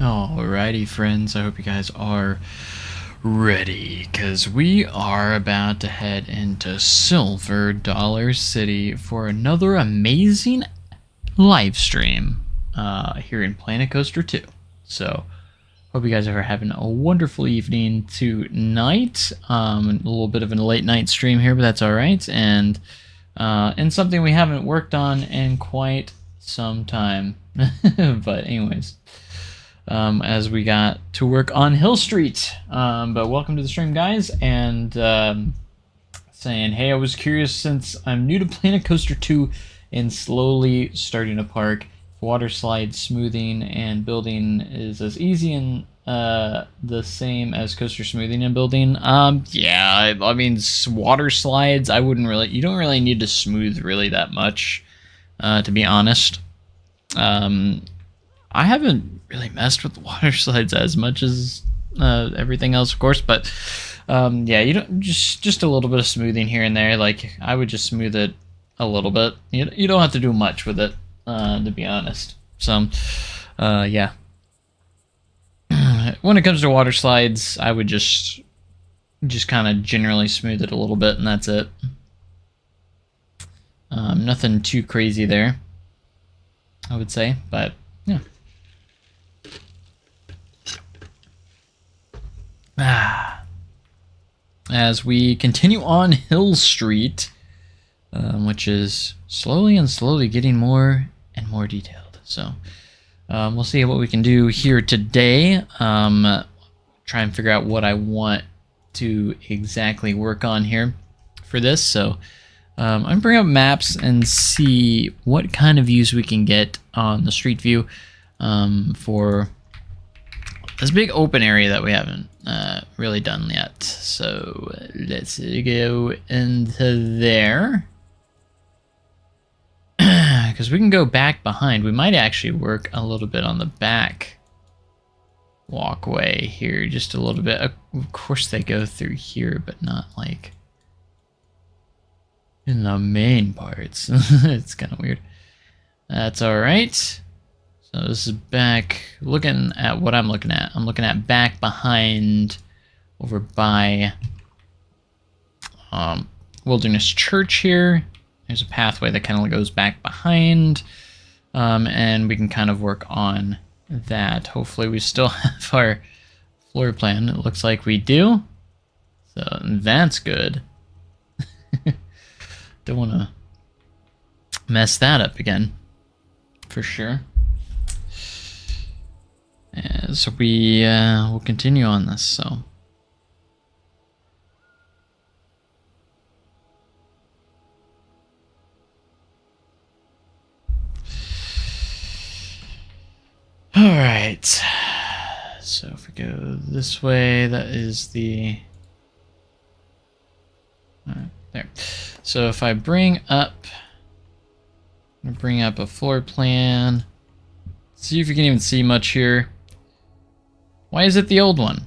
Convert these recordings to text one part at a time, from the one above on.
Alrighty, friends, I hope you guys are ready, because we are about to head into Silver Dollar City for another amazing live stream here in Planet Coaster 2. So, hope you guys are having a wonderful evening tonight. A little bit of a late night stream here, but that's alright, and something we haven't worked on in quite some time. But anyways, as we got to work on Hill Street. But welcome to the stream, guys, and saying, hey, I was curious, since I'm new to Planet Coaster 2 and slowly starting to park, water slide smoothing and building is as easy and the same as coaster smoothing and building. Yeah, I mean, water slides, you don't really need to smooth really that much, to be honest. I haven't really messed with the water slides as much as everything else, of course, but yeah, you don't just a little bit of smoothing here and there. Like, I would just smooth it a little bit. You don't have to do much with it, to be honest. So, yeah. When it comes to water slides, I would just kind of generally smooth it a little bit, and that's it. Nothing too crazy there, I would say, but yeah. As we continue on Hill Street, which is slowly getting more and more detailed. So we'll see what we can do here today. Try and figure out what I want to exactly work on here for this. So I'm going to bring up maps and see what kind of views we can get on the street view for this big open area that we haven't really done yet. So let's go into there. Because we can go back behind. We might actually work a little bit on the back walkway here, just a little bit. Of course they go through here, but not like in the main parts. It's kind of weird. That's alright. So this is back, looking at what I'm looking at. I'm looking at back behind, over by Wilderness Church here. There's a pathway that kind of goes back behind, and we can kind of work on that. Hopefully we still have our floor plan. It looks like we do. So that's good. Don't want to mess that up again, for sure. So we will continue on this. So all right. So if we go this way, that is the there. So if I bring up a floor plan, see if you can even see much here. Why is it the old one?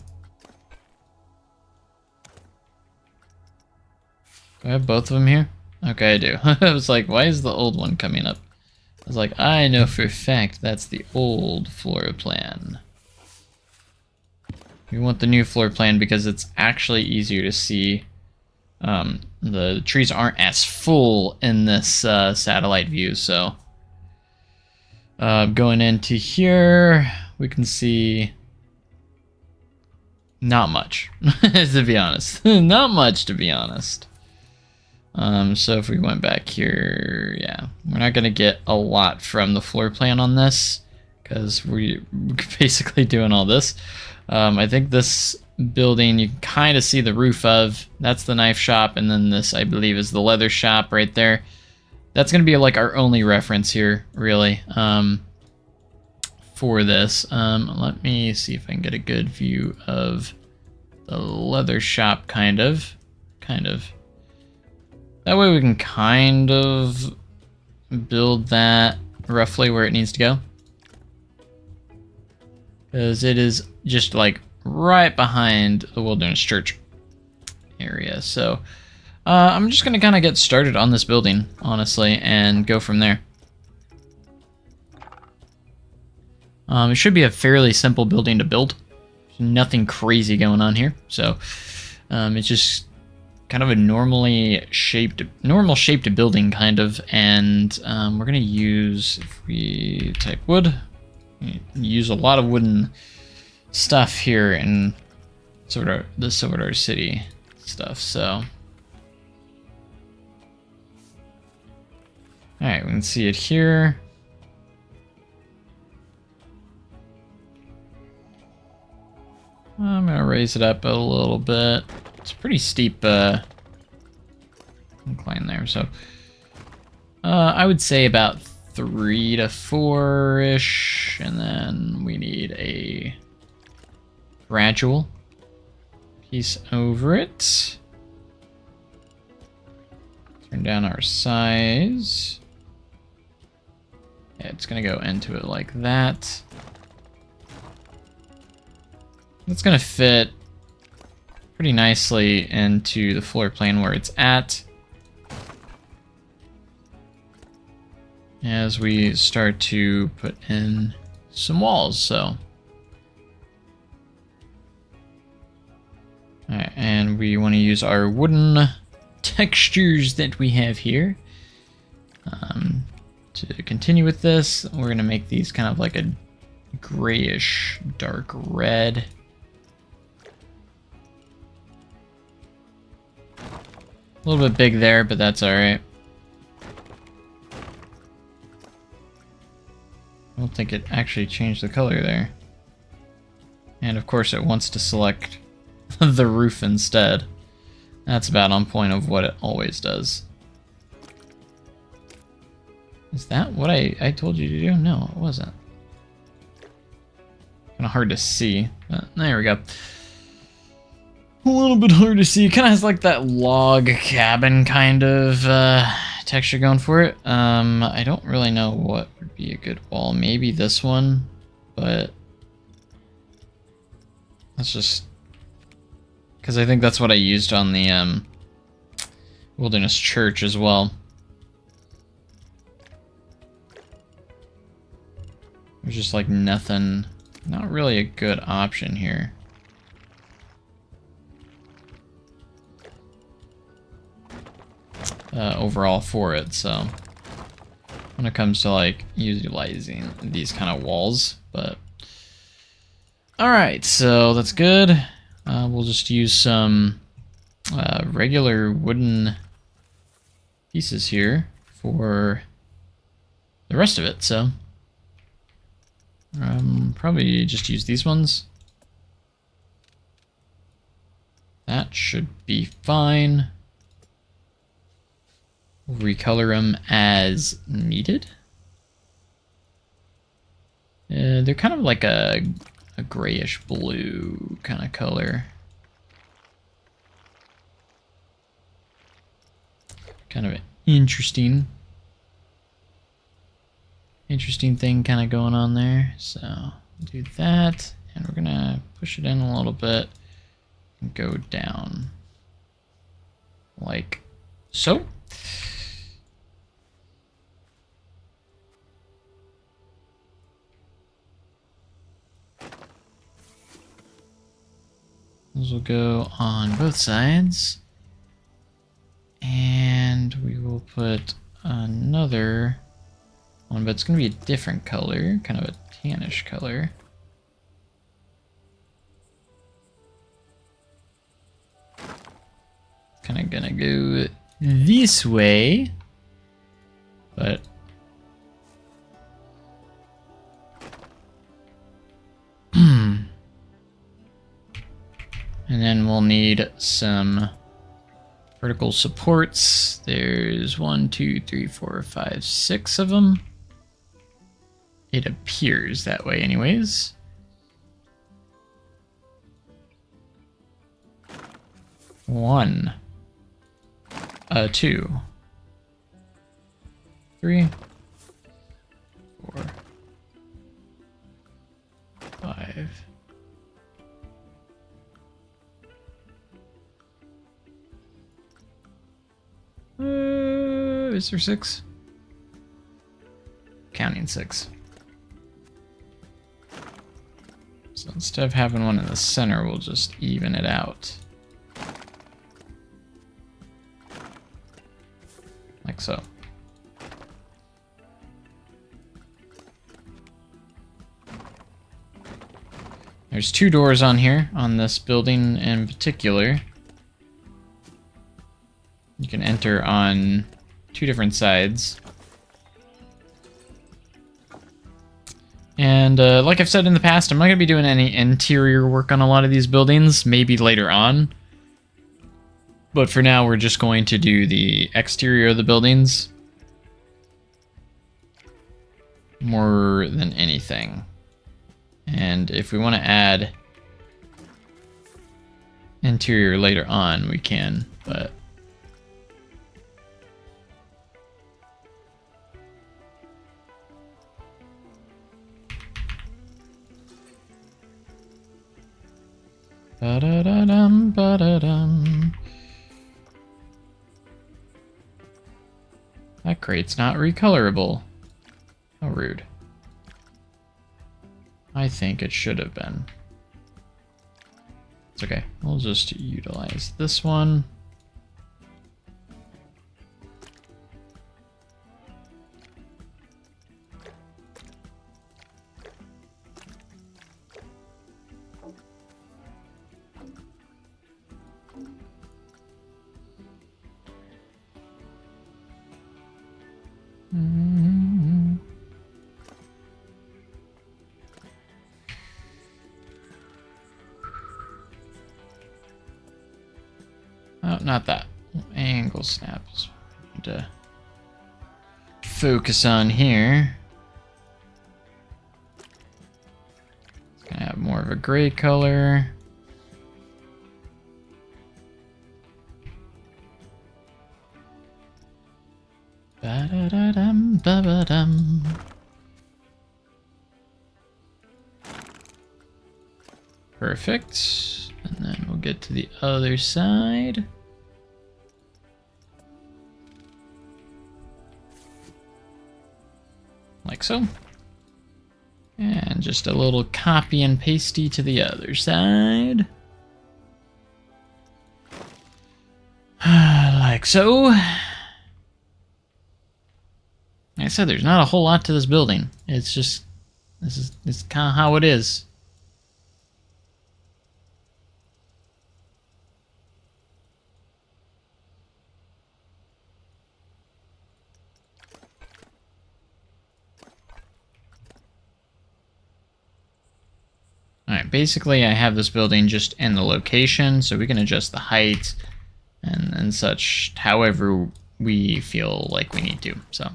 Do I have both of them here? Okay, I do. I was like, why is the old one coming up? I was like, I know for a fact that's the old floor plan. We want the new floor plan because it's actually easier to see. The trees aren't as full in this satellite view, so going into here, we can see not much, to be honest. Not much, to be honest. So if we went back here, yeah, we're not going to get a lot from the floor plan on this, because we're basically doing all this. I think this building, you can kind of see the roof of. That's the knife shop, and then this, I believe, is the leather shop right there. That's going to be like our only reference here, really, for this. Let me see if I can get a good view of the leather shop, kind of. That way we can kind of build that roughly where it needs to go. Because it is just like right behind the Wilderness Church area. So I'm just going to kind of get started on this building, honestly, and go from there. It should be a fairly simple building to build. There's nothing crazy going on here. So it's just kind of a normal shaped building kind of. And we're going to use, if we type wood, use a lot of wooden stuff here in the Silver City stuff. So alright, we can see it here. I'm gonna raise it up a little bit. It's a pretty steep incline there, so I would say about 3 to 4-ish, and then we need a gradual piece over it. Turn down our size. Yeah, it's gonna go into it like that. It's gonna fit pretty nicely into the floor plan where it's at. As we start to put in some walls, so. Alright, and we want to use our wooden textures that we have here. To continue with this, we're going to make these kind of like a grayish dark red. A little bit big there, but that's alright. I don't think it actually changed the color there. And of course it wants to select the roof instead. That's about on point of what it always does. Is that what I told you to do? No, it wasn't. Kind of hard to see, but there we go. A little bit hard to see. It kind of has like that log cabin kind of texture going for it. I don't really know what would be a good wall. Maybe this one, but that's just because I think that's what I used on the Wilderness Church as well. There's just like nothing, not really a good option here. Overall for it, so when it comes to like utilizing these kind of walls, but alright, so that's good. We'll just use some regular wooden pieces here for the rest of it, so probably just use these ones. That should be fine. We'll recolor them as needed. They're kind of like a grayish blue kind of color. Kind of an interesting thing kind of going on there. So do that, and we're gonna push it in a little bit and go down like so. Those will go on both sides. And we will put another one, but it's going to be a different color, kind of a tannish color. Kind of going to go this way, but and then we'll need some vertical supports. There's 1, 2, 3, 4, 5, 6 of them. It appears that way anyways. One, 2, 3, 4, 5. Is there 6? Counting 6. So instead of having one in the center, we'll just even it out. Like so. There's 2 doors on here, on this building in particular. You can enter on 2 different sides. And like I've said in the past, I'm not going to be doing any interior work on a lot of these buildings, maybe later on. But for now, we're just going to do the exterior of the buildings more than anything. And if we want to add interior later on, we can, but... Ba-da-da-dum, ba-da-dum. That crate's not recolorable. How rude. I think it should have been. It's okay. We'll just utilize this one. Oh, not that. Angle snaps. Need to focus on here. It's gonna have more of a gray color. Ba-da-da-dum, ba-ba-dum. Perfect. And then we'll get to the other side. Like so. And just a little copy and pasty to the other side. Like so. Like I said, there's not a whole lot to this building. It's just, this is kind of how it is. Alright, basically I have this building just in the location, so we can adjust the height and such however we feel like we need to, so.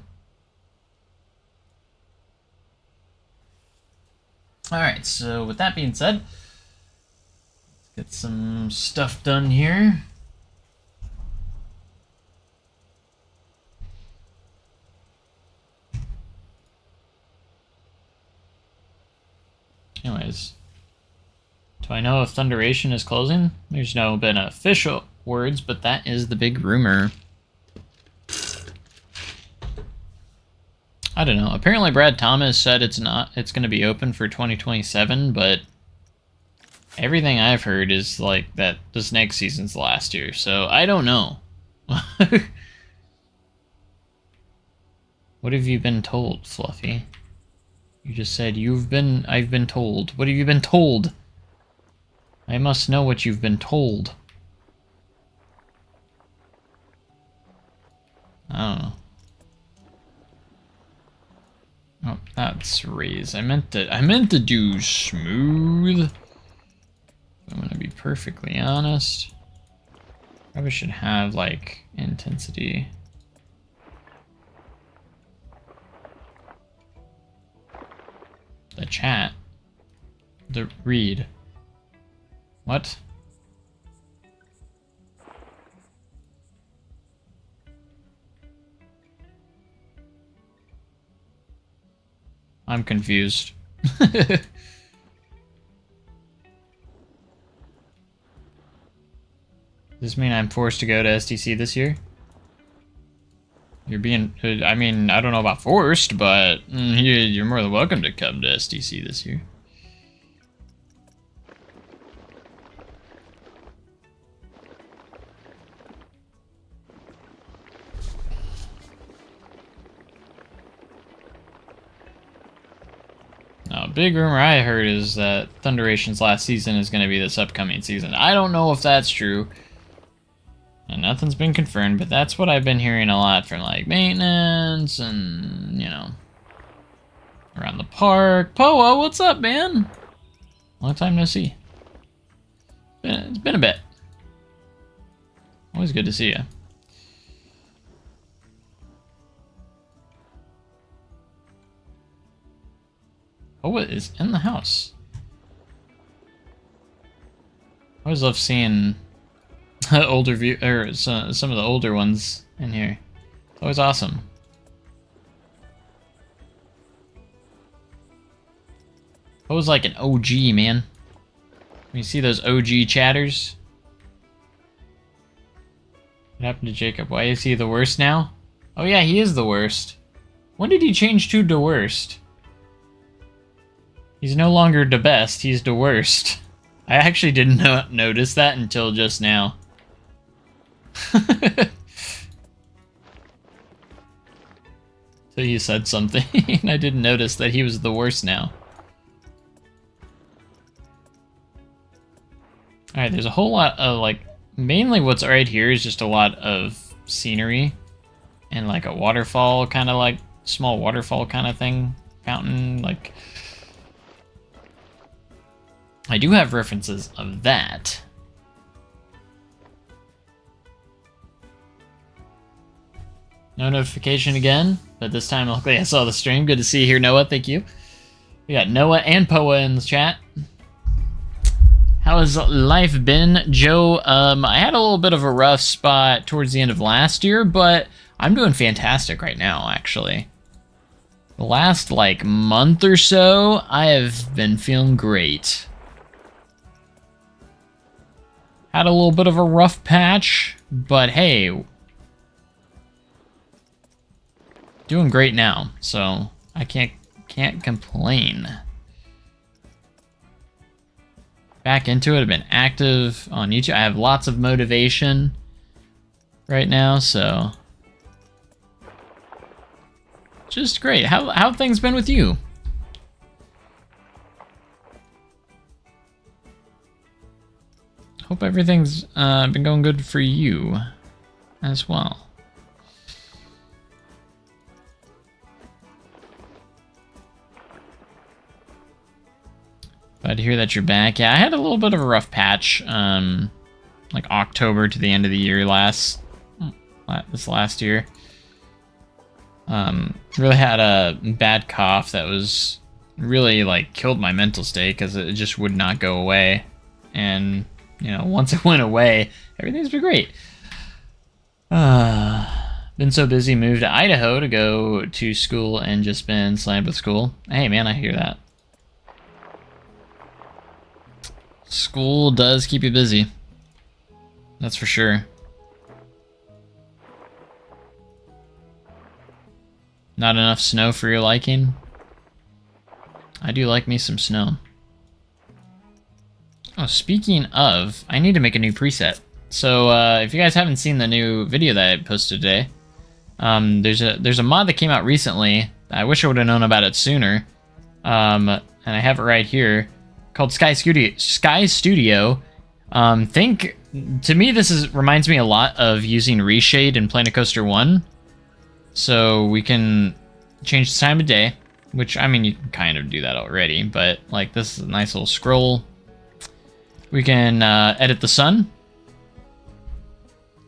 Alright, so with that being said, let's get some stuff done here. Anyways, do I know if Thunderation is closing? There's no been official words, but that is the big rumor. I don't know. Apparently Brad Thomas said it's going to be open for 2027, but everything I've heard is like that this next season's last year, so I don't know. What have you been told, Fluffy? You just said I've been told. What have you been told? I must know what you've been told. I don't know. Oh, that's raise. I meant to do smooth. I'm gonna be perfectly honest. Probably should have like intensity. The chat. The read. What? I'm confused. Does this mean I'm forced to go to SDC this year? You're being, I mean, I don't know about forced, but you're more than welcome to come to SDC this year. big rumor I heard is that Thunderation's last season is going to be this upcoming season. I don't know if that's true. And nothing's been confirmed, but that's what I've been hearing a lot from, like, maintenance and, you know, around the park. Poa, what's up, man? Long time no see. It's been a bit. Always good to see you. Poa is in the house. I always love seeing older some of the older ones in here. It's always awesome. Poa's like an OG, man. You see those OG chatters? What happened to Jacob? Why is he the worst now? Oh yeah, he is the worst. When did he change to the worst? He's no longer the best, he's the worst. I actually didn't notice that until just now. So you said something, and I didn't notice that he was the worst now. Alright, there's a whole lot of, like, mainly what's right here is just a lot of scenery. And, like, a waterfall, kind of like, small waterfall kind of thing. Fountain, like... I do have references of that. No notification again, but this time luckily I saw the stream. Good to see you here, Noah. Thank you. We got Noah and Poa in the chat. How has life been, Joe? I had a little bit of a rough spot towards the end of last year, but I'm doing fantastic right now, actually. The last, like, month or so, I have been feeling great. Had a little bit of a rough patch, but hey, doing great now, so I can't complain. Back into it, I've been active on YouTube. I have lots of motivation right now, so just great. How have things been with you? Hope everything's been going good for you as well. Glad to hear that you're back. Yeah, I had a little bit of a rough patch, like October to the end of the year this last year. Really had a bad cough that was really, like, killed my mental state because it just would not go away. And you know, once it went away, everything's been great. Been so busy, moved to Idaho to go to school and just been slammed with school. Hey man, I hear that. School does keep you busy. That's for sure. Not enough snow for your liking? I do like me some snow. Oh, speaking of, I need to make a new preset. So, if you guys haven't seen the new video that I posted today, there's a mod that came out recently. I wish I would have known about it sooner. And I have it right here, called Sky Studio. To me, this reminds me a lot of using Reshade in Planet Coaster 1. So we can change the time of day, which, I mean, you can kind of do that already, but, like, this is a nice little scroll. We can edit the sun.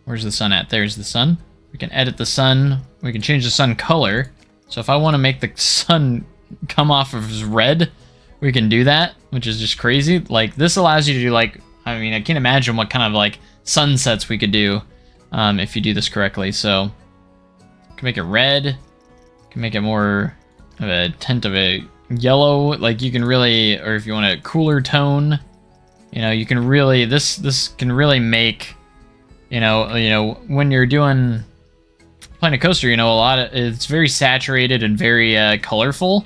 Where's the sun at? There's the sun. We can edit the sun. We can change the sun color. So if I want to make the sun come off as red, we can do that, which is just crazy. Like, this allows you to do, like, I mean, I can't imagine what kind of, like, sunsets we could do if you do this correctly. So, you can make it red. You can make it more of a tint of a yellow. Like, you can really, or if you want a cooler tone, you know, you can really, this can really make, you know, when you're doing Planet Coaster, you know, it's very saturated and very colorful.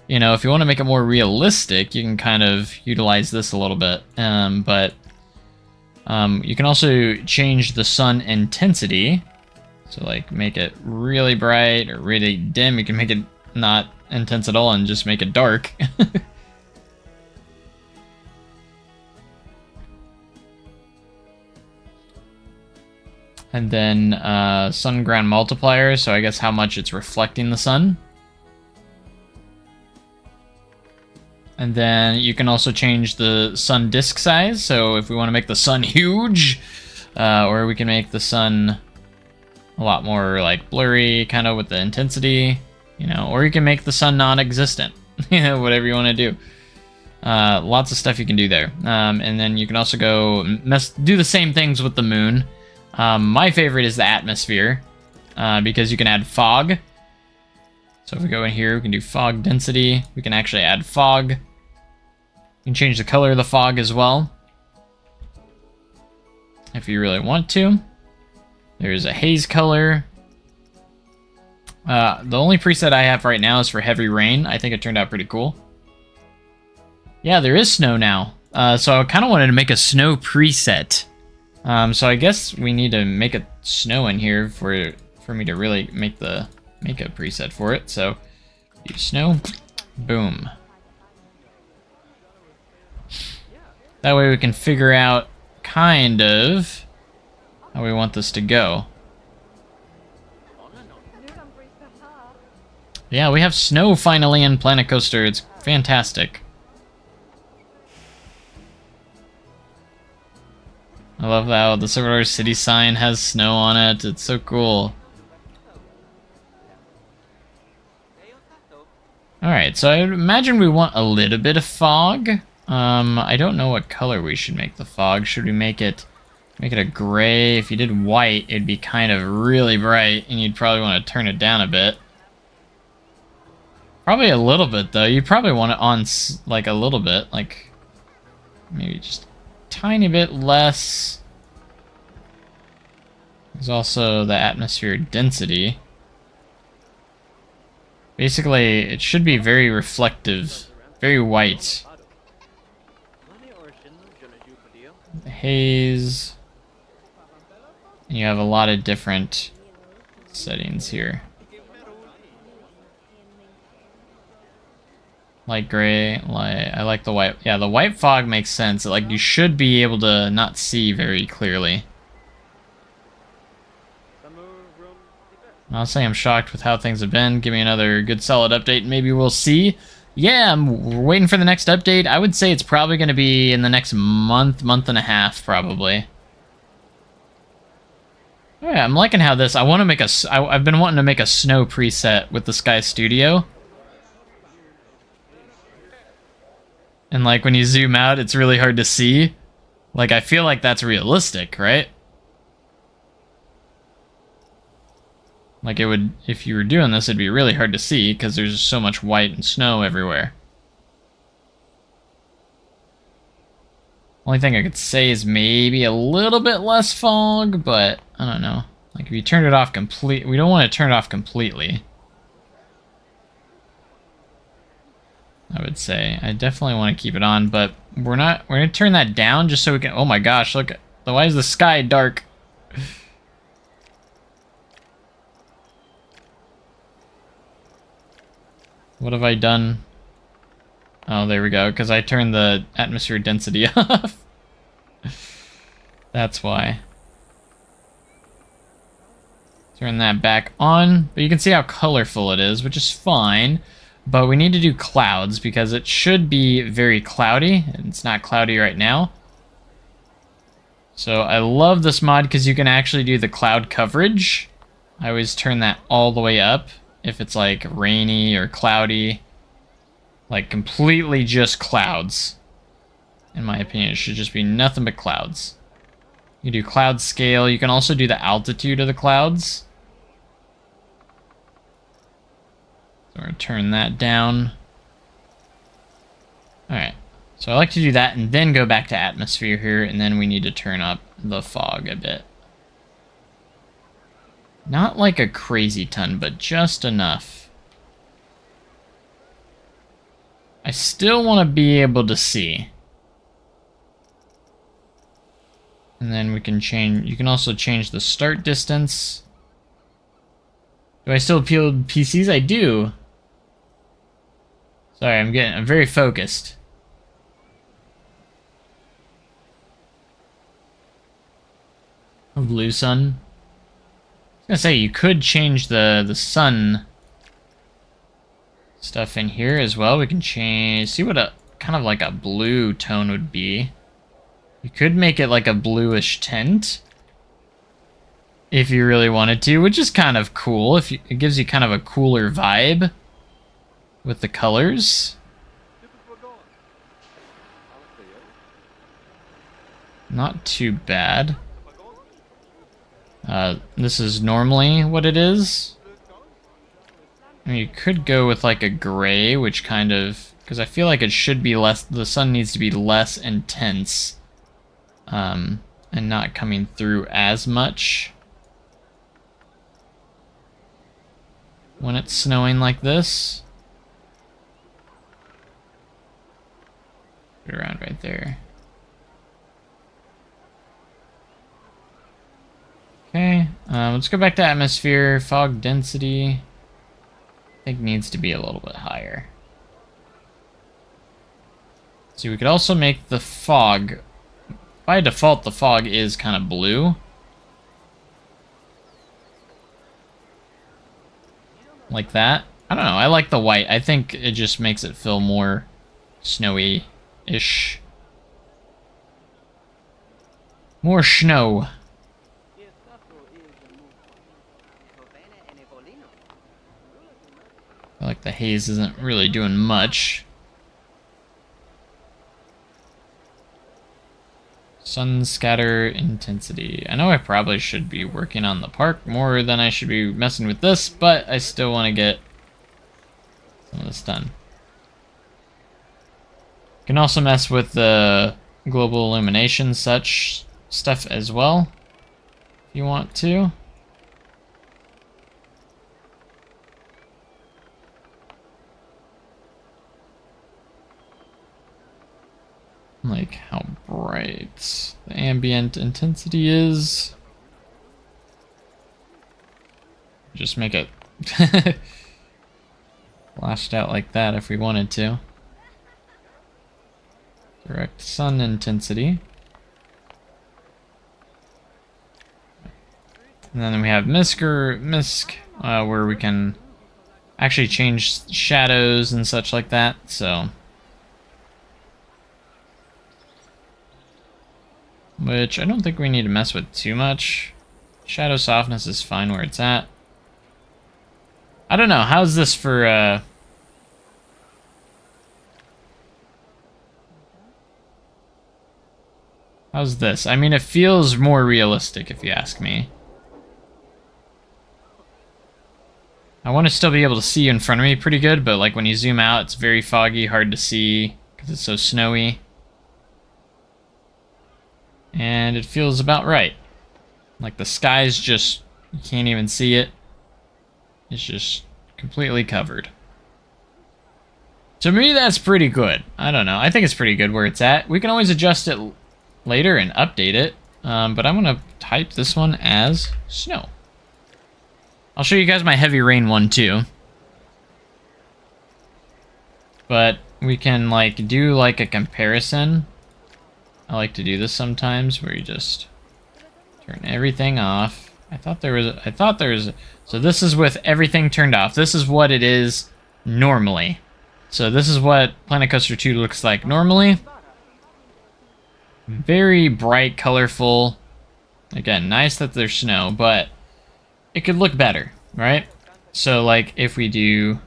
You know, if you want to make it more realistic, you can kind of utilize this a little bit. But you can also change the sun intensity. So, like, make it really bright or really dim. You can make it not intense at all and just make it dark. And then sun ground multiplier, so I guess how much it's reflecting the sun. And then you can also change the sun disk size, so if we want to make the sun huge, or we can make the sun a lot more like blurry, kind of with the intensity, you know, or you can make the sun non-existent, you know, whatever you want to do. Lots of stuff you can do there. And then you can also go do the same things with the moon. My favorite is the atmosphere, because you can add fog. So if we go in here, we can do fog density. We can actually add fog. You can change the color of the fog as well, if you really want to. There's a haze color. The only preset I have right now is for heavy rain. I think it turned out pretty cool. Yeah, there is snow now. So I kind of wanted to make a snow preset. So I guess we need to make a snow in here for me to really make a preset for it. So use snow, boom. That way we can figure out kind of how we want this to go. Yeah, we have snow finally in Planet Coaster. It's fantastic. I love how the Silver Dollar City sign has snow on it. It's so cool. Alright, so I imagine we want a little bit of fog. I don't know what color we should make the fog. Should we make it a gray? If you did white, it'd be kind of really bright, and you'd probably want to turn it down a bit. Probably a little bit, though. You probably want it on, like, a little bit. Like, maybe just a tiny bit less. There's also the atmosphere density. Basically, it should be very reflective, very white. The haze. And you have a lot of different settings here. Light gray, I like the white. Yeah, the white fog makes sense. Like, you should be able to not see very clearly. I'll say I'm shocked with how things have been. Give me another good solid update and maybe we'll see. Yeah, we're waiting for the next update. I would say it's probably going to be in the next month and a half, probably. Oh, yeah, I'm liking how this... I've been wanting to make a snow preset with the Sky Studio. And, like, when you zoom out, it's really hard to see. Like, I feel like that's realistic, right? Like, it would... If you were doing this, it'd be really hard to see, because there's just so much white and snow everywhere. Only thing I could say is maybe a little bit less fog, but I don't know. Like, if you turn it off completely... We don't want to turn it off completely, I would say. I definitely want to keep it on, but we're not... We're going to turn that down just so we can... Oh my gosh, look. Why is the sky dark? What have I done? Oh, there we go, because I turned the atmosphere density off. That's why. Turn that back on. But you can see how colorful it is, which is fine. But we need to do clouds, because it should be very cloudy. And it's not cloudy right now. So I love this mod, because you can actually do the cloud coverage. I always turn that all the way up. If it's like rainy or cloudy, like completely just clouds. In my opinion, it should just be nothing but clouds. You do cloud scale. You can also do the altitude of the clouds. So we're gonna turn that down. Alright, so I like to do that and then go back to atmosphere here, and then we need to turn up the fog a bit. Not like a crazy ton, but just enough. I still want to be able to see. And then we can change... You can also change the start distance. Do I still appeal to PCs? I do. Sorry, I'm very focused. A blue sun. gonna say you could change the sun stuff in here as well. We can change, see what a kind of like a blue tone would be. You could make it like a bluish tint if you really wanted to, which is kind of cool. It gives you kind of a cooler vibe with the colors. Not too bad. This is normally what it is. I mean, you could go with like a gray, which kind of, because I feel like it should be less, the sun needs to be less intense, and not coming through as much when it's snowing like this. Put it around right there. Okay, let's go back to atmosphere. Fog density, I think, needs to be a little bit higher. See, we could also make the fog, by default the fog is kind of blue. Like that. I don't know, I like the white. I think it just makes it feel more snowy-ish. More snow. I feel like the haze isn't really doing much. Sun scatter intensity. I know I probably should be working on the park more than I should be messing with this, but I still want to get some of this done. You can also mess with the global illumination such stuff as well, if you want to. Like how bright the ambient intensity is. Just make it flashed out like that if we wanted to. Direct sun intensity. And then we have Misk, where we can actually change shadows and such like that, so. Which I don't think we need to mess with too much. Shadow softness is fine where it's at. I don't know, how's this for, how's this? I mean, it feels more realistic if you ask me. I want to still be able to see in front of me pretty good, but like when you zoom out, it's very foggy, hard to see because it's so snowy. And it feels about right. Like the sky's just, you can't even see it. It's just completely covered. To me, that's pretty good. I don't know. I think it's pretty good where it's at. We can always adjust it later and update it. But I'm going to type this one as snow. I'll show you guys my heavy rain one too. But we can like do like a comparison. I like to do this sometimes where you just turn everything off. I thought there was, so this is with everything turned off. This is what it is normally. So this is what Planet Coaster 2 looks like normally. Very bright, colorful. Again, nice that there's snow, but it could look better, right? So like if we do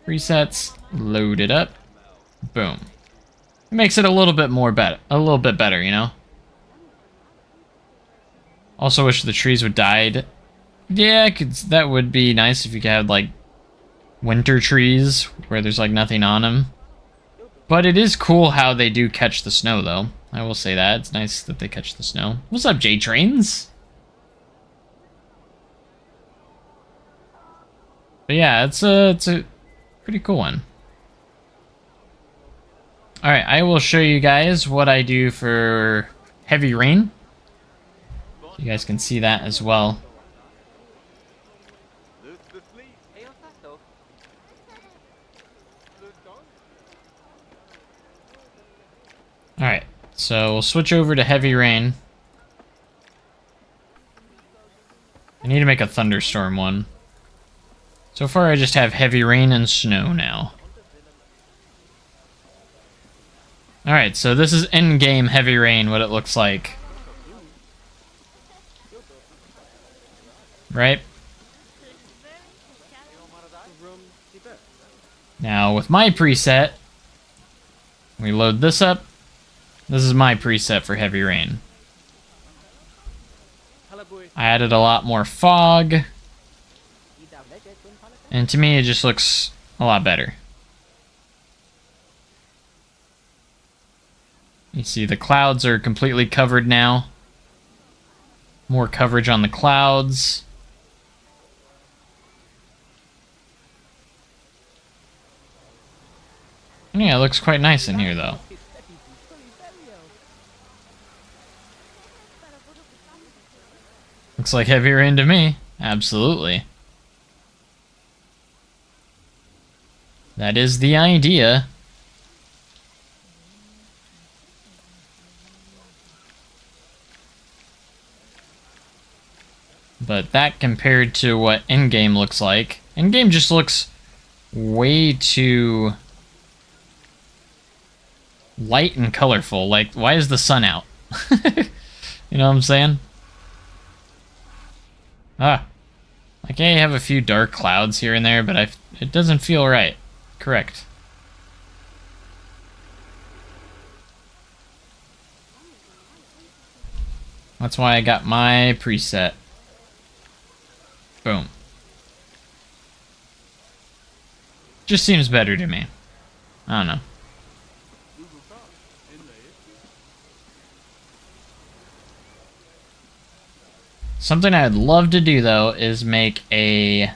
presets, load it up, boom. It makes it a little bit more better, you know? Also wish the trees would died. Yeah, that would be nice if you could have like winter trees where there's like nothing on them. But it is cool how they do catch the snow though. I will say that. It's nice that they catch the snow. What's up, J-Trains? But yeah, it's a pretty cool one. Alright, I will show you guys what I do for heavy rain. You guys can see that as well. Alright, So we'll switch over to heavy rain. I need to make a thunderstorm one. So far I just have heavy rain and snow now. Alright, so this is in-game heavy rain, what it looks like. Right? Now, with my preset, we load this up. This is my preset for heavy rain. I added a lot more fog. And to me, it just looks a lot better. You see the clouds are completely covered now. More coverage on the clouds. Yeah, it looks quite nice in here though. Looks like heavy rain to me. Absolutely. That is the idea. But that compared to what in-game looks like, in-game just looks way too light and colorful. Like, why is the sun out? You know what I'm saying? Like, yeah, you have a few dark clouds here and there, but it doesn't feel right. Correct. That's why I got my preset. Boom. Just seems better to me. I don't know. Something I'd love to do, though, is make a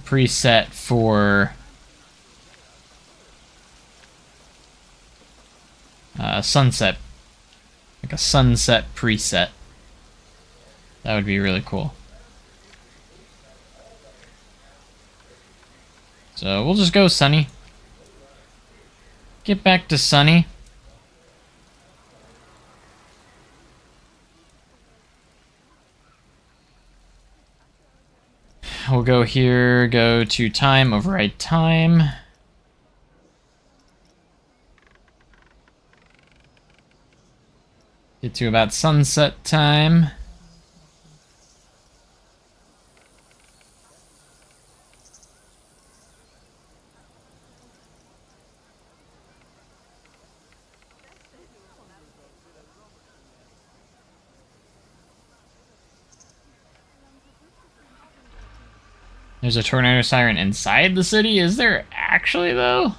preset for sunset. Like a sunset preset. That would be really cool. So we'll just go sunny. Get back to sunny. We'll go here, go to time, override time. Get to about sunset time. There's a tornado siren inside the city? Is there actually, though?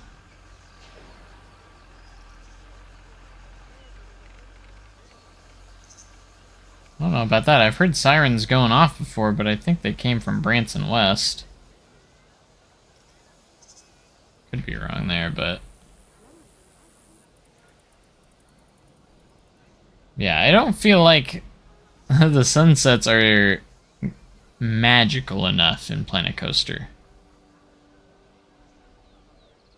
I don't know about that. I've heard sirens going off before, but I think they came from Branson West. Could be wrong there, but... yeah, I don't feel like the sunsets are magical enough in Planet Coaster.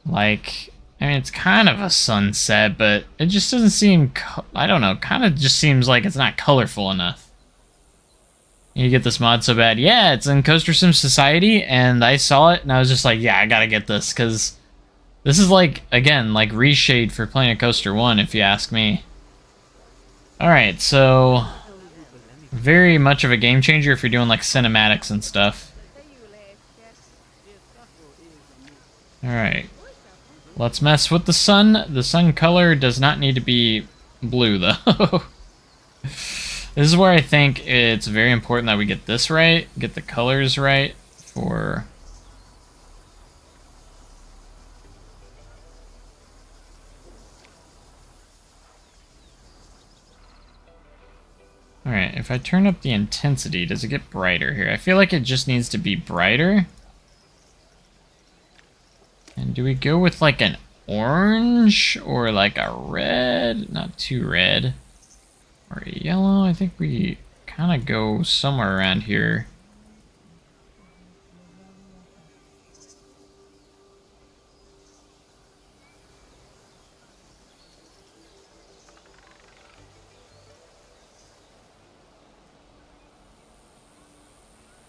Like, I mean, it's kind of a sunset, but it just doesn't seem, I don't know, kind of just seems like it's not colorful enough. You get this mod so bad. Yeah, it's in Coaster Sim Society, and I saw it, and I was just like, yeah, I gotta get this, because this is like, again, like Reshade for Planet Coaster 1, if you ask me. Alright, so very much of a game changer if you're doing like cinematics and stuff. Alright. Let's mess with the sun. The sun color does not need to be blue, though. This is where I think it's very important that we get this right, get the colors right for... Alright, if I turn up the intensity, does it get brighter here? I feel like it just needs to be brighter. And do we go with like an orange or like a red? Not too red. Or a yellow? I think we kind of go somewhere around here.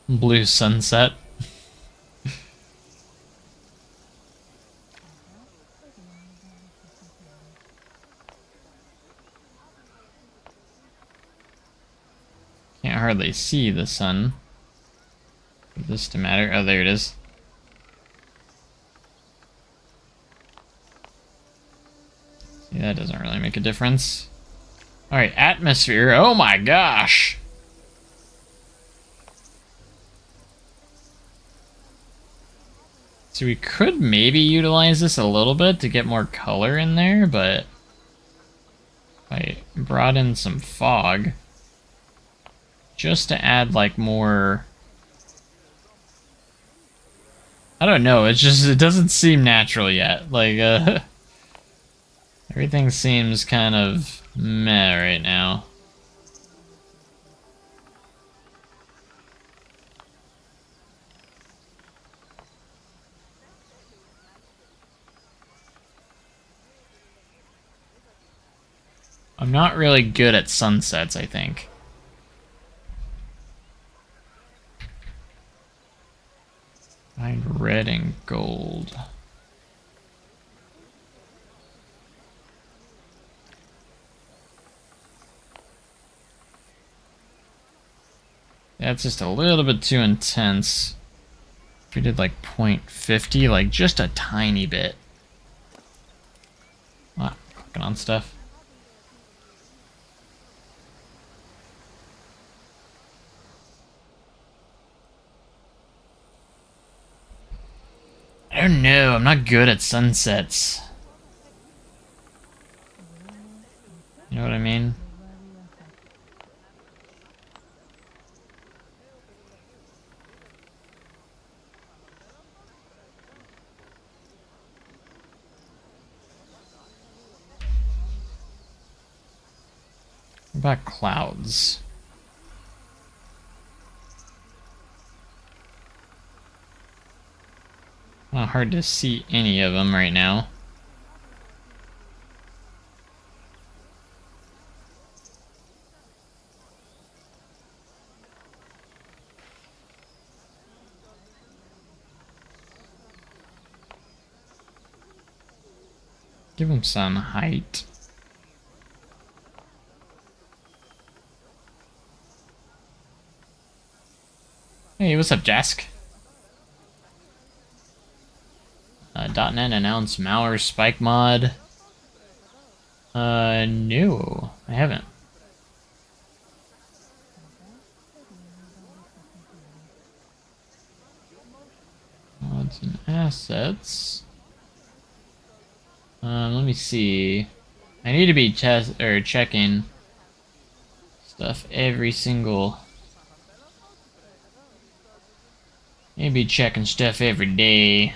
Blue sunset. Can't hardly see the sun. For this to matter. Oh, there it is. See, that doesn't really make a difference. Alright, atmosphere. Oh my gosh! So we could maybe utilize this a little bit to get more color in there, but I brought in some fog just to add like more. I don't know, it's just, it doesn't seem natural yet. Like, everything seems kind of meh right now. I'm not really good at sunsets, I think. Find red and gold. That's just a little bit too intense. If we did like 0.50, like just a tiny bit. Ah, clicking on stuff. I don't know, I'm not good at sunsets. You know what I mean? What about clouds? Not hard to see any of them right now. Give them some height. Hey, what's up, Jask? .NET announced malware spike mod. No, I haven't. Mods and assets. Let me see. I need to be checking stuff every single. Maybe checking stuff every day.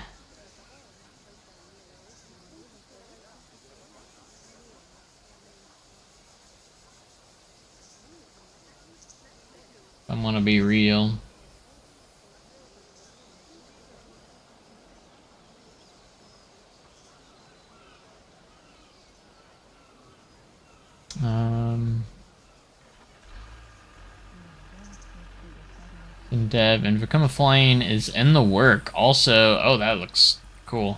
If I want to be real. In dev, and Become a Flying is in the work. Also, oh, that looks cool.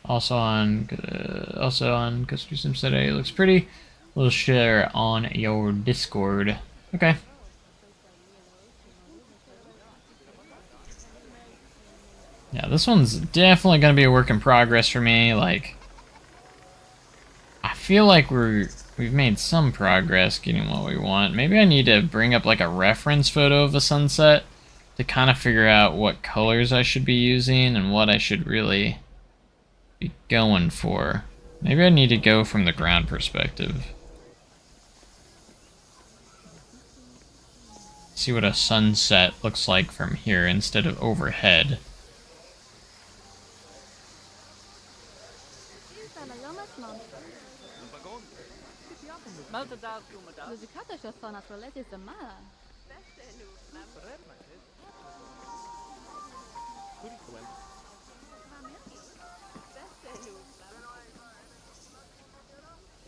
Also on Custody Sim today. It looks pretty. We'll share on your Discord. Okay. Yeah, this one's definitely gonna be a work in progress for me. Like, I feel like we've made some progress getting what we want. Maybe I need to bring up like a reference photo of a sunset to kind of figure out what colors I should be using and what I should really be going for. Maybe I need to go from the ground perspective. See what a sunset looks like from here instead of overhead.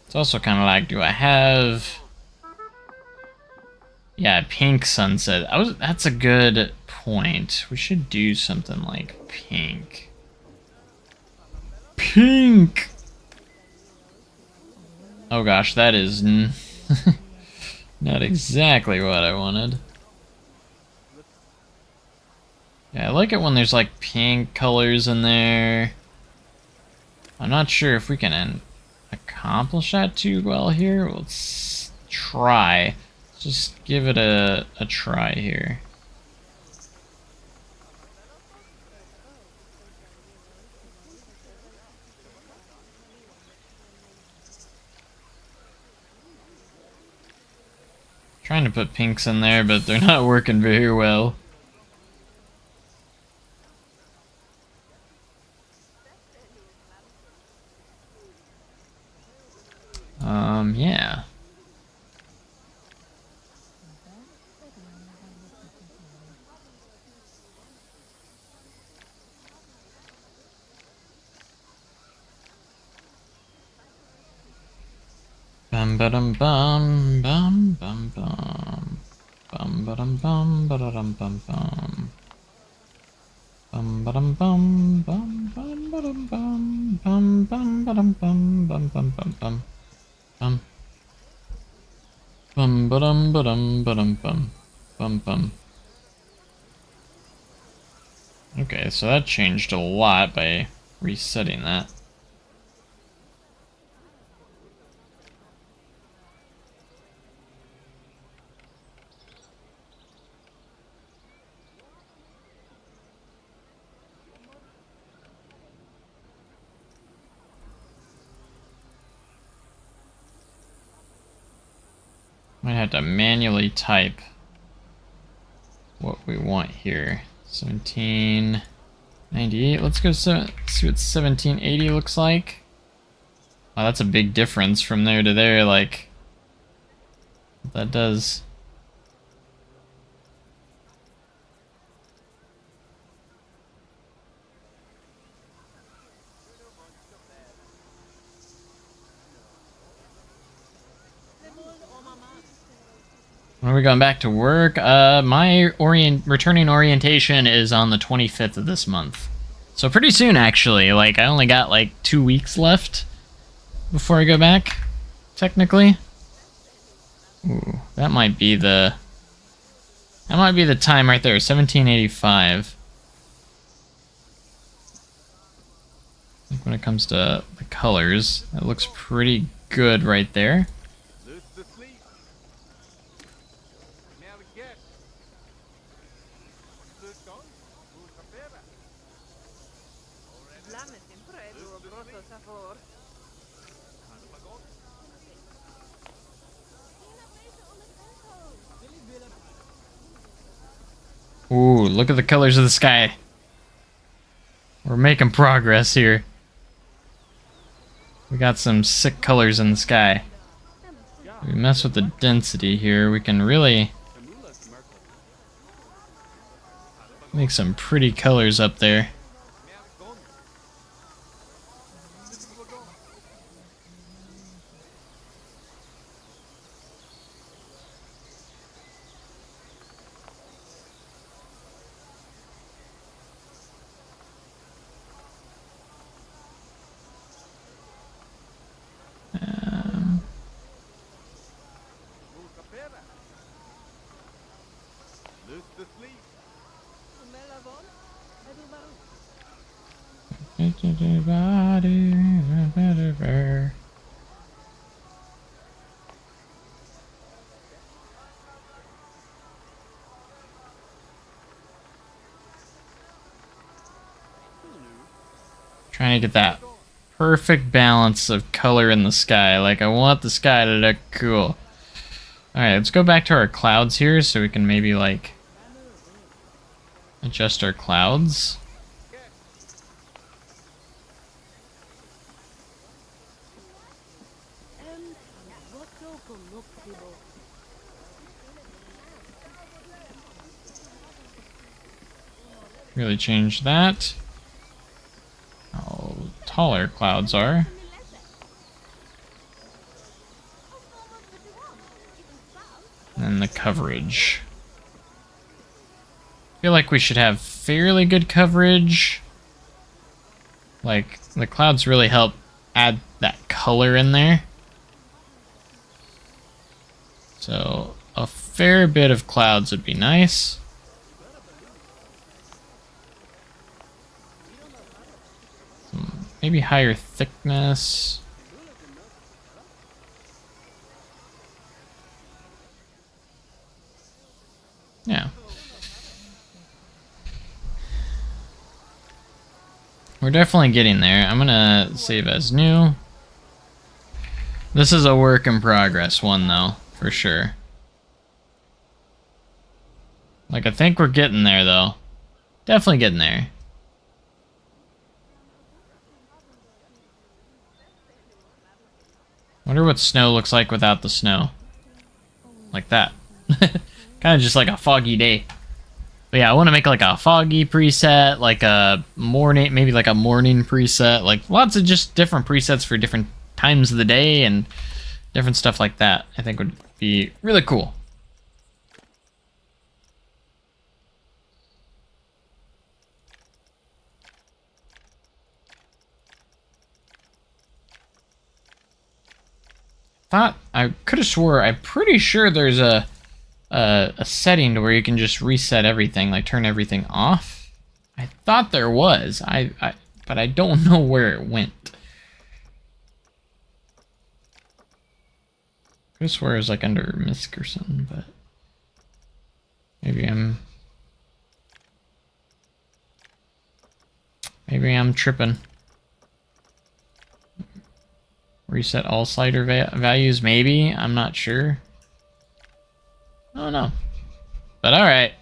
It's also kind of like, do I have... Yeah, pink sunset. That's a good point. We should do something like pink. Pink! Oh gosh, that is not exactly what I wanted. Yeah, I like it when there's like pink colors in there. I'm not sure if we can accomplish that too well here. Let's try. Let's just give it a try here. Trying to put pinks in there, but they're not working very well. Yeah. Bum ba-dum bum bum bum bum bum ba-dum bum ba-da-dum bum bum bum ba-dum bum bum bum ba-dum bum bum bum ba-dum bum bum bum bum bum bum bum ba-dum ba-dum ba-dum bum bum bum. Okay, so that changed a lot by resetting that. Might have to manually type what we want here. 1798. Let's go see what 1780 looks like. Wow, that's a big difference from there to there. Like, that does. When are we going back to work? My returning orientation is on the 25th of this month. So pretty soon, actually. Like, I only got like 2 weeks left before I go back, technically. Ooh, that might be the time right there, 1785. I think when it comes to the colors, that looks pretty good right there. Ooh, look at the colors of the sky. We're making progress here. We got some sick colors in the sky. We mess with the density here, we can really make some pretty colors up there. Trying to get that perfect balance of color in the sky. Like, I want the sky to look cool. Alright, let's go back to our clouds here so we can maybe, like, adjust our clouds. Really change that. How taller clouds are. coverage. I feel like we should have fairly good coverage. Like, the clouds really help add that color in there. So, a fair bit of clouds would be nice. Maybe higher thickness. Yeah. We're definitely getting there. I'm gonna save as new. This is a work in progress one, though, for sure. Like, I think we're getting there, though. Definitely getting there. Wonder what snow looks like without the snow. Like that. Kind of just like a foggy day. But yeah, I want to make like a foggy preset, like a morning, maybe like a morning preset, like lots of just different presets for different times of the day and different stuff like that. I think would be really cool. I could have swore, I'm pretty sure there's a setting to where you can just reset everything, like turn everything off. I thought there was, but I don't know where it went. I could have swore it was like under MISC or something, but maybe I'm tripping. Reset all slider values, maybe? I'm not sure. I don't know. But alright.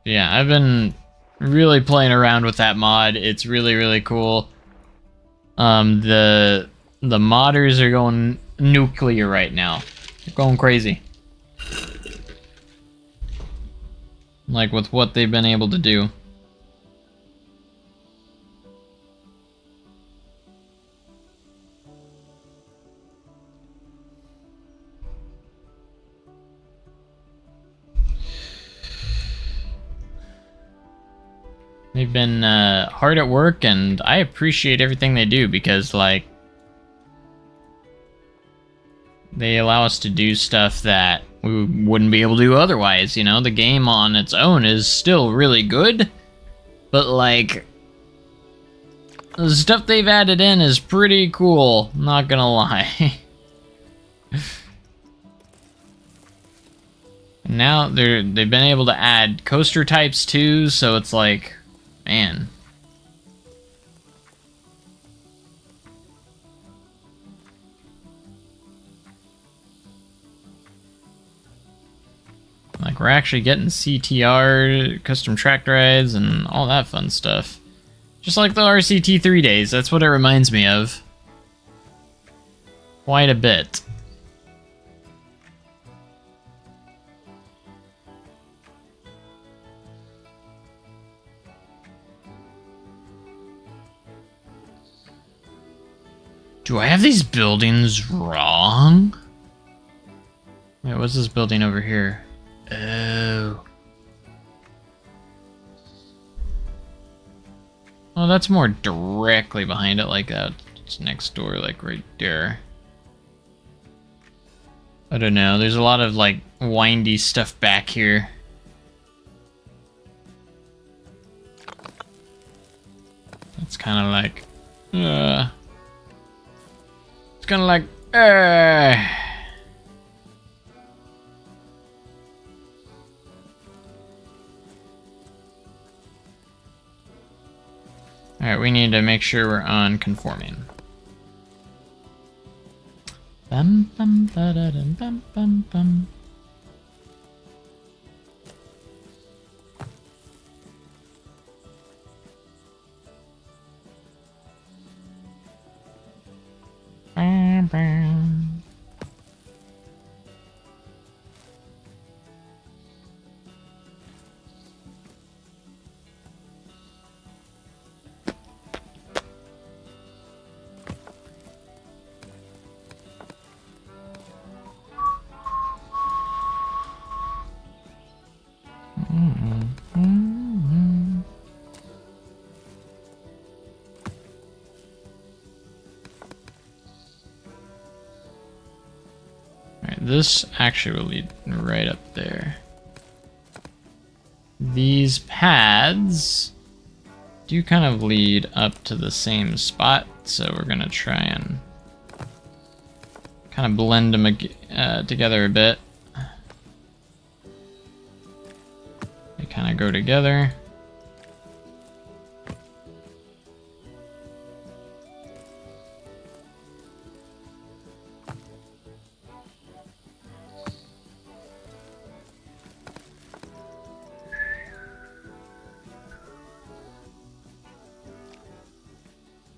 Yeah, I've been really playing around with that mod. It's really, really cool. The modders are going nuclear right now. They're going crazy. Like with what they've been able to do. They've been hard at work, and I appreciate everything they do because, like, they allow us to do stuff that we wouldn't be able to do otherwise, you know? The game on its own is still really good, but, like, the stuff they've added in is pretty cool, not gonna lie. Now they've been able to add coaster types too, so it's like, man. Like, we're actually getting CTR, custom track rides, and all that fun stuff. Just like the RCT3 days, that's what it reminds me of. Quite a bit. Do I have these buildings wrong? Wait, what's this building over here? Oh. Oh, that's more directly behind it, like that. It's next door, like right there. I don't know, there's a lot of like windy stuff back here. It's kind of like, it's kind of like, Alright, we need to make sure we're on conforming. Bum bum ba da dum bum bum bum. Bam bam. this actually will lead right up there. These paths do kind of lead up to the same spot, so we're gonna try and kind of blend them together a bit. They kind of go together.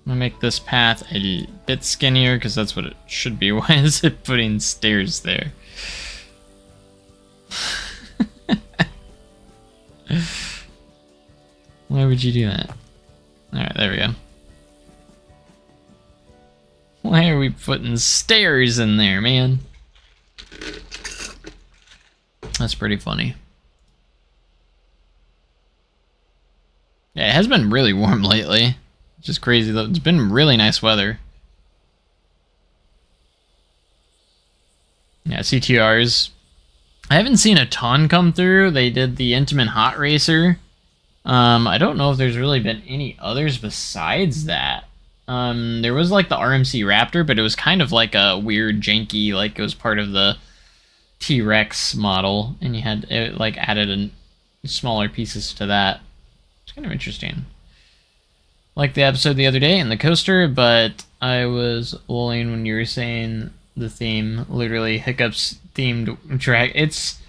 I'm gonna make this path a bit skinnier because that's what it should be. Why is it putting stairs there? Why would you do that? Alright, there we go. Why are we putting stairs in there, man? That's pretty funny. Yeah, it has been really warm lately. Just crazy though. It's been really nice weather. Yeah, CTRs. I haven't seen a ton come through. They did the Intamin Hot Racer. I don't know if there's really been any others besides that. There was like the RMC Raptor, but it was kind of like a weird janky, like it was part of the T-Rex model, and you had it like added smaller pieces to that. It's kind of interesting. Like the episode the other day in the coaster, but I was lolling when you were saying the theme, literally Hiccups themed track. It's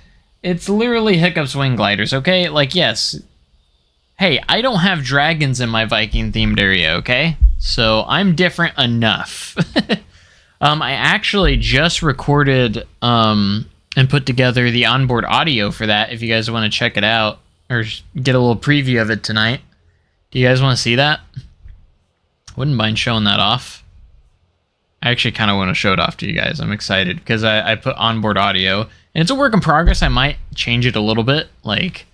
literally Hiccups wing gliders, okay? Like, yes. Hey, I don't have dragons in my Viking themed area, okay? So I'm different enough. I actually just recorded and put together the onboard audio for that if you guys want to check it out or get a little preview of it tonight. Do you guys want to see that? Wouldn't mind showing that off. I actually kind of want to show it off to you guys. I'm excited because I put onboard audio, and it's a work in progress. I might change it a little bit, like,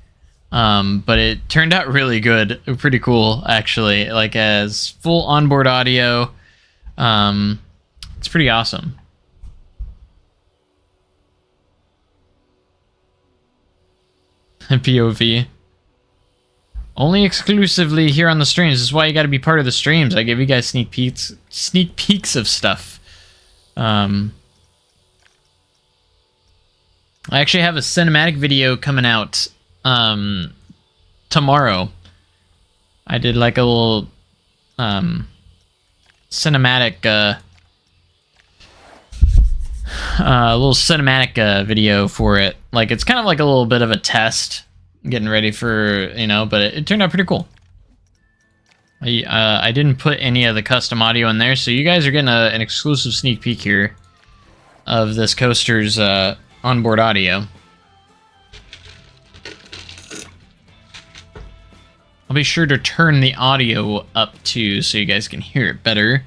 but it turned out really good. Pretty cool, actually. Like as full onboard audio, it's pretty awesome. POV. Only exclusively here on the streams. This is why you got to be part of the streams. I give you guys sneak peeks of stuff. I actually have a cinematic video coming out tomorrow. I did like a little cinematic video for it. Like it's kind of like a little bit of a test. Getting ready for, you know, but it turned out pretty cool. I didn't put any of the custom audio in there, so you guys are getting an exclusive sneak peek here of this coaster's onboard audio. I'll be sure to turn the audio up too, so you guys can hear it better.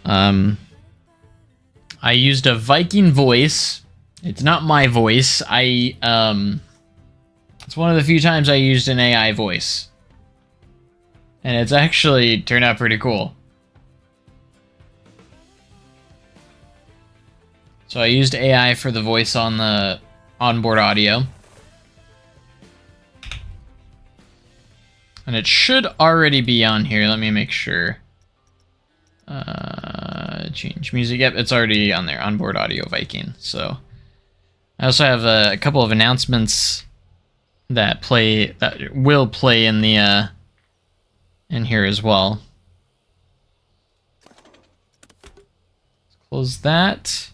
I used a Viking voice. It's not my voice. It's one of the few times I used an AI voice. And it's actually turned out pretty cool. So I used AI for the voice on the onboard audio. And it should already be on here. Let me make sure. Change music. Yep, it's already on there. Onboard audio Viking. So I also have a couple of announcements that will play in the in here as well. Close that.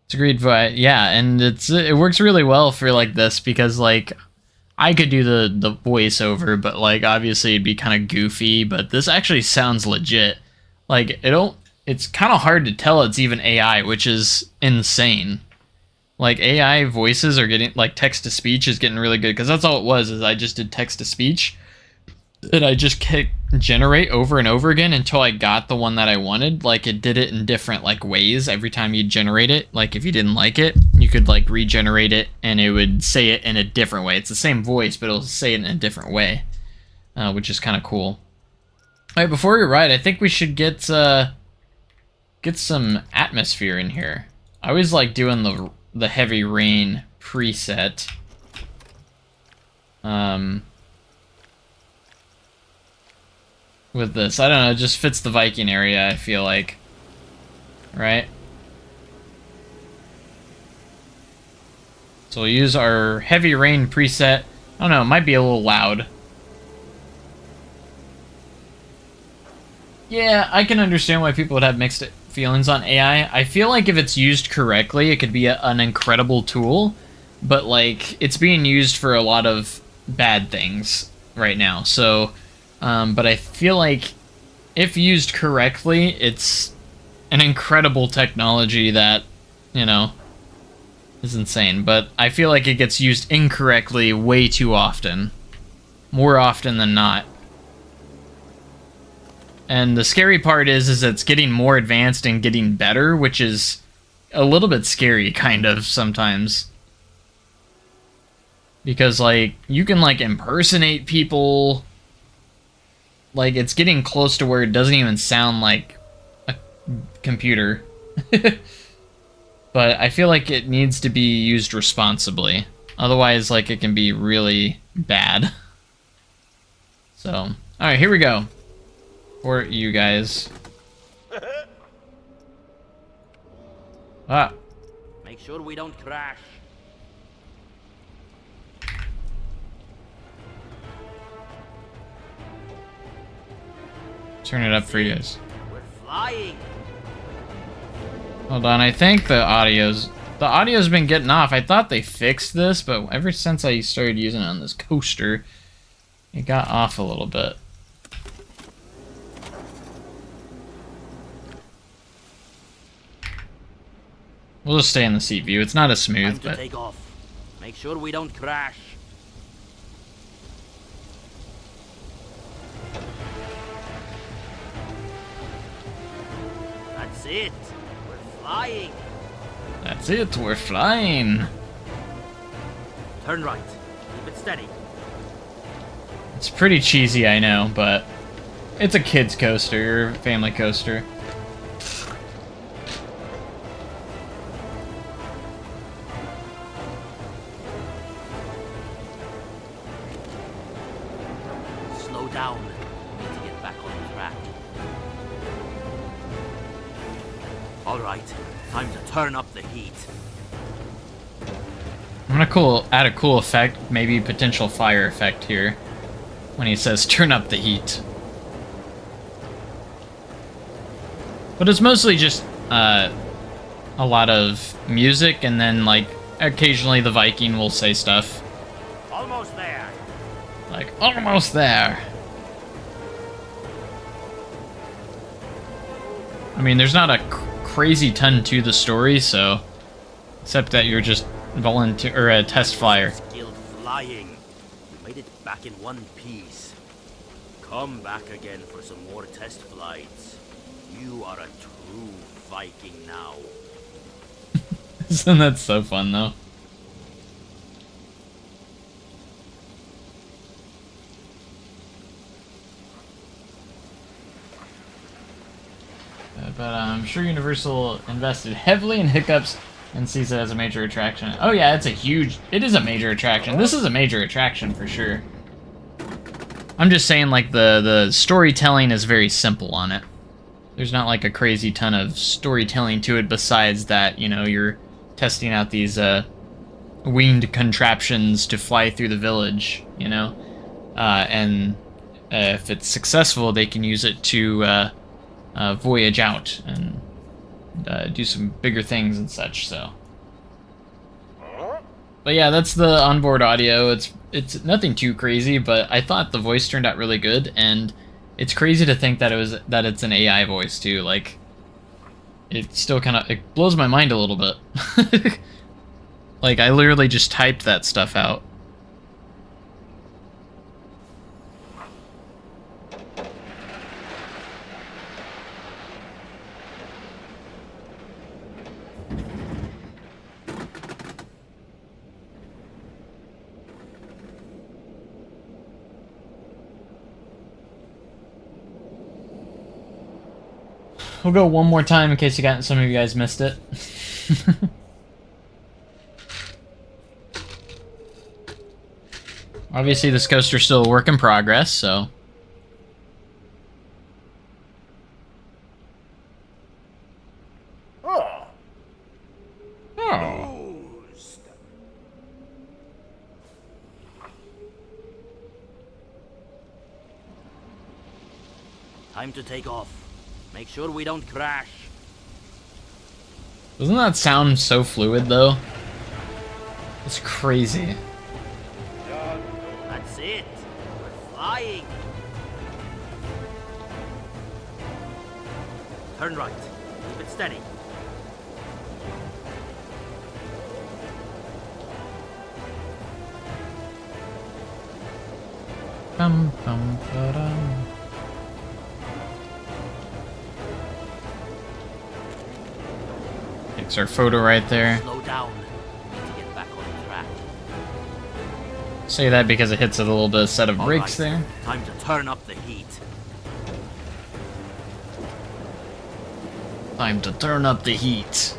It's agreed, yeah, and it works really well for like this because like I could do the voiceover, but like obviously it'd be kind of goofy. But this actually sounds legit. Like it's kind of hard to tell it's even AI, which is insane. Like AI voices are getting, like text to speech is getting really good because that's all it was. Is I just did text to speech, and I just generate over and over again until I got the one that I wanted. Like it did it in different like ways every time you generate it. Like if you didn't like it, you could like regenerate it, and it would say it in a different way. It's the same voice, but it'll say it in a different way, which is kind of cool. All right, before we ride, I think we should get get some atmosphere in here. I always like doing the heavy rain preset. With this, I don't know, it just fits the Viking area, I feel like. Right? So we'll use our heavy rain preset. I don't know, it might be a little loud. Yeah, I can understand why people would have mixed feelings on AI. I feel like if it's used correctly, it could be an incredible tool, but like it's being used for a lot of bad things right now. So, but I feel like if used correctly, it's an incredible technology that, you know, is insane. But I feel like it gets used incorrectly way too often. More often than not. And the scary part is it's getting more advanced and getting better, which is a little bit scary, kind of, sometimes. Because, like, you can, like, impersonate people. Like, it's getting close to where it doesn't even sound like a computer. But I feel like it needs to be used responsibly. Otherwise, like, it can be really bad. So, alright, here we go. For you guys. Ah. Make sure we don't crash. Turn it up for you guys. We're flying. Hold on, I think the audio's been getting off. I thought they fixed this, but ever since I started using it on this coaster, it got off a little bit. We'll just stay in the seat view. It's not as smooth, Time to take off. Make sure we don't crash. That's it. We're flying. That's it. We're flying. Turn right. Keep it steady. It's pretty cheesy, I know, but it's a kid's coaster, family coaster. Slow down. We need to get back on track. All right. Time to turn up the heat. I'm gonna add a cool effect, maybe potential fire effect here, when he says turn up the heat. But it's mostly just a lot of music, and then like occasionally the Viking will say stuff. Almost there. Like, almost there. I mean, there's not a crazy ton to the story, so except that you're just volunteer or a test flyer. Skilled flying. You made it back in one piece. Come back again for some more test flights. You are a true Viking now. Isn't that so fun, though? But I'm sure Universal invested heavily in Hiccups and sees it as a major attraction. Oh yeah, it is a major attraction. This is a major attraction for sure. I'm just saying, like, the storytelling is very simple on it. There's not like a crazy ton of storytelling to it besides that, you know, you're testing out these winged contraptions to fly through the village, you know? And if it's successful, they can use it to voyage out and do some bigger things and such, so. But yeah, that's the onboard audio. It's nothing too crazy, but I thought the voice turned out really good, and it's crazy to think that it's an AI voice too. Like, it still kind of, it blows my mind a little bit. Like, I literally just typed that stuff out. We'll go one more time in case some of you guys missed it. Obviously, this coaster's still a work in progress, so. Oh. Time to take off. Make sure we don't crash. Doesn't that sound so fluid, though? It's crazy. That's it. We're flying. Turn right. Keep it steady. Bum, bum, ba-dum. Takes our photo right there. Slow down. We need to get back on track. Say that because it hits a little bit of set of All brakes right. there. Time to turn up the heat. Time to turn up the heat.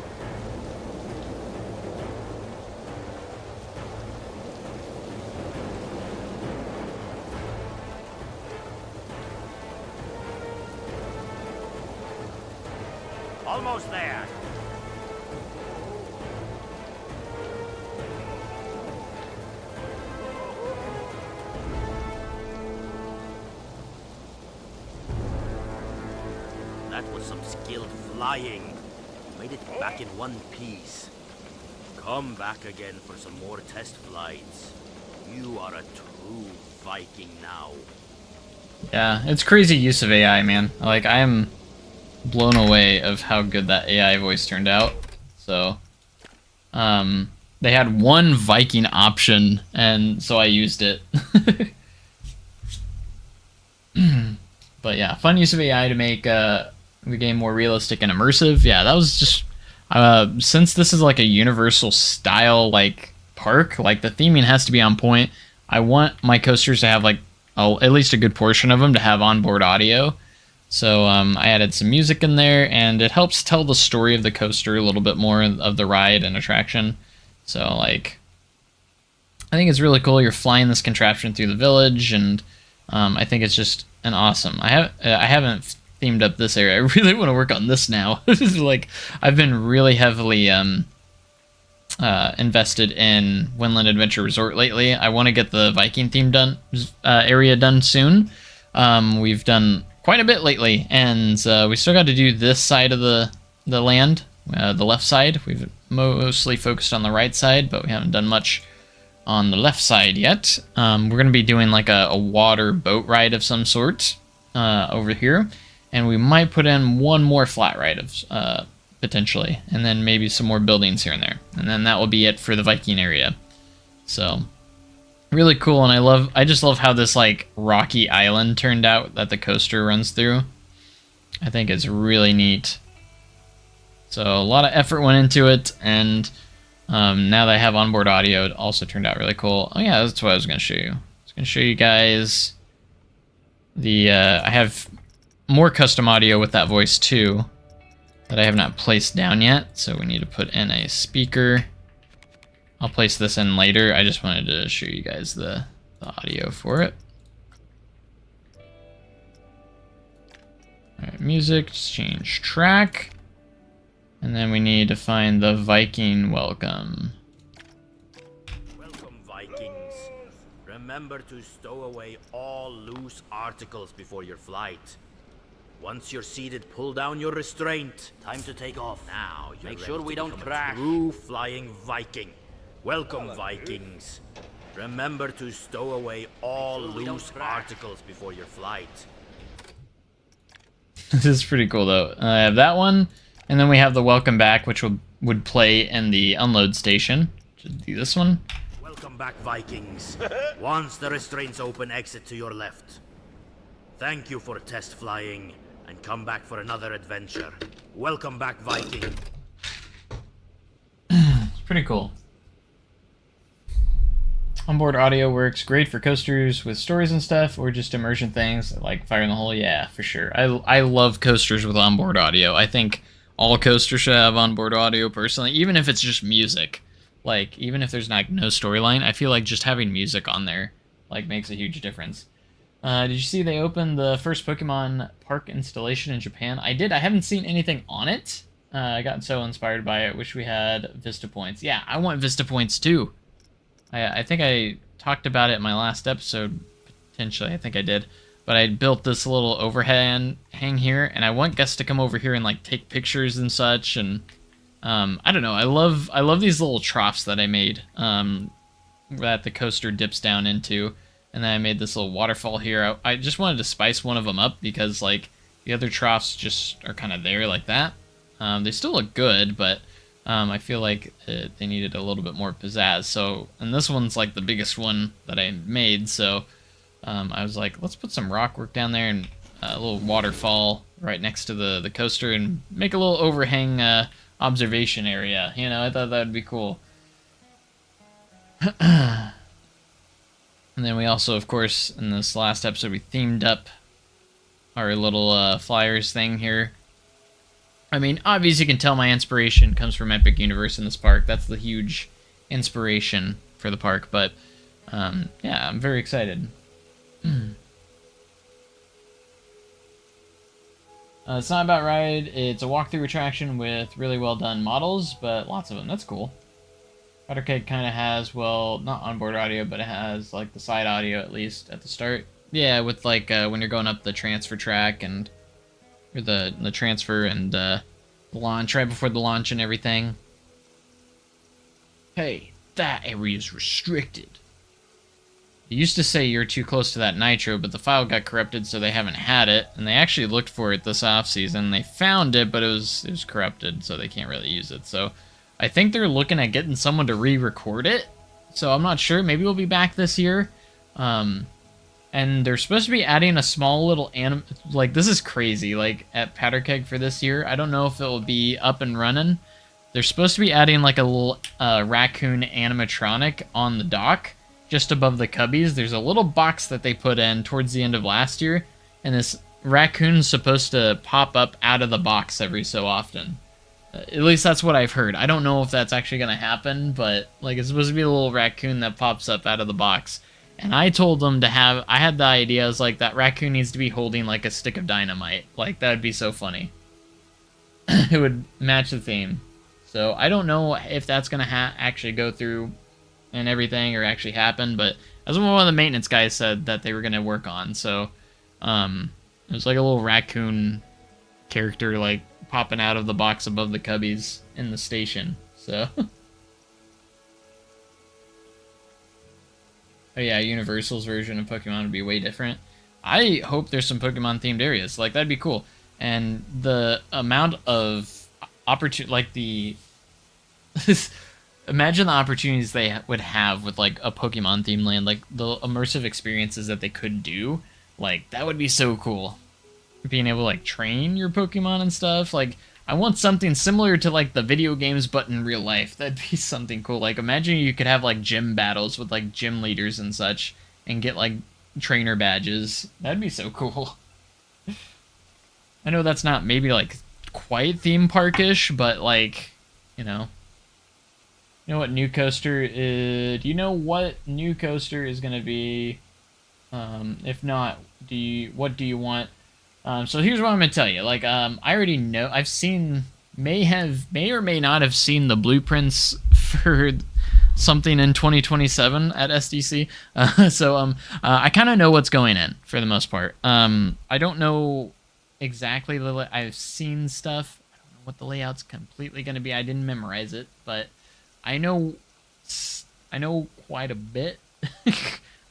Almost there. That was some skilled flying. Made it back in one piece. Come back again for some more test flights. You are a true Viking now. Yeah, it's crazy use of AI, man. Like, I am blown away of how good that AI voice turned out. So, they had one Viking option, and so I used it. But yeah, fun use of AI to make the game more realistic and immersive. Yeah, that was just since this is like a universal style like park, like the theming has to be on point. I want my coasters to have like at least a good portion of them to have onboard audio. So I added some music in there, and it helps tell the story of the coaster a little bit more of the ride and attraction. So like, I think it's really cool. You're flying this contraption through the village, and I think it's just an awesome. I haven't themed up this area. I really want to work on this now. Like, I've been really heavily invested in Windland Adventure Resort lately. I want to get the Viking theme area done soon. We've done quite a bit lately, and we still got to do this side of the land, the left side. We've mostly focused on the right side, but we haven't done much on the left side yet. We're going to be doing like a water boat ride of some sort over here, and we might put in one more flat ride of potentially, and then maybe some more buildings here and there, and then that will be it for the Viking area. So really cool, and I just love how this like rocky island turned out that the coaster runs through. I think it's really neat. So a lot of effort went into it, and now that I have onboard audio, it also turned out really cool. Oh yeah, that's what I was going to show you. I was going to show you guys the I have more custom audio with that voice too that I have not placed down yet, so we need to put in a speaker. I'll place this in later. I just wanted to show you guys the audio for it. Alright, music, just change track. And then we need to find the Viking welcome. Welcome, Vikings. Remember to stow away all loose articles before your flight. Once you're seated, pull down your restraint. Time to take off. Now, make sure we don't crash. True flying Viking. Welcome, Vikings. Remember to stow away all loose articles before your flight. This is pretty cool, though. I have that one, and then we have the welcome back, which would play in the unload station. Should do this one. Welcome back, Vikings. Once the restraints open, exit to your left. Thank you for test flying, and come back for another adventure. Welcome back, Viking. It's pretty cool. Onboard audio works great for coasters with stories and stuff, or just immersion things like Fire in the Hole. Yeah, for sure. I love coasters with onboard audio. I think all coasters should have onboard audio personally, even if it's just music. Like, even if there's no storyline, I feel like just having music on there like makes a huge difference. Did you see they opened the first Pokemon Park installation in Japan? I did. I haven't seen anything on it. I got so inspired by it. Wish we had Vista Points. Yeah, I want Vista Points too. I think I talked about it in my last episode, potentially. I think I did. But I built this little overhang here, and I want guests to come over here and like take pictures and such. And I don't know. I love these little troughs that I made that the coaster dips down into. And then I made this little waterfall here. I just wanted to spice one of them up because like the other troughs just are kind of there like that. They still look good, but I feel like they needed a little bit more pizzazz. So, and this one's like the biggest one that I made. So I was like, let's put some rock work down there and a little waterfall right next to the coaster and make a little overhang observation area. You know, I thought that would be cool. And then we also, of course, in this last episode, we themed up our little flyers thing here. I mean, obviously you can tell my inspiration comes from Epic Universe in this park. That's the huge inspiration for the park. But, yeah, I'm very excited. It's not about ride. It's a walkthrough attraction with really well done models, but lots of them. That's cool. Powderkeg kind of has, well, not onboard audio, but it has, like, the side audio, at least, at the start. Yeah, with, like, when you're going up the transfer track and... or the transfer and, the launch, right before the launch and everything. Hey, that area is restricted. It used to say you're too close to that nitro, but the file got corrupted, so they haven't had it. And they actually looked for it this off-season. They found it, but it was corrupted, so they can't really use it, so... I think they're looking at getting someone to re-record it, so I'm not sure. Maybe we'll be back this year. And they're supposed to be adding a small little like, this is crazy, like, at Powderkeg for this year. I don't know if it will be up and running. They're supposed to be adding, like, a little raccoon animatronic on the dock, just above the cubbies. There's a little box that they put in towards the end of last year, and this raccoon's supposed to pop up out of the box every so often. At least that's what I've heard. I don't know if that's actually going to happen, but like it's supposed to be a little raccoon that pops up out of the box. And I told them to have, I had the idea, I was like, that raccoon needs to be holding like a stick of dynamite. Like, that would be so funny. It would match the theme. So I don't know if that's going to actually go through and everything or actually happen, but that's what one of the maintenance guys said that they were going to work on. So it was like a little raccoon character, like, popping out of the box above the cubbies in the station, so... Oh yeah, Universal's version of Pokemon would be way different. I hope there's some Pokemon-themed areas, like, that'd be cool. And the amount of opportunity, like, the... Imagine the opportunities they would have with, like, a Pokemon-themed land, like, the immersive experiences that they could do, like, that would be so cool. Being able to, like, train your Pokemon and stuff. Like, I want something similar to, like, the video games, but in real life. That'd be something cool. Like, imagine you could have, like, gym battles with, like, gym leaders and such, and get, like, trainer badges. That'd be so cool. I know that's not maybe, like, quite theme park-ish, but, like, you know. You know what new coaster is... Do you know what new coaster is going to be? If not, what do you want... So here's what I'm gonna tell you. Like, I already know. I've seen, may or may not have seen the blueprints for something in 2027 at SDC. I kind of know what's going in for the most part. I don't know exactly I've seen stuff. I don't know what the layout's completely gonna be. I didn't memorize it, but I know quite a bit.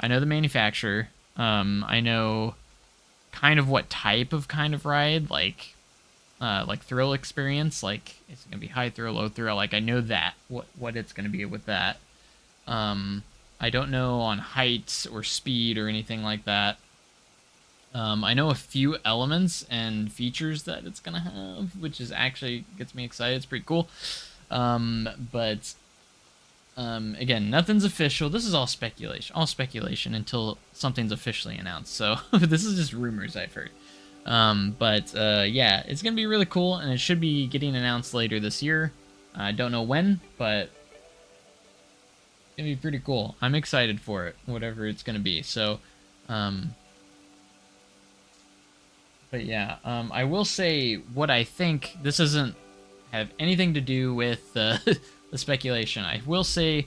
I know the manufacturer. I know kind of what type of ride, like thrill experience, like it's gonna be high thrill, low thrill, like I know that what it's gonna be with that. I don't know on heights or speed or anything like that. I know a few elements and features that it's gonna have, which is actually gets me excited. It's pretty cool. But Again, nothing's official. This is all speculation until something's officially announced. So this is just rumors I've heard. Yeah, it's gonna be really cool, and it should be getting announced later this year. I don't know when, but it's gonna be pretty cool. I'm excited for it, whatever it's gonna be. So, but yeah, I will say what I think. This doesn't have anything to do with the speculation. I will say,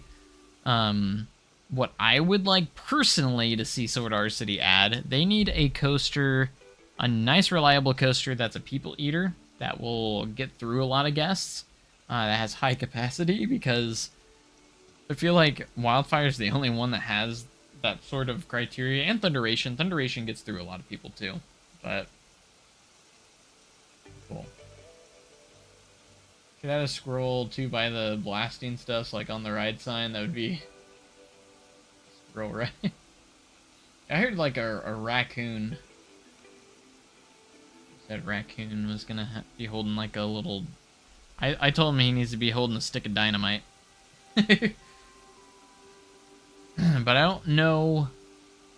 what I would like personally to see Sword Art City add. They need a coaster, a nice, reliable coaster that's a people eater that will get through a lot of guests. That has high capacity, because I feel like Wildfire is the only one that has that sort of criteria, and Thunderation. Thunderation gets through a lot of people too, but cool. Could add a scroll too by the blasting stuff, like on the ride sign. That would be scroll, right? I heard like a raccoon. Said raccoon was gonna be holding like a little. I told him he needs to be holding a stick of dynamite. But I don't know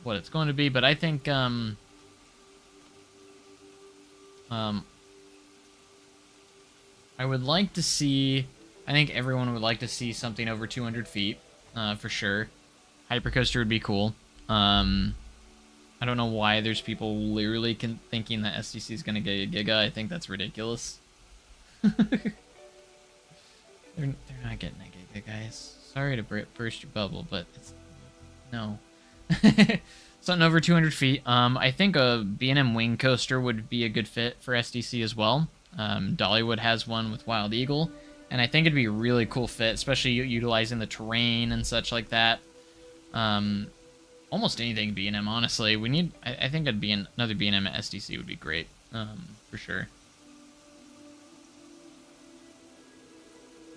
what it's going to be. But I think I would like to see. I think everyone would like to see something over 200 feet, for sure. Hypercoaster would be cool. I don't know why there's people literally thinking that SDC is going to get a Giga. I think that's ridiculous. they're not getting a Giga, guys. Sorry to burst your bubble, but it's no. Something over 200 feet. I think a B&M wing coaster would be a good fit for SDC as well. Dollywood has one with Wild Eagle, and I think it'd be a really cool fit, especially utilizing the terrain and such like that. Almost anything B&M, honestly. We need. I think another B&M at SDC would be great, for sure.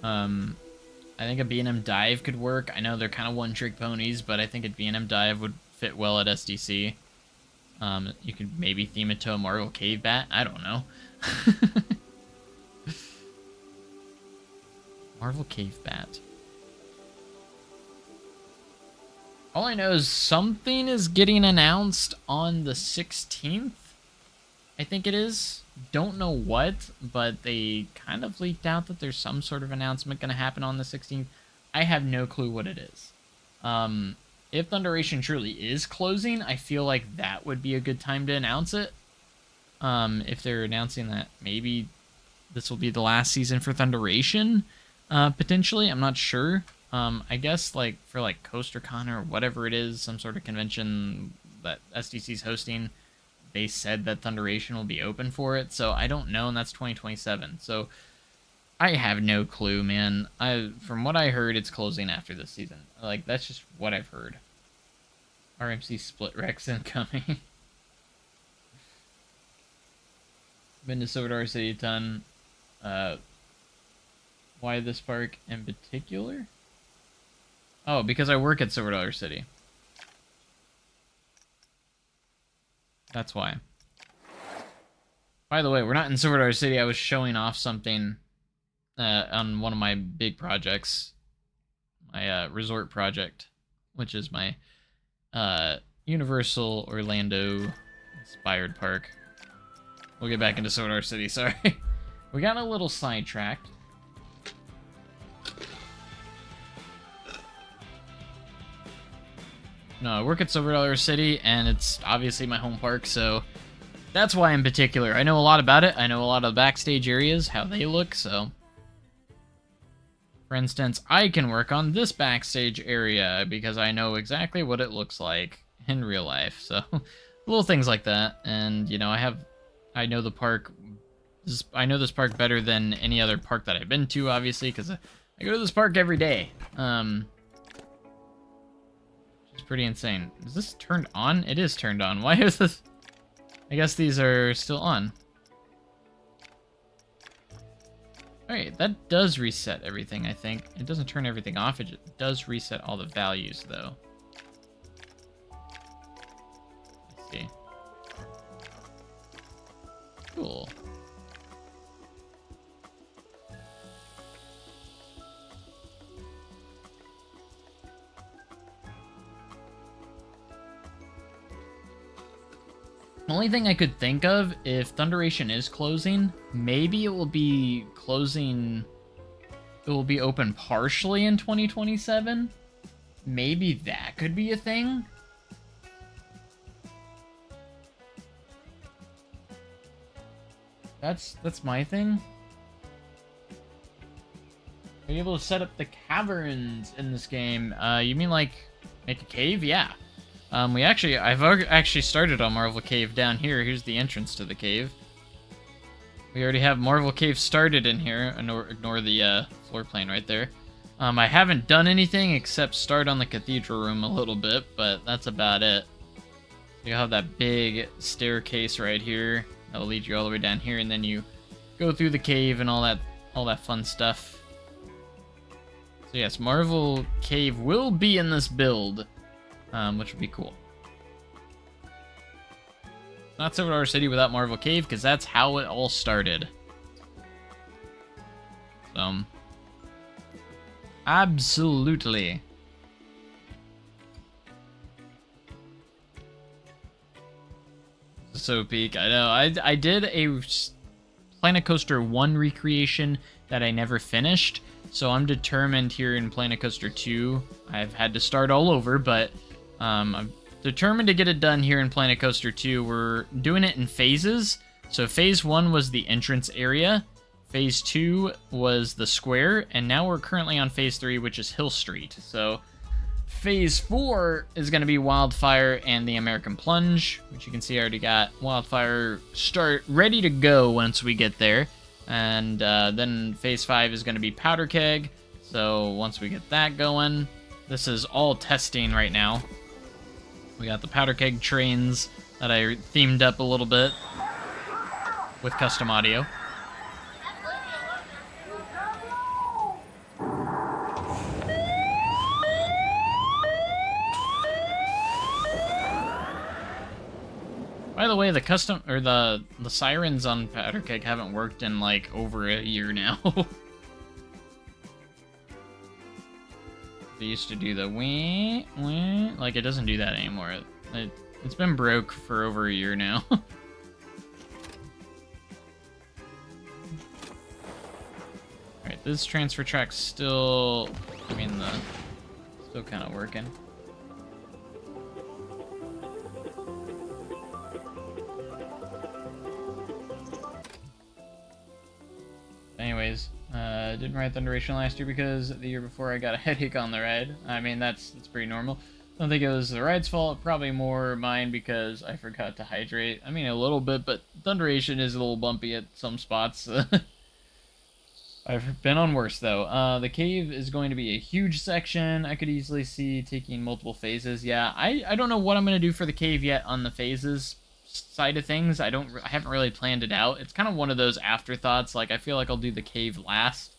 I think a B&M dive could work. I know they're kind of one-trick ponies, but I think a B&M dive would fit well at SDC. You could maybe theme it to a Marvel Cave Bat. I don't know. Marvel Cave Bat. All I know is something is getting announced on the 16th. I think it is. Don't know what, but they kind of leaked out that there's some sort of announcement going to happen on the 16th. I have no clue what it is. If Thunderation truly is closing, I feel like that would be a good time to announce it. If they're announcing that maybe this will be the last season for Thunderation, potentially, I'm not sure. I guess like for like CoasterCon or whatever it is, some sort of convention that SDC's hosting, they said that Thunderation will be open for it. So I don't know, and that's 2027. So I have no clue, man. From what I heard, it's closing after this season. Like, that's just what I've heard. RMC Split Rex incoming. Been to Sword Art City a ton. Why this park in particular? Oh, because I work at Sword Art City. That's why. By the way, we're not in Sword Art City. I was showing off something on one of my big projects. My resort project, which is my Universal Orlando inspired park. We'll get back into Sword Art City, sorry. We got a little sidetracked. No, I work at Sword Art City, and it's obviously my home park, so that's why in particular. I know a lot about it. I know a lot of the backstage areas, how they look, so. For instance, I can work on this backstage area because I know exactly what it looks like in real life, so little things like that. And, you know, I know the park. I know this park better than any other park that I've been to, obviously, because I go to this park every day. It's pretty insane. Is this turned on? It is turned on. Why is this? I guess these are still on. Alright, that does reset everything, I think. It doesn't turn everything off, it just does reset all the values, though. Let's see. Cool. Only thing I could think of, if Thunderation is closing, maybe it will be closing... It will be open partially in 2027? Maybe that could be a thing? That's my thing. Are you able to set up the caverns in this game? You mean like make a cave? Yeah. I've actually started on Marvel Cave down here. Here's the entrance to the cave. We already have Marvel Cave started in here. Ignore the floor plane right there. I haven't done anything except start on the cathedral room a little bit, but that's about it. You have that big staircase right here that'll lead you all the way down here, and then you go through the cave and all that fun stuff. So yes, Marvel Cave will be in this build, which will be cool. Not Silver Dollar City without Marvel Cave, because that's how it all started. So, absolutely. So peak, I know. I did a Planet Coaster 1 recreation that I never finished, so I'm determined here in Planet Coaster 2. I've had to start all over, but I'm determined to get it done here in Planet Coaster 2. We're doing it in phases. So phase 1 was the entrance area, phase 2 was the square, and now we're currently on phase 3, which is Hill Street. So phase 4 is going to be Wildfire and the American Plunge, which you can see I already got Wildfire ready to go once we get there. And then phase 5 is going to be Powder Keg. So once we get that going, this is all testing right now. We got the Powder Keg trains that I themed up a little bit with custom audio. By the way, the sirens on Powder Keg haven't worked in like over a year now. They used to do the wee, wee, like it doesn't do that anymore. It's been broke for over a year now. Alright, this transfer track's still, still kind of working. Anyways, didn't ride Thunderation last year because the year before I got a headache on the ride. I mean, that's pretty normal. I don't think it was the ride's fault, probably more mine because I forgot to hydrate. I mean, a little bit, but Thunderation is a little bumpy at some spots. I've been on worse, though. The cave is going to be a huge section. I could easily see taking multiple phases. Yeah, I don't know what I'm going to do for the cave yet on the phases side of things. I haven't really planned it out. It's kind of one of those afterthoughts. Like, I feel like I'll do the cave last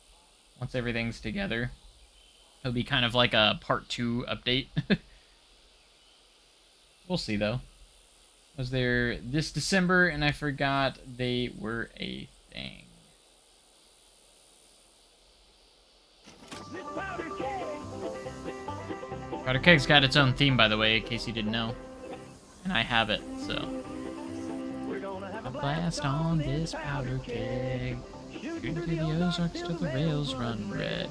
once everything's together. It'll be kind of like a part 2 update. We'll see, though. I was there this December, and I forgot they were a thing. Powder Keg's got its own theme, by the way, in case you didn't know. And I have it, so. A blast on this powder keg. Into the Ozarks till the rails run red.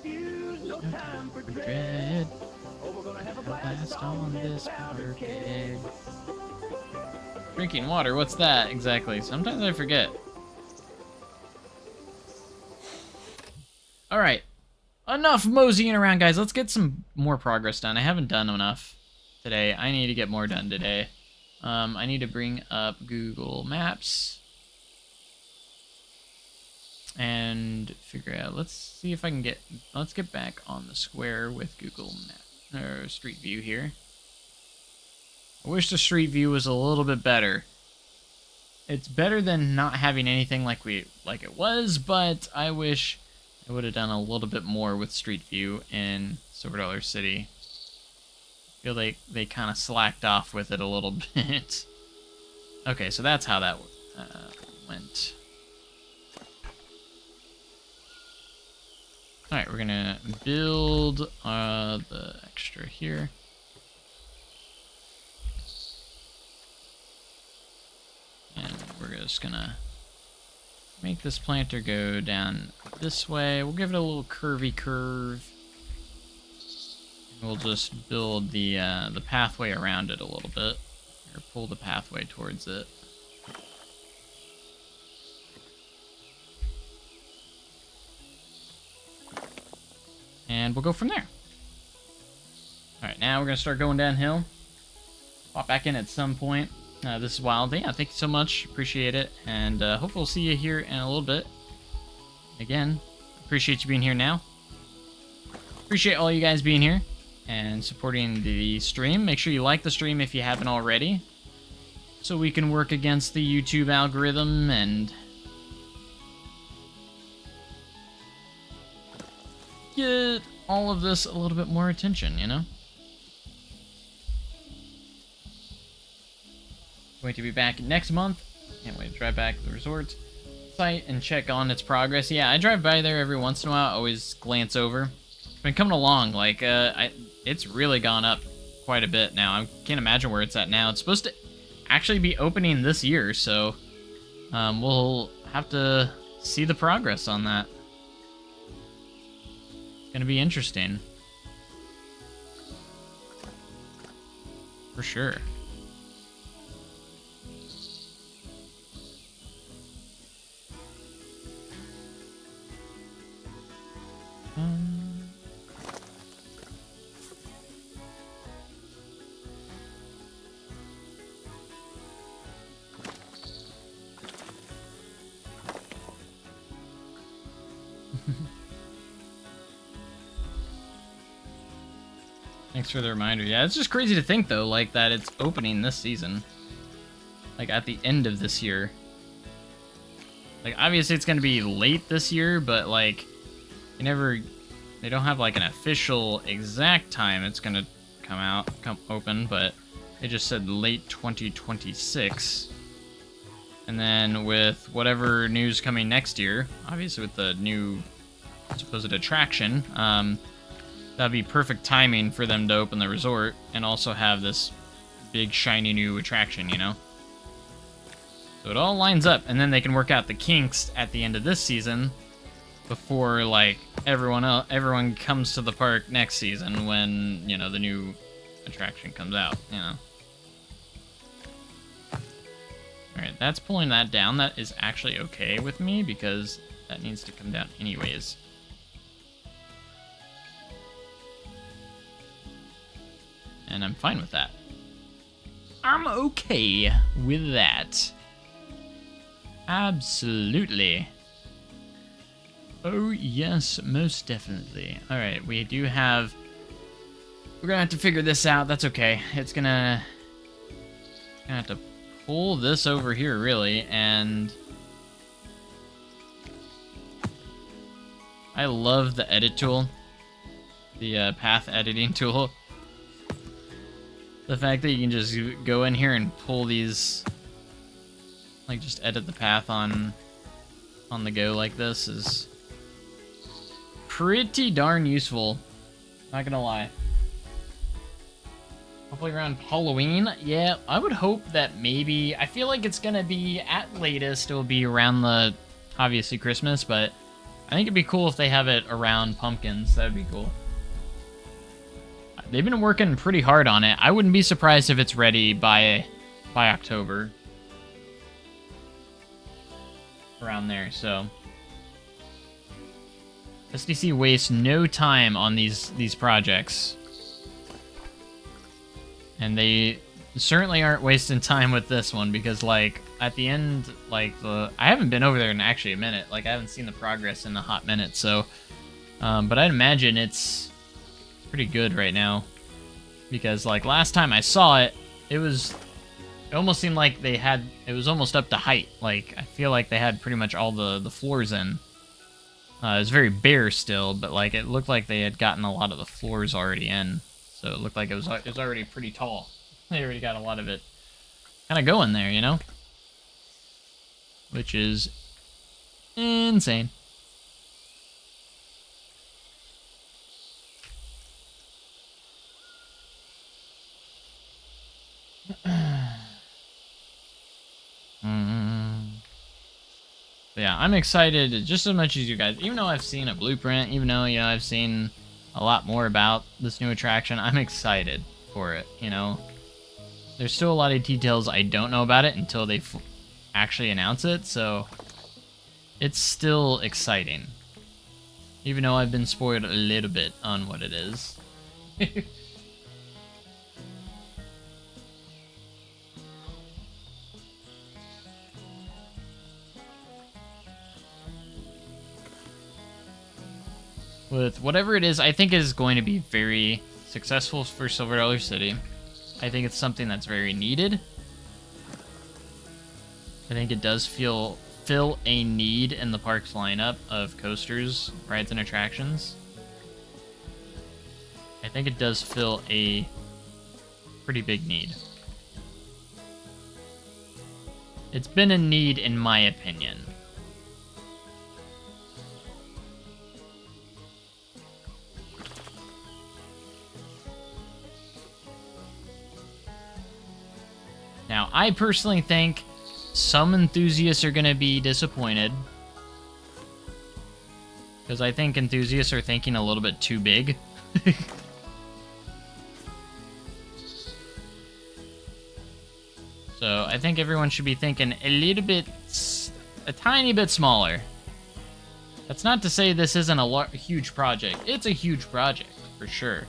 No time for dread. A blast on this powder keg. Drinking water, what's that exactly? Sometimes I forget. Alright. Enough moseying around, guys. Let's get some more progress done. I haven't done enough today. I need to get more done today. I need to bring up Google Maps and figure out. Let's see if I can get. Let's get back on the square with Google Map or Street View here. I wish the Street View was a little bit better. It's better than not having anything like it was, but I wish I would have done a little bit more with Street View in Silver Dollar City. I feel like they kind of slacked off with it a little bit. Okay, so that's how that went. Alright, we're gonna build the extra here. we're just gonna make this planter go down this way. We'll give it a little curvy curve. We'll just build the pathway around it a little bit, or pull the pathway towards it. And we'll go from there. Alright, now we're going to start going downhill. Pop back in at some point. This is Wild. Yeah, thank you so much. Appreciate it. And hopefully we'll see you here in a little bit. Again, appreciate you being here now. Appreciate all you guys being here and supporting the stream. Make sure you like the stream if you haven't already, so we can work against the YouTube algorithm and get all of this a little bit more attention, you know? Going to be back next month. Can't wait to drive back to the resort site and check on its progress. Yeah, I drive by there every once in a while, always glance over. It's been coming along, like, it's really gone up quite a bit now. I can't imagine where it's at now. It's supposed to actually be opening this year, so we'll have to see the progress on that. Gonna be interesting. For sure. Thanks for the reminder. Yeah, it's just crazy to think, though, like, that it's opening this season. Like, at the end of this year. Like, obviously it's gonna be late this year, but, like, they don't have, like, an official exact time it's gonna come open, but they just said late 2026. And then with whatever news coming next year, obviously with the new supposed attraction, that'd be perfect timing for them to open the resort and also have this big shiny new attraction, you know? So it all lines up, and then they can work out the kinks at the end of this season before, like, everyone comes to the park next season when, you know, the new attraction comes out, you know? Alright, that's pulling that down. That is actually okay with me because that needs to come down anyways. And I'm fine with that. I'm okay with that. Absolutely. Oh, yes, most definitely. Alright, we do have... We're gonna have to figure this out. That's okay. It's gonna have to pull this over here, really, and... I love the edit tool. The path editing tool. The fact that you can just go in here and pull these, like, just edit the path on the go like this is pretty darn useful. Not gonna lie. Hopefully around Halloween. Yeah, I would hope that maybe, I feel like it's gonna be, at latest, it'll be around the, obviously, Christmas, but I think it'd be cool if they have it around pumpkins. That'd be cool. They've been working pretty hard on it. I wouldn't be surprised if it's ready by October. Around there, so. SDC wastes no time on these projects. And they certainly aren't wasting time with this one because, like, at the end, like, I haven't been over there in actually a minute. Like, I haven't seen the progress in a hot minute, so. But I'd imagine it's pretty good right now because, like, last time I saw it, it almost seemed like it was almost up to height. Like, I feel like they had pretty much all the floors in. It was very bare still, but, like, it looked like they had gotten a lot of the floors already in, so it looked like it was already pretty tall. They already got a lot of it kind of going there, you know, which is insane. yeah, I'm excited just as much as you guys. Even though I've seen a blueprint, even though, you know, I've seen a lot more about this new attraction, I'm excited for it, you know? There's still a lot of details I don't know about it until they actually announce it, so it's still exciting. Even though I've been spoiled a little bit on what it is. With whatever it is, I think it is going to be very successful for Silver Dollar City. I think it's something that's very needed. I think it does fill a need in the park's lineup of coasters, rides, and attractions. I think it does fill a pretty big need. It's been a need in my opinion. Now, I personally think some enthusiasts are going to be disappointed. Because I think enthusiasts are thinking a little bit too big. So, I think everyone should be thinking a tiny bit smaller. That's not to say this isn't a huge project. It's a huge project, for sure.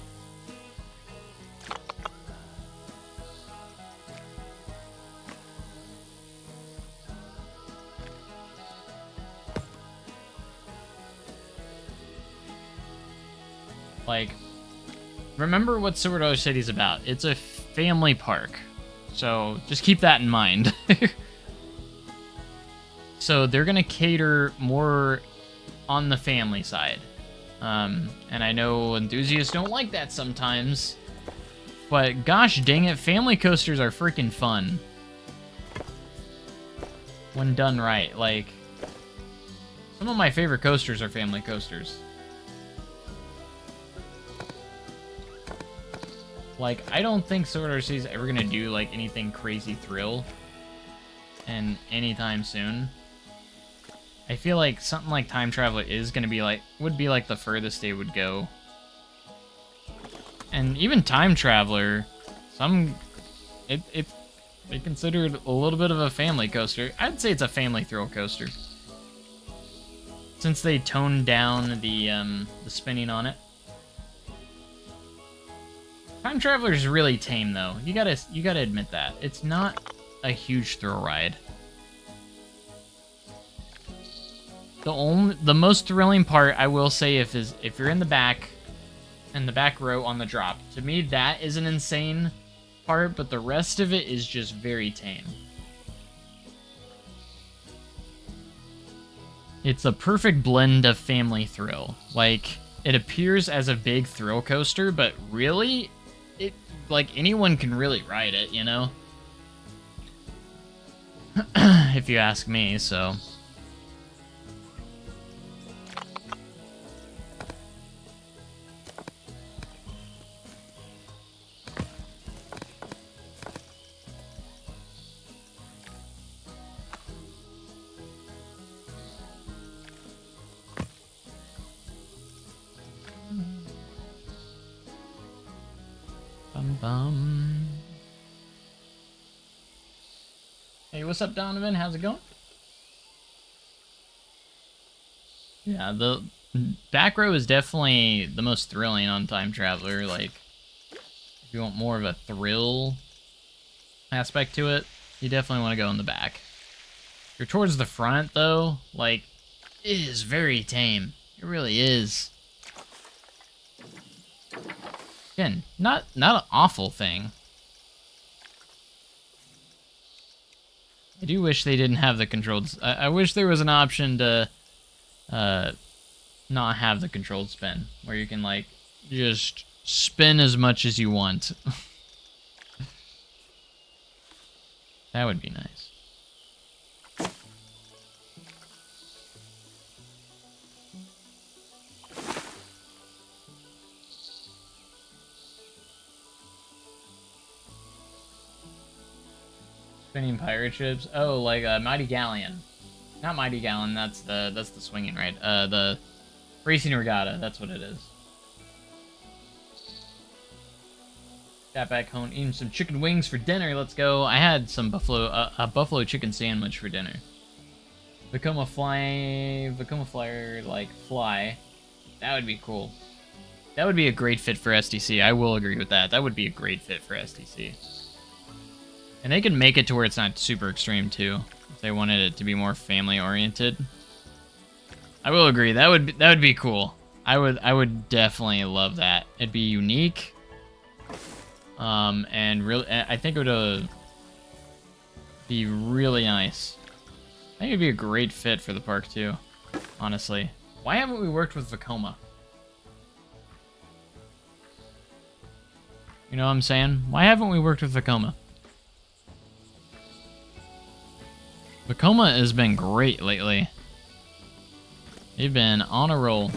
Like, remember what Silver Dollar City's about. It's a family park. So, just keep that in mind. So, they're gonna cater more on the family side. And I know enthusiasts don't like that sometimes. But gosh dang it, family coasters are freaking fun. When done right. Like, some of my favorite coasters are family coasters. Like, I don't think Silver Dollar City is ever gonna do, like, anything crazy thrill. And anytime soon. I feel like something like Time Traveler is gonna be like, would be like the furthest they would go. And even Time Traveler, they consider it a little bit of a family coaster. I'd say it's a family thrill coaster. Since they toned down the spinning on it. Time Traveler is really tame, though. You gotta admit that it's not a huge thrill ride. The most thrilling part, I will say, if you're in the back row on the drop. To me, that is an insane part, but the rest of it is just very tame. It's a perfect blend of family thrill. Like, it appears as a big thrill coaster, but really, like, anyone can really ride it, you know? If you ask me, so. Hey, what's up, Donovan? How's it going? Yeah, the back row is definitely the most thrilling on Time Traveler. Like, if you want more of a thrill aspect to it, you definitely want to go in the back. If you're towards the front, though, like, it is very tame. It really is. Again, not an awful thing. I do wish they didn't have the controlled... I wish there was an option to not have the controlled spin, where you can, like, just spin as much as you want. That would be nice. Spinning pirate ships? Oh, like a Mighty Galleon. Not Mighty Gallon, that's the swinging, right? The Racing Regatta, that's what it is. Got back home eating some chicken wings for dinner. Let's go. I had some a buffalo chicken sandwich for dinner. Become a flyer like fly. That would be cool. That would be a great fit for STC. I will agree with that. That would be a great fit for STC. And they can make it to where it's not super extreme too, if they wanted it to be more family oriented. I will agree. That would be cool. I would definitely love that. It'd be unique. And really, I think it would be really nice. I think it'd be a great fit for the park too, honestly. Why haven't we worked with Vekoma? You know what I'm saying? Why haven't we worked with Vekoma? Vekoma has been great lately. They've been on a roll.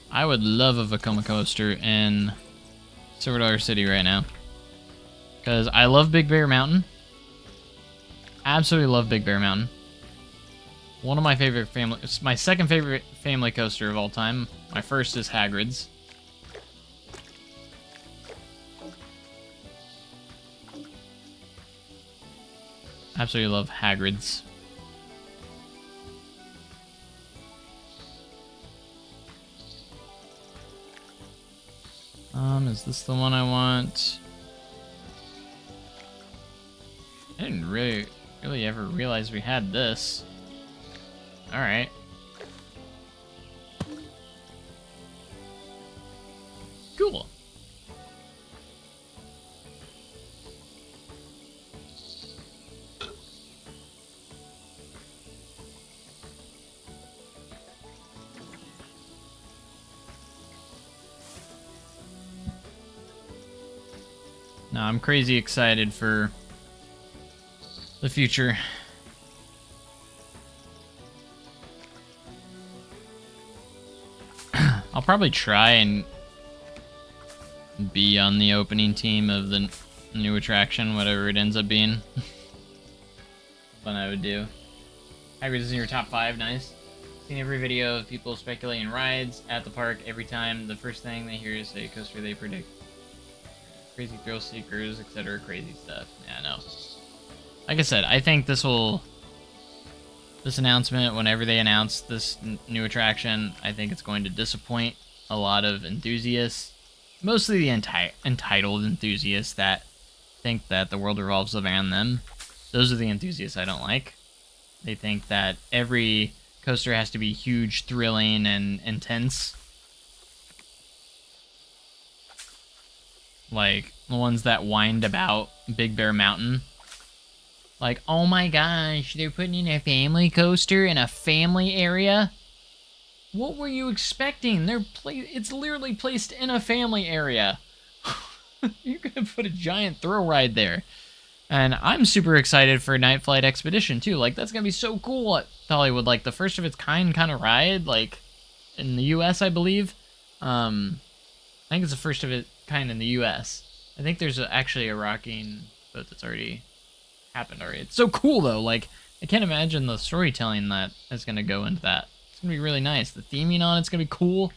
I would love a Vekoma coaster in Silver Dollar City right now. Because I love Big Bear Mountain. Absolutely love Big Bear Mountain. One of my favorite family... It's my second favorite family coaster of all time. My first is Hagrid's. Absolutely love Hagrid's. Is this the one I want? I didn't really ever realize we had this. Alright. Cool. No, I'm crazy excited for the future. I'll probably try and be on the opening team of the new attraction, whatever it ends up being. Fun I would do. Hagrid's is in your top 5, nice. Seen every video of people speculating rides at the park every time. The first thing they hear is a coaster they predict. Crazy thrill seekers, etc. Crazy stuff. Yeah, no. Like I said, I think this announcement, whenever they announce this new attraction, I think it's going to disappoint a lot of enthusiasts. Mostly the entitled enthusiasts that think that the world revolves around them. Those are the enthusiasts I don't like. They think that every coaster has to be huge, thrilling, and intense. Like, the ones that whined about Big Bear Mountain. Like, oh my gosh, they're putting in a family coaster in a family area? What were you expecting? It's literally placed in a family area. You're gonna put a giant thrill ride there. And I'm super excited for Night Flight Expedition, too. Like, that's gonna be so cool at Hollywood. Like, the first of its kind of ride, like, in the US, I believe. I think it's the first of its kind in the US. I think there's actually a rocking boat that's already happened already. It's so cool, though. Like, I can't imagine the storytelling that is gonna go into that. It's gonna be really nice. The theming on it's gonna be cool.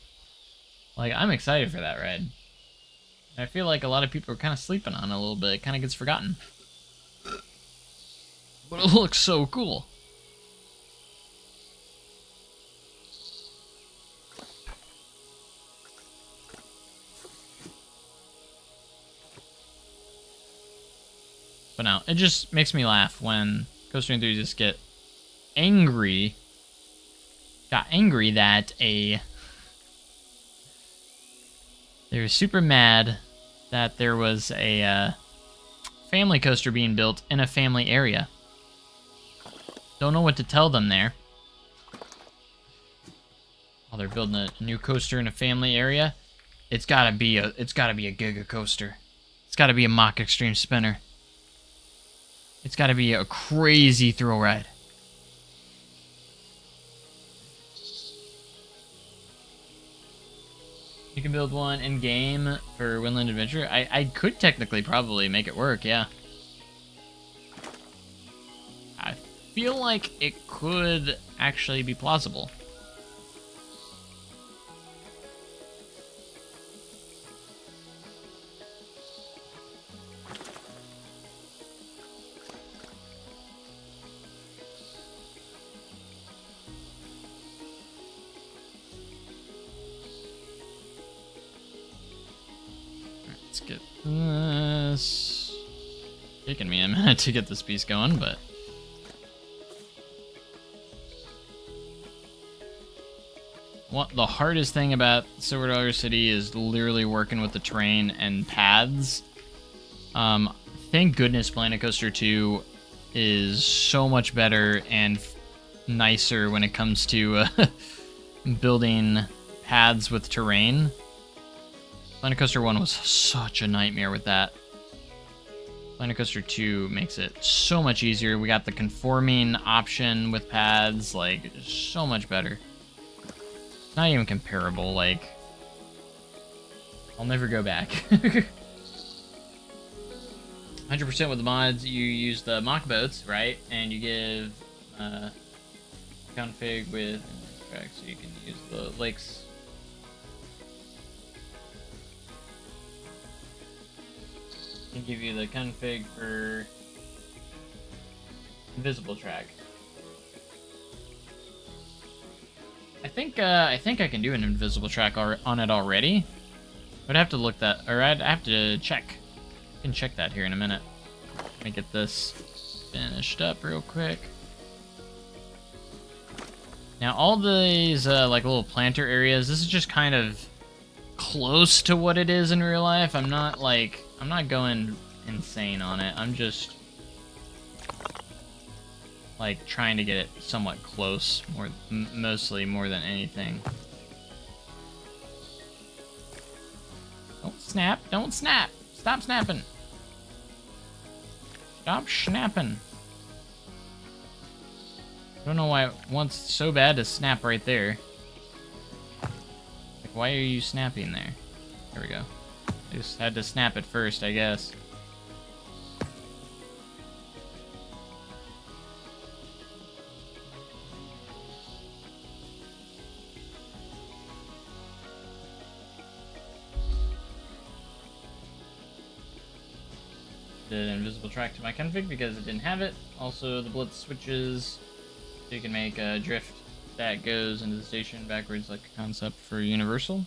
Like, I'm excited for that ride. I feel like a lot of people are kind of sleeping on it a little bit. It kind of gets forgotten. But it looks so cool. But no, it just makes me laugh when coaster enthusiasts got angry that they were super mad that there was a family coaster being built in a family area. Don't know what to tell them there. Oh, they're building a new coaster in a family area. It's gotta be a Giga coaster. It's gotta be a Mach Extreme Spinner. It's gotta be a crazy thrill ride. You can build one in-game for Winland Adventure. I could technically probably make it work, yeah. I feel like it could actually be plausible. Let's get this. Taking me a minute to get this piece going, but what the hardest thing about Silver Dollar City is literally working with the terrain and paths. Thank goodness Planet Coaster 2 is so much better and nicer when it comes to building paths with terrain. Planet Coaster 1 was such a nightmare with that. Planet Coaster 2 makes it so much easier. We got the conforming option with paths, like, it's so much better. Not even comparable, like, I'll never go back. 100% with the mods, you use the mock boats, right? And you give config with track, so you can use the lakes. Can give you the config for invisible track. I think I can do an invisible track on it already. I'd have to look that, or I'd have to check. I can check that here in a minute. Let me get this finished up real quick. Now all these like little planter areas, this is just kind of close to what it is in real life. I'm not going insane on it. I'm just like trying to get it somewhat close, mostly more than anything. Don't snap! Don't snap! Stop snapping! Stop snapping! I don't know why it wants so bad to snap right there. Like, why are you snapping there? There we go. I just had to snap it first, I guess. Did an invisible track to my config because it didn't have it. Also, the blitz switches, so you can make a drift that goes into the station backwards like a concept for Universal.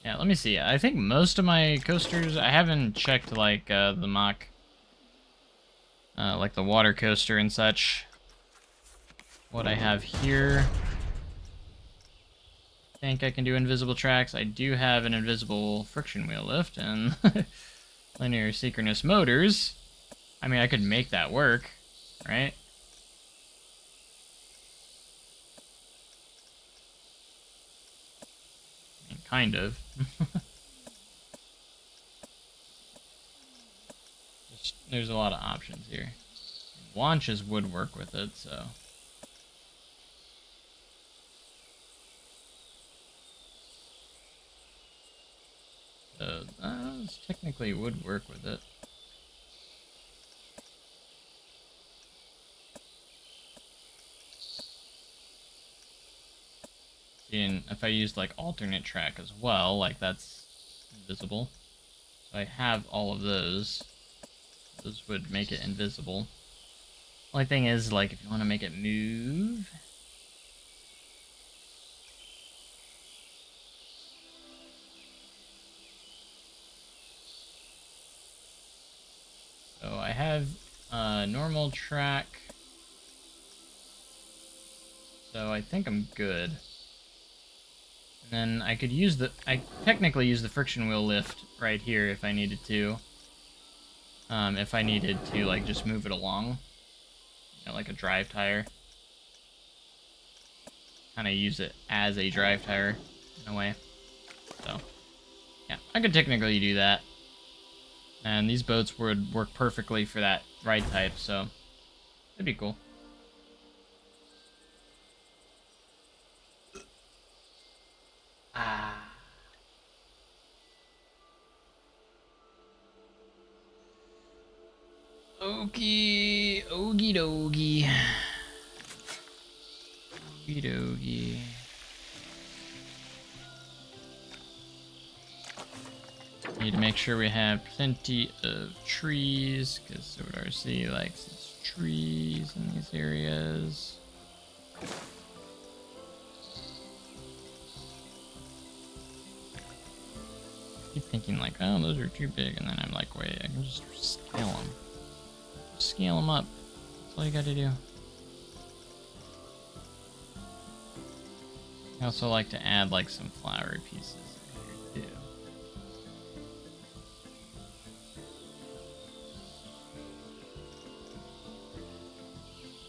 Yeah, let me see. I think most of my coasters, I haven't checked like the mock, like the water coaster and such. What I have here, I think I can do invisible tracks. I do have an invisible friction wheel lift and linear synchronous motors. I mean, I could make that work, right? I mean, kind of. There's a lot of options here. Launches would work with it, so. This technically would work with it. And if I used like alternate track as well, like that's invisible. So I have all of those. Those would make it invisible. Only thing is, like, if you want to make it move. So I have a normal track. So I think I'm good. And then I could use I technically use the friction wheel lift right here if I needed to. If I needed to, like, just move it along. You know, like a drive tire. Kind of use it as a drive tire, in a way. So, yeah, I could technically do that. And these boats would work perfectly for that ride type, so it'd be cool. Okie dokie. Okie dokie. Need to make sure we have plenty of trees, because Sword RC likes its trees in these areas. I keep thinking like, oh, those are too big, and then I'm like, wait, I can just scale them. Just scale them up. That's all you gotta do. I also like to add like some flowery pieces in here too.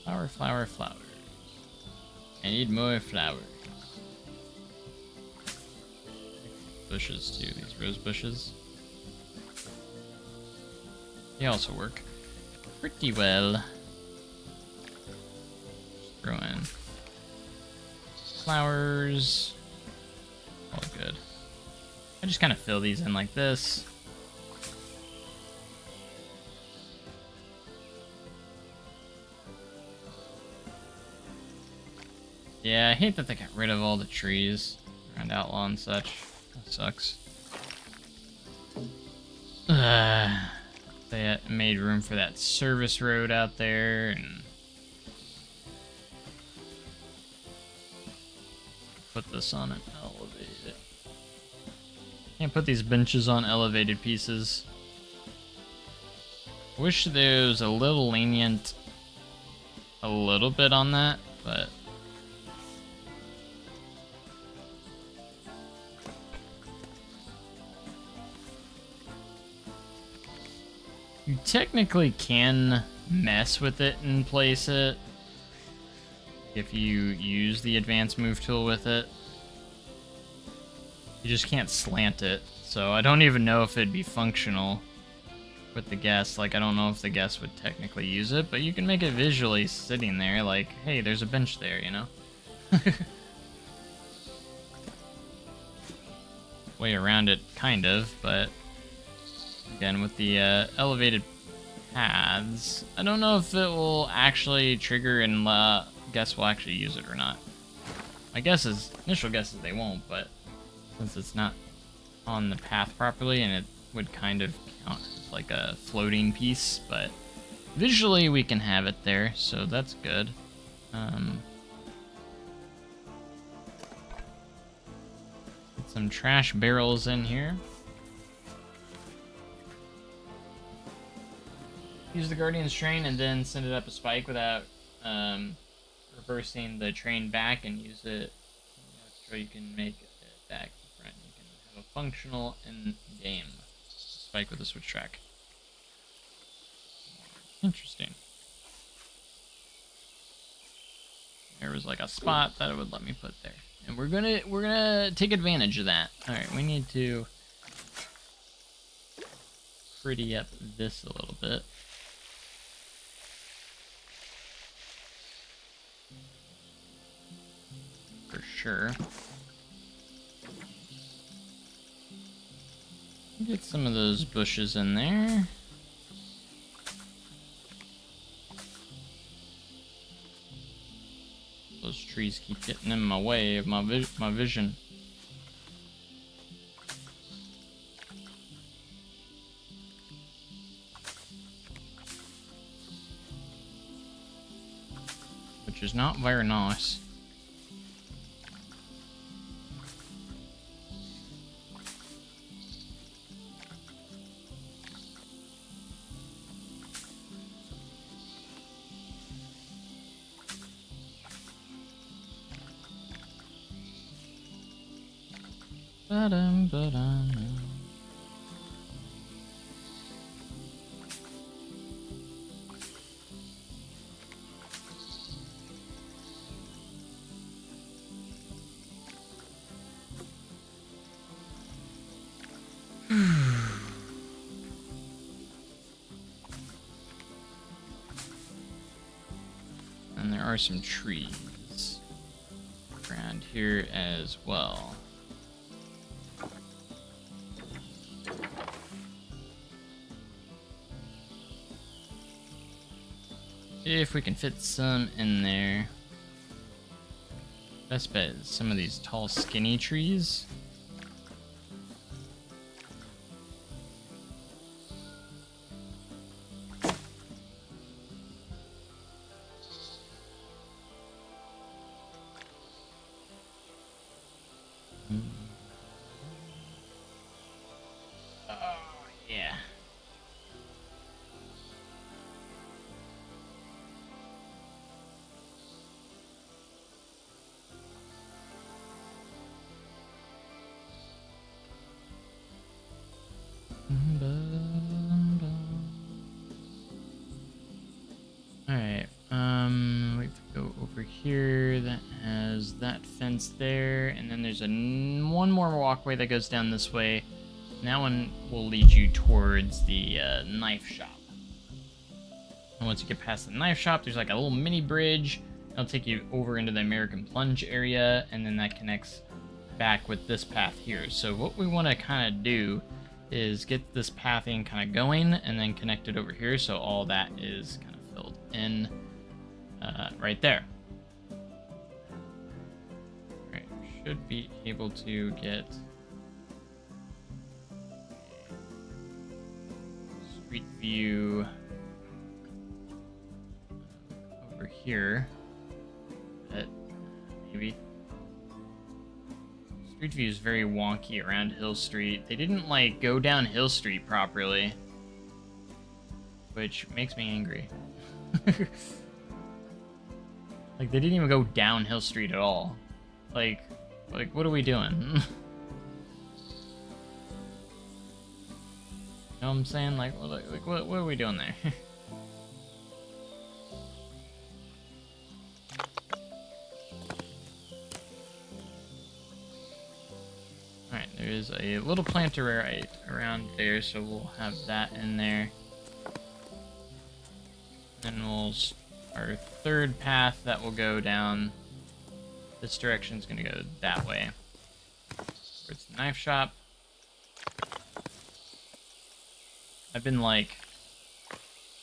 Flower, flower, flowers. I need more flowers. Bushes too, these rose bushes. They also work pretty well. Just throw in flowers. All good. I just kind of fill these in like this. Yeah, I hate that they got rid of all the trees around Outlaw and such. That sucks. They made room for that service road out there, and put this on an elevated. Can't put these benches on elevated pieces. I wish there was a little lenient, a little bit on that, but. You technically can mess with it and place it if you use the advanced move tool with it. You just can't slant it, so I don't even know if it'd be functional with the guest. Like, I don't know if the guest would technically use it, but you can make it visually sitting there like, hey, there's a bench there, you know? Way around it, kind of, but again, with the elevated paths, I don't know if it will actually trigger and guess will actually use it or not. My guess is, initial guess is they won't, but since it's not on the path properly, and it would kind of count as like a floating piece, but visually we can have it there, so that's good. Get some trash barrels in here. Use the Guardian's train and then send it up a spike without reversing the train back, and use it so you can make it back to front. You can have a functional in-game spike with a switch track. Interesting. There was like a spot that it would let me put there, and we're gonna take advantage of that. All right, we need to pretty up this a little bit. For sure. Get some of those bushes in there. Those trees keep getting in my way of my vision. Which is not very nice. Ba-dum, ba-dum. And there are some trees around here as well. see if we can fit some in there. Best bet is some of these tall, skinny trees. Oh, yeah. Alright, we have to go over here. That has that fence there, and then there's one more walkway that goes down this way. And that one will lead you towards the knife shop. And once you get past the knife shop, there's like a little mini bridge. It'll take you over into the American Plunge area, and then that connects back with this path here. So what we want to kind of do is get this pathing kind of going, and then connect it over here, so all that is kind of filled in right there. Alright, should be able to get street view over here. Maybe. Street view is very wonky around Hill Street. They didn't like go down Hill Street properly, which makes me angry. Like they didn't even go down Hill Street at all. Like what are we doing? You know what I'm saying? Like what are we doing there? Alright, there's a little planter right around there, so we'll have that in there. Then our third path that will go down this direction is going to go that way. Towards the knife shop. I've been like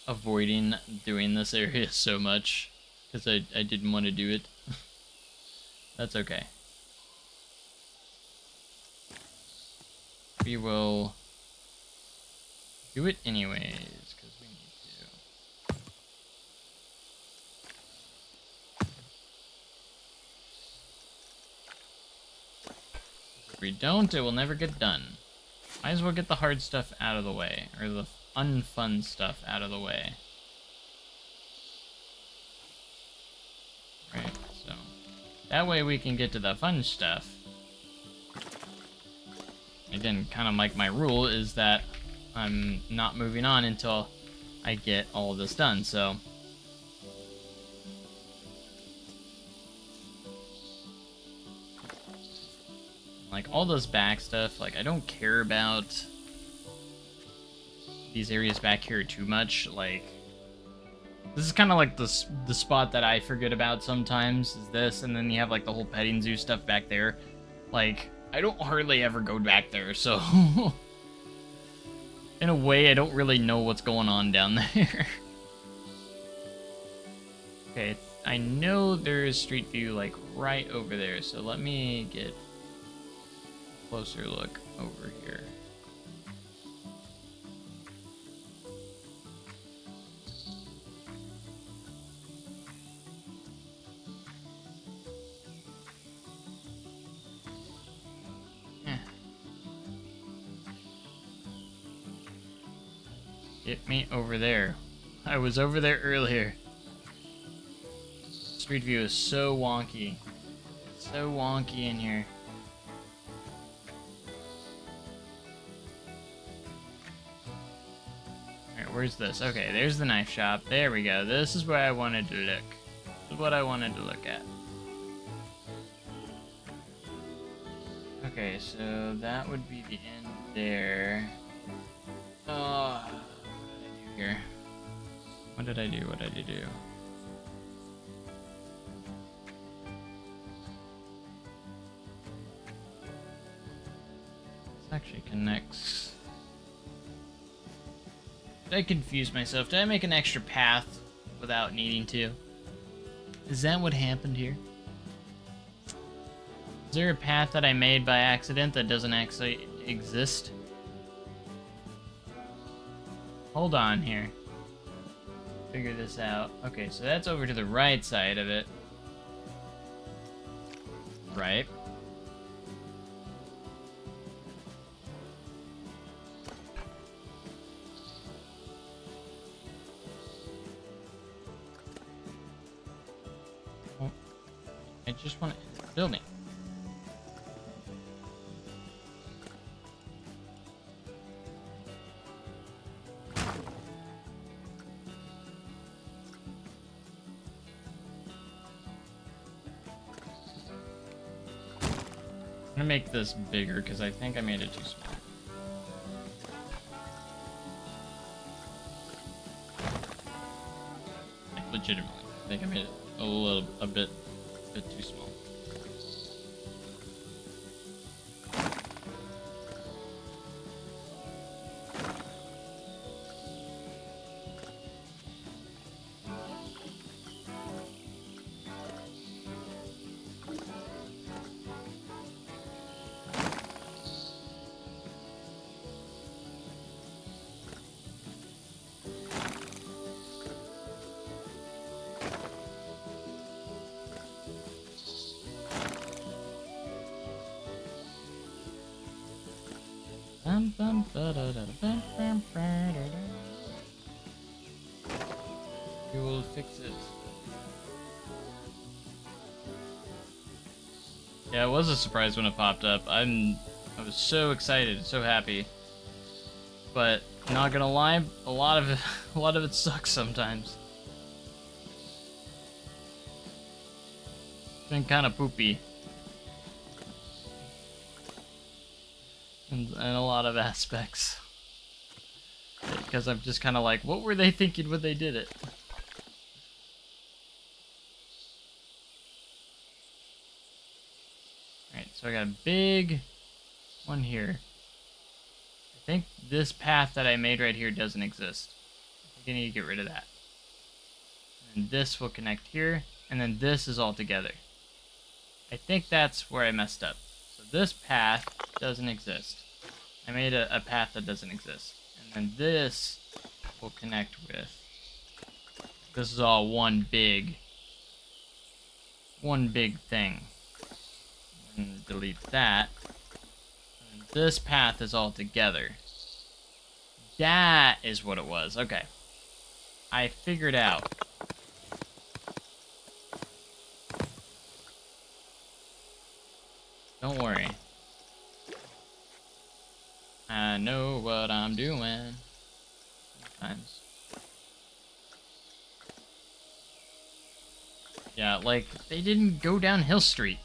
avoiding doing this area so much because I didn't want to do it. That's okay. We will do it anyways, because we need to. If we don't, it will never get done. Might as well get the hard stuff out of the way, or the unfun stuff out of the way. Right, so that way we can get to the fun stuff. Again, kind of like my rule is that I'm not moving on until I get all this done, so. Like, all this back stuff, like, I don't care about these areas back here too much. Like, this is kind of like the spot that I forget about sometimes, is this, and then you have, like, the whole petting zoo stuff back there. Like, I don't hardly ever go back there, so in a way, I don't really know what's going on down there. Okay, I know there's Street View like right over there, so let me get a closer look over here. Get me over there. I was over there earlier. Street View is so wonky. So wonky in here. Alright, where's this? Okay, there's the knife shop. There we go. This is where I wanted to look. This is what I wanted to look at. Okay, so that would be the end there. Oh. Here. What did I do? What did I do? This actually connects. Did I confuse myself? Did I make an extra path without needing to. Is that what happened here? Is there a path that I made by accident that doesn't actually exist? Hold on here. Figure this out. Okay, so that's over to the right side of it. Right. Oh, I just want to building. I'm gonna make this bigger because I think I made it too small. Like, legitimately, I think I made it a bit too small. We will fix it. Yeah, it was a surprise when it popped up. I was so excited, so happy. But not gonna lie, a lot of it sucks sometimes. It's been kind of poopy. In a lot of aspects. Because I'm just kind of like, what were they thinking when they did it? Alright, so I got a big one here. I think this path that I made right here doesn't exist. I think I need to get rid of that. And this will connect here, and then this is all together. I think that's where I messed up. So this path doesn't exist. I made a path that doesn't exist. And then this will connect with... This is all one big thing. And delete that. And this path is all together. That is what it was. Okay. I figured out. Don't worry. I know what I'm doing. Sometimes. Yeah, like, they didn't go down Hill Street.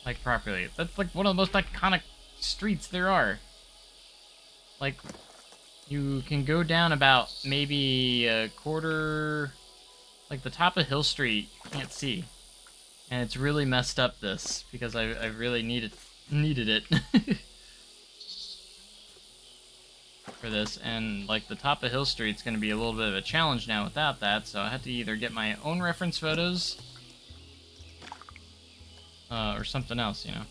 Like, properly. That's, like, one of the most iconic streets there are. Like, you can go down about maybe a quarter... Like, the top of Hill Street, you can't see. And it's really messed up this, because I really needed it. For this, and like the top of Hill Street's going to be a little bit of a challenge now without that, so I have to either get my own reference photos or something else, you know.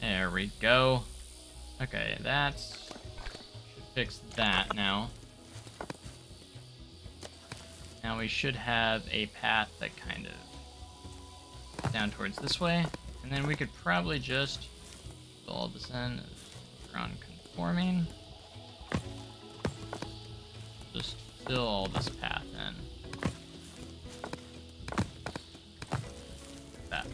There we go. Okay, that's should fix that now. Now we should have a path that kind of down towards this way. And then we could probably just fill all this in around conforming. Just fill all this path in. Like that.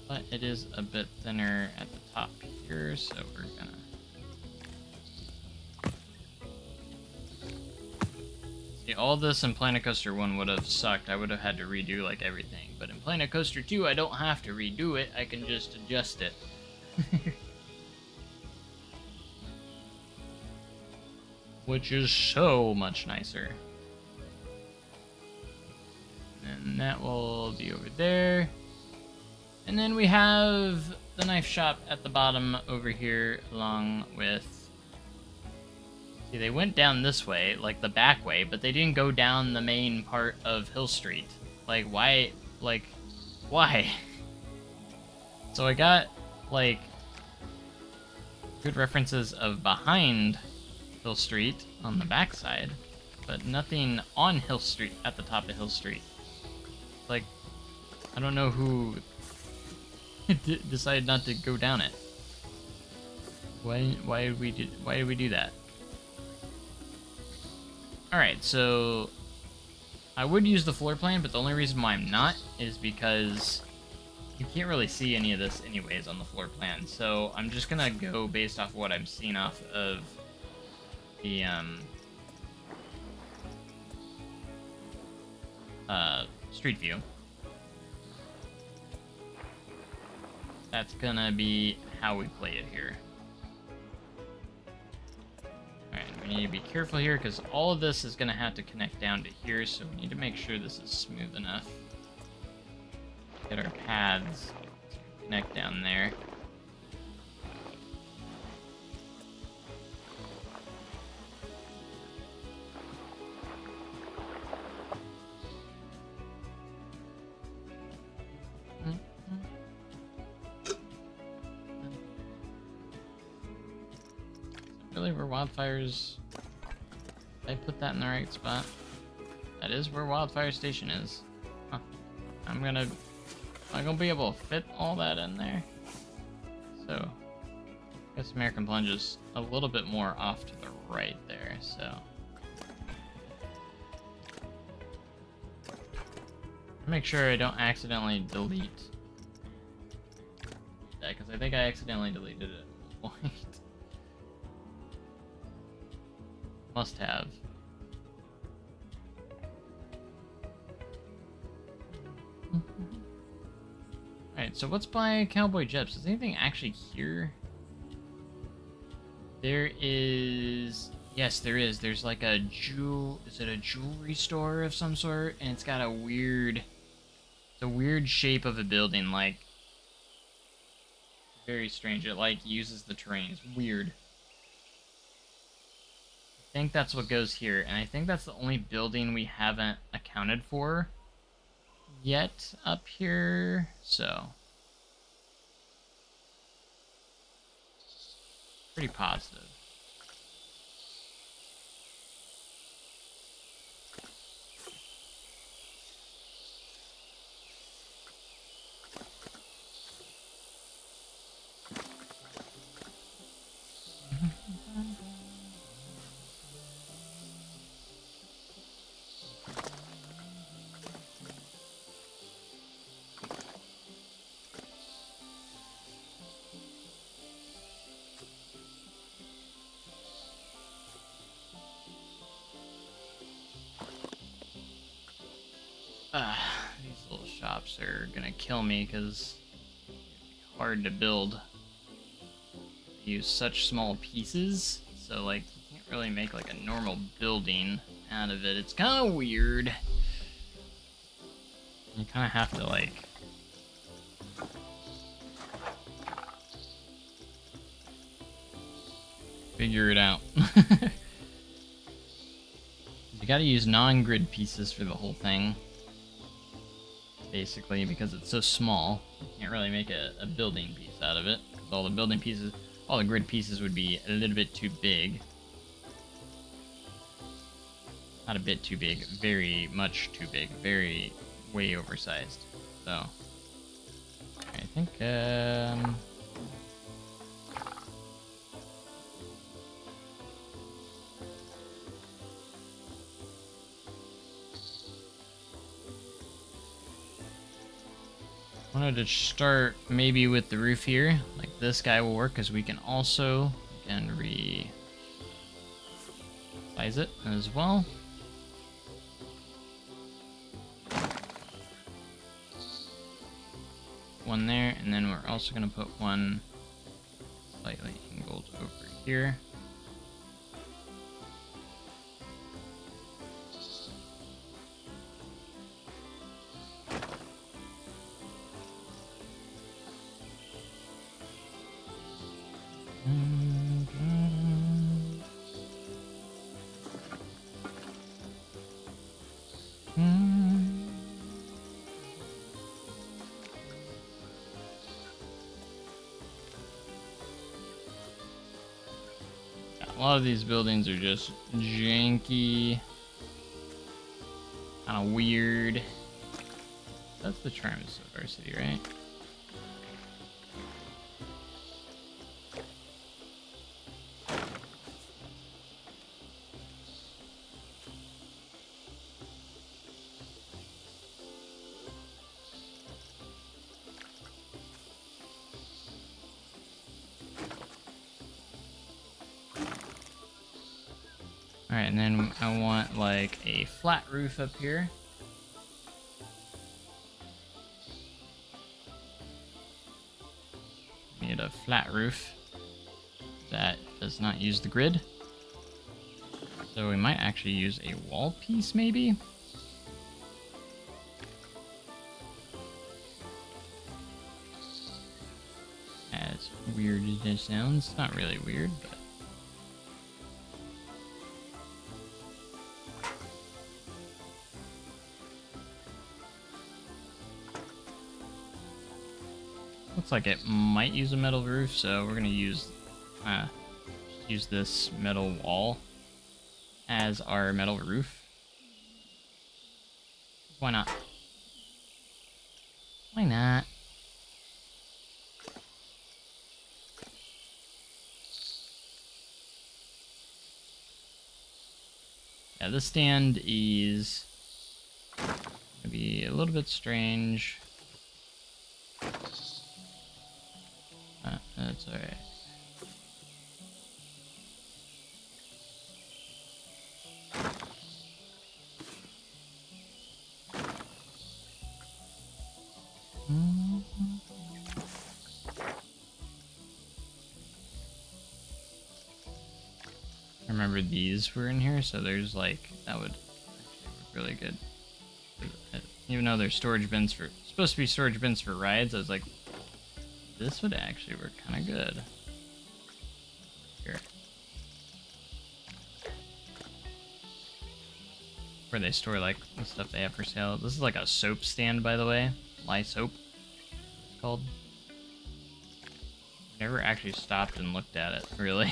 But it is a bit thinner at the top here, so we're gonna... See, all this in Planet Coaster 1 would have sucked. I would have had to redo, like, everything. But in Planet Coaster 2, I don't have to redo it. I can just adjust it. Which is so much nicer. And And that will be over there. And then we have the knife shop at the bottom over here, along with... See, they went down this way, like the back way, but they didn't go down the main part of Hill Street. Like, why? Like, why? So I got, like, good references of behind Hill Street on the backside, but nothing on Hill Street at the top of Hill Street. Like, I don't know who decided not to go down it. Why did we do that? All right, so I would use the floor plan, but the only reason why I'm not is because you can't really see any of this anyways on the floor plan. So I'm just gonna go based off what I'm seeing off of the street view. That's gonna be how we play it here. Alright, we need to be careful here because all of this is gonna have to connect down to here, so we need to make sure this is smooth enough. Get our paths to connect down there. Really, where Wildfire's... Did I put that in the right spot? That is where Wildfire Station is. Huh. I'm gonna be able to fit all that in there. So, I guess American Plunge is a little bit more off to the right there, so. Make sure I don't accidentally delete that, because I think I accidentally deleted it at one point. Must have. Alright, so what's by Cowboy Jeps? Is anything actually here? There is... Yes, there is. There's like a Is it a jewelry store of some sort? And it's got a weird... It's a weird shape of a building, like... Very strange. It, like, uses the terrain. It's weird. I think that's what goes here, and I think that's the only building we haven't accounted for yet up here, so pretty positive. These little shops are gonna kill me because it's hard to build. They use such small pieces, so like you can't really make like a normal building out of it. It's kind of weird. You kind of have to like figure it out. You gotta use non-grid pieces for the whole thing. Basically, because it's so small, you can't really make a building piece out of it. All the building pieces, all the grid pieces would be a little bit too big. Not a bit too big, very much too big, way oversized. So, I think, wanted to start maybe with the roof here. Like this guy will work because we can also resize it as well. One there, and then we're also going to put one slightly angled over here. a lot of these buildings are just janky, kind of weird. That's the charm of Sildar City, right? Alright, and then I want like a flat roof up here. Need a flat roof that does not use the grid. So we might actually use a wall piece, maybe? As weird as it sounds, not really weird, but... Looks like it might use a metal roof, so we're gonna use this metal wall as our metal roof. Why not? Why not? Yeah, this stand is gonna be a little bit strange. That's alright. I remember these were in here, so there's like, that would actually work really good. Even though there's storage bins for, supposed to be storage bins for rides, I was like, this would actually work kind of good. Here. Where they store like the stuff they have for sale. This is like a soap stand, by the way. Lye soap, it's called. Never actually stopped and looked at it, really.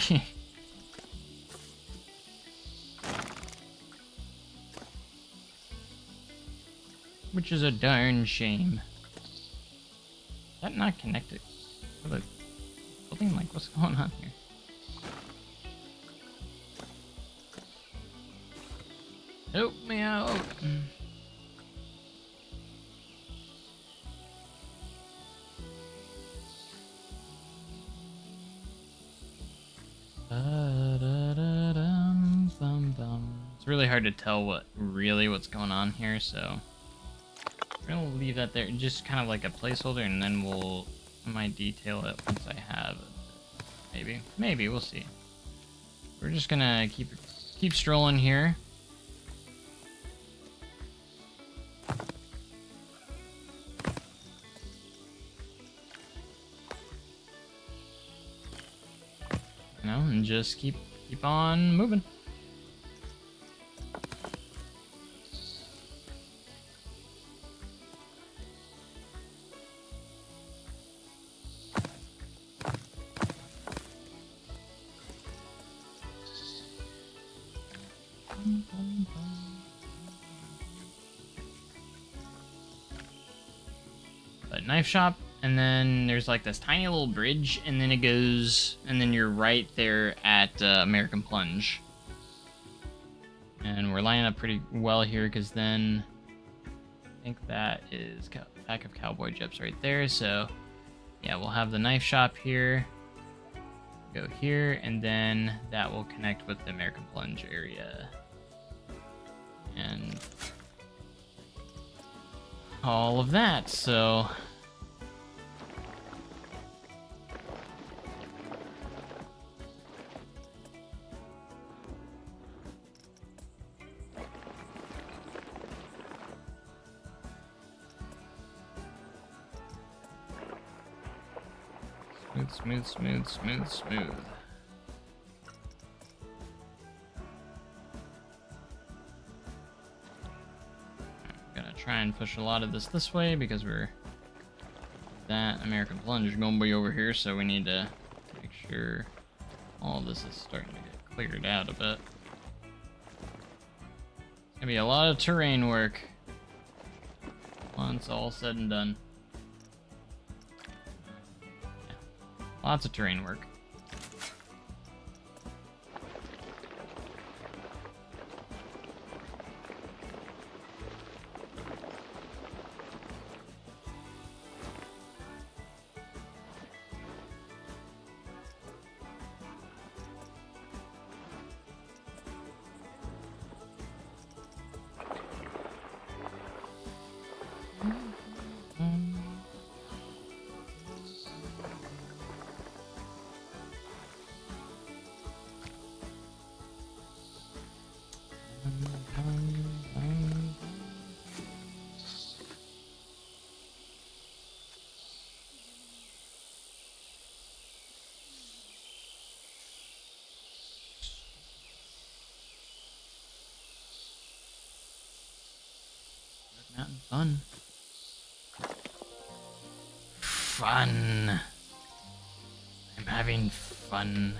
Which is a darn shame. Is that not connected to the building? Like, what's going on here? Help me out! It's really hard to tell what's going on here, so we're gonna leave that there, just kind of like a placeholder, and then I might detail it once I have it. Maybe we'll see. We're just gonna keep strolling here. You know, and just keep on moving. But knife shop, and then there's like this tiny little bridge, and then it goes, and then you're right there at American Plunge. And we're lining up pretty well here, because then I think that is pack of cowboy jeps right there. So yeah, we'll have the knife shop here, go here, and then that will connect with the American Plunge area. And all of that, so smooth. Try and push a lot of this way, because that American Plunge is going to be over here, so we need to make sure all this is starting to get cleared out a bit. It's gonna be a lot of terrain work once all said and done. Yeah. Lots of terrain work. Mountain fun. Fun. I'm having fun.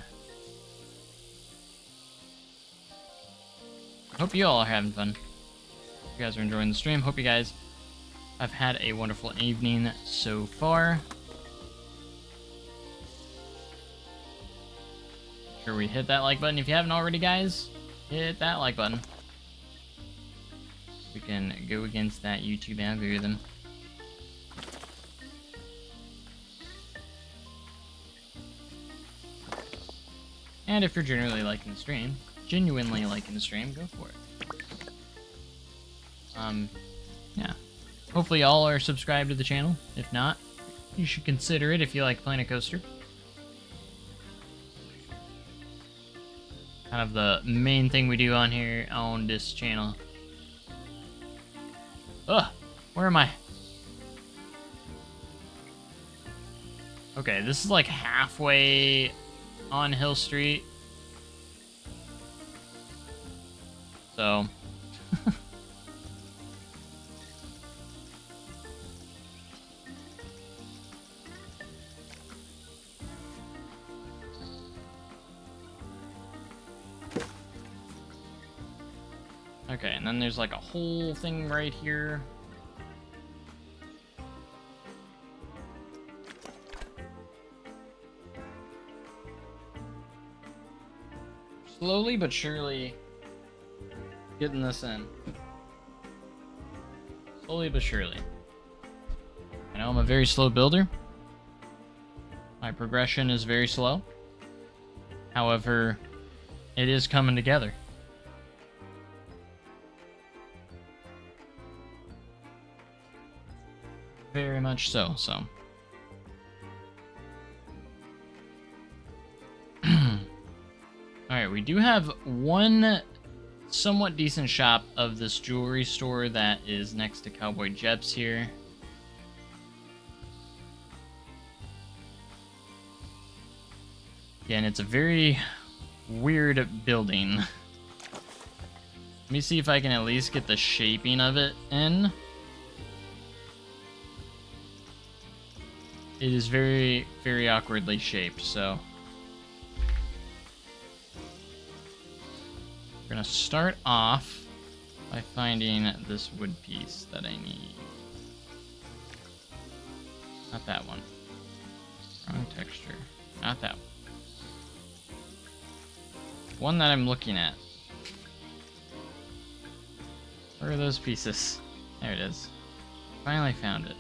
Hope you all are having fun. Hope you guys are enjoying the stream. Hope you guys have had a wonderful evening so far. Make sure we hit that like button if you haven't already, guys. Hit that like button. We can go against that YouTube algorithm. And if you're genuinely liking the stream, go for it. Yeah. Hopefully y'all are subscribed to the channel. If not, you should consider it if you like Planet Coaster. Kind of the main thing we do on here on this channel. Ugh, where am I? Okay, this is like halfway on Hill Street. So. Okay, and then there's like a whole thing right here. Slowly but surely getting this in. Slowly but surely. I know I'm a very slow builder. My progression is very slow. However, it is coming together. Very much so, Alright, we do have one somewhat decent shop of this jewelry store that is next to Cowboy Jeps here. Again, it's a very weird building. Let me see if I can at least get the shaping of it in. It is very, very awkwardly shaped, so we're gonna start off by finding this wood piece that I need. Not that one. Wrong texture. Not that one. One that I'm looking at. Where are those pieces? There it is. Finally found it.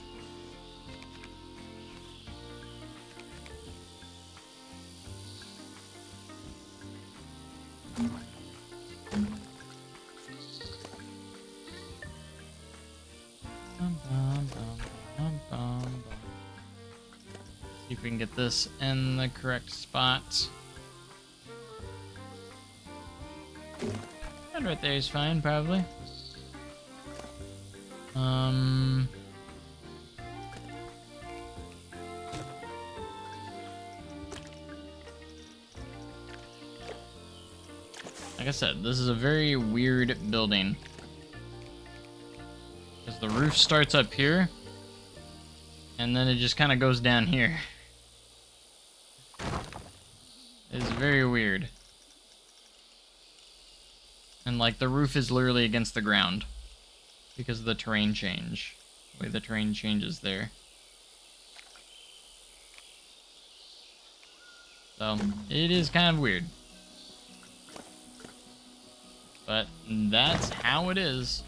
See if we can get this in the correct spot. And right there is fine, probably. Like I said, this is a very weird building. Because the roof starts up here, and then it just kind of goes down here. is very weird. And like the roof is literally against the ground because of the terrain change. The way the terrain changes there. So, it is kind of weird. But that's how it is.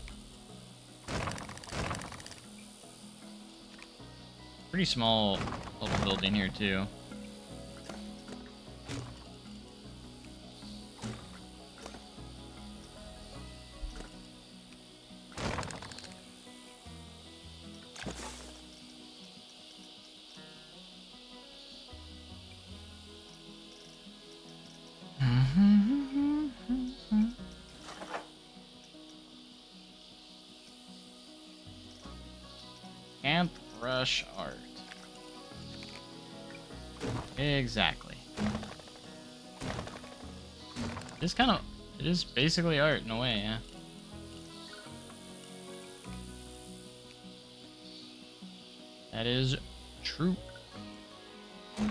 Pretty small little building here too. Camp Rush Art. Exactly. It is basically art in a way, yeah. That is true. I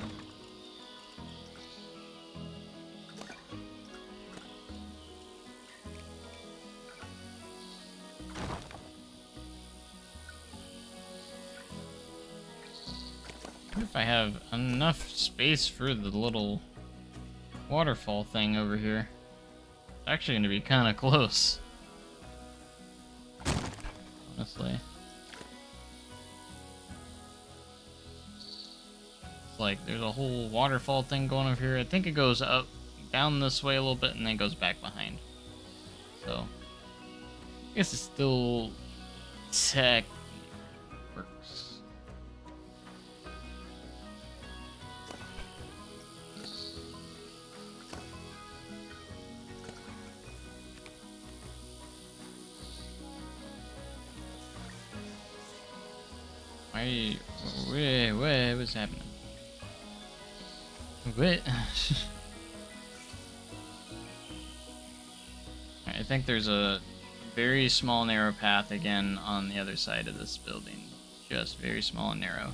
wonder if I have enough space for the little waterfall thing over here. It's actually going to be kind of close. Honestly. It's like there's a whole waterfall thing going over here. I think it goes up, down this way a little bit, and then goes back behind. So, I guess it's still tech works. Wait, what's happening? Wait. I think there's a very small narrow path again on the other side of this building. Just very small and narrow.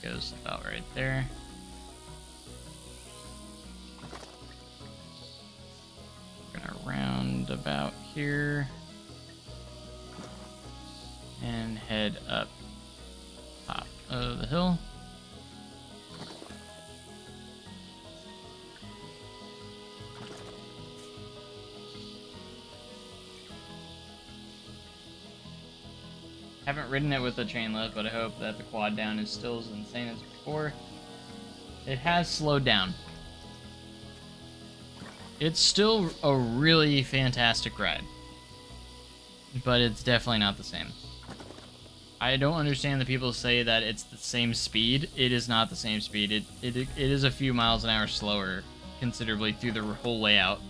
Goes about right there. We're gonna round about here and head up top of the hill. Haven't ridden it with the chain lift, but I hope that the quad down is still as insane as before. It has slowed down. It's still a really fantastic ride, but it's definitely not the same. I don't understand the people say that it's the same speed. It is not the same speed. It is a few miles an hour slower, considerably, through the whole layout,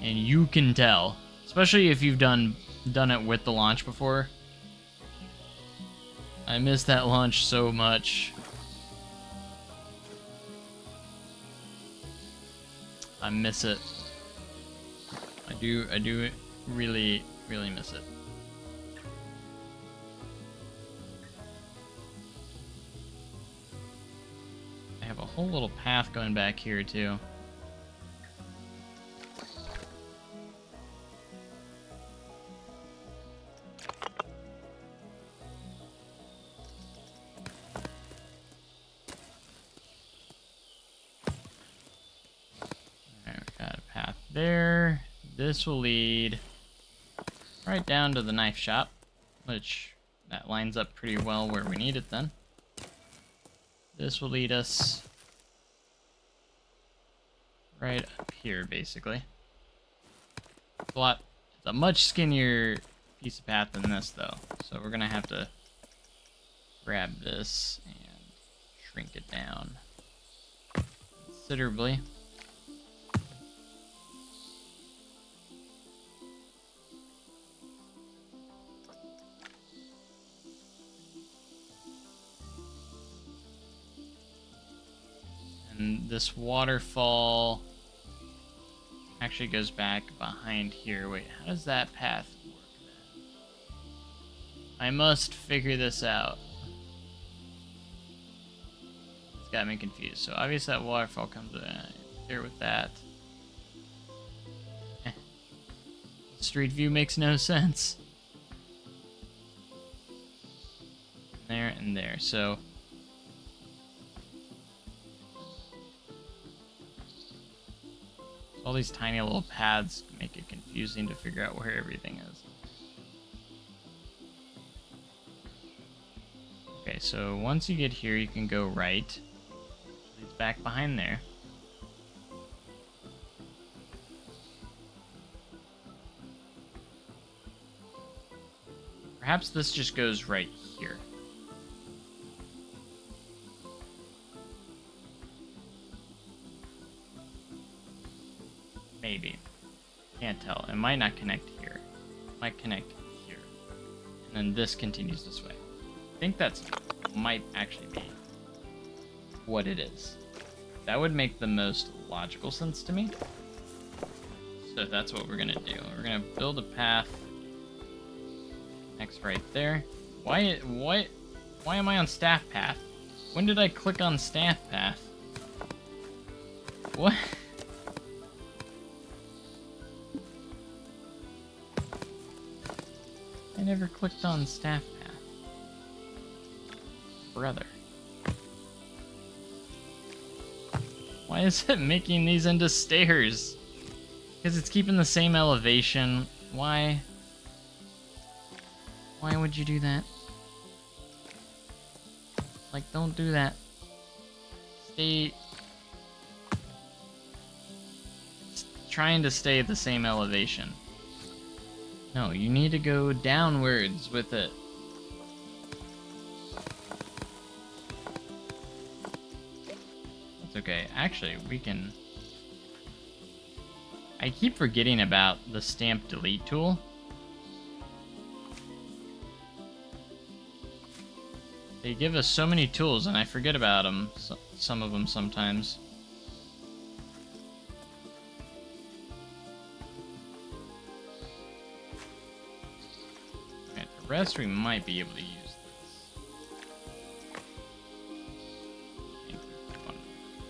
and you can tell, especially if you've done it with the launch before. I miss that launch so much. I miss it. I do really miss it. I have a whole little path going back here too. There. This will lead right down to the knife shop, which that lines up pretty well where we need it then. This will lead us right up here, basically. It's a much skinnier piece of path than this, though, so we're gonna have to grab this and shrink it down considerably. And this waterfall actually goes back behind here. Wait, how does that path work then? I must figure this out. It's got me confused. So obviously that waterfall comes there with that. Street view makes no sense. There and there, so... all these tiny little paths make it confusing to figure out where everything is. Okay, so once you get here, you can go right. Leads back behind there. Perhaps this just goes right here. Maybe. Can't tell. It might not connect here. It might connect here. And then this continues this way. I think that's might actually be what it is. That would make the most logical sense to me. So that's what we're gonna do. We're gonna build a path next right there. Why am I on staff path? When did I click on staff path? What? I never clicked on staff path. Brother. Why is it making these into stairs? Because it's keeping the same elevation. Why? Why would you do that? Like, don't do that. Stay... trying to stay at the same elevation. No, you need to go downwards with it. That's okay. Actually, we can... I keep forgetting about the stamp delete tool. They give us so many tools and I forget about them, some of them sometimes. Alright, the rest we might be able to use this.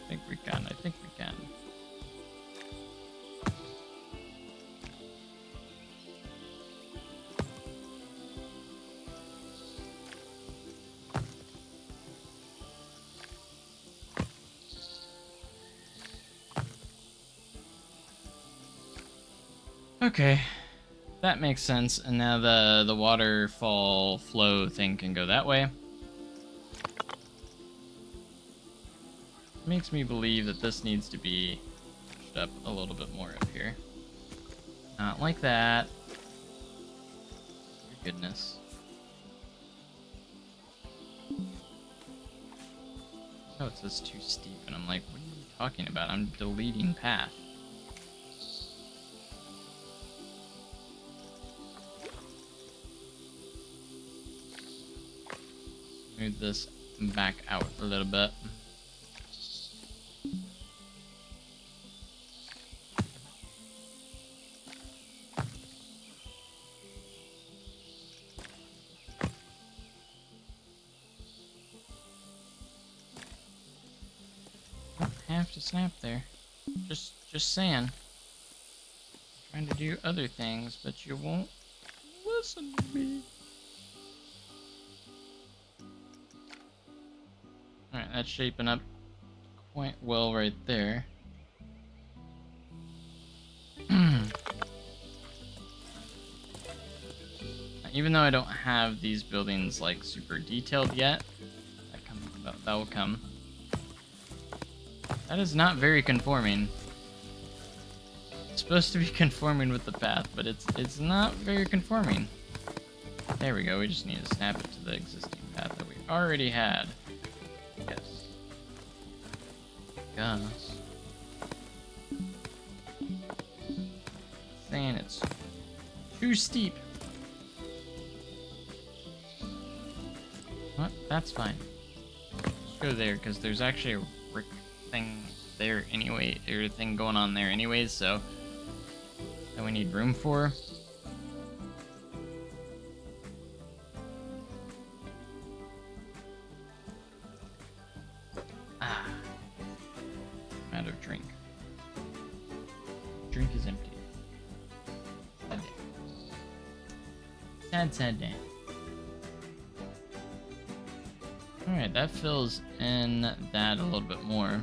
I think we can. Okay, that makes sense. And now the waterfall flow thing can go that way. Makes me believe that this needs to be pushed up a little bit more up here. Not like that. Your goodness. Oh, it says too steep, and I'm like, what are you talking about? I'm deleting path. Move this back out a little bit. Don't have to snap there. Just saying. Trying to do other things, but you won't listen to me. Alright, that's shaping up quite well right there. Even though I don't have these buildings like super detailed yet, that will come. That is not very conforming. It's supposed to be conforming with the path, but it's not very conforming. There we go, we just need to snap it to the existing path that we already had. Yes. Gus. Saying it's too steep. What? That's fine. Let's go there, because there's actually a brick thing there anyway, or thing going on there anyways, so that we need room for. Out of drink. Drink is empty. Sad day. Sad day. Alright, that fills in that a little bit more.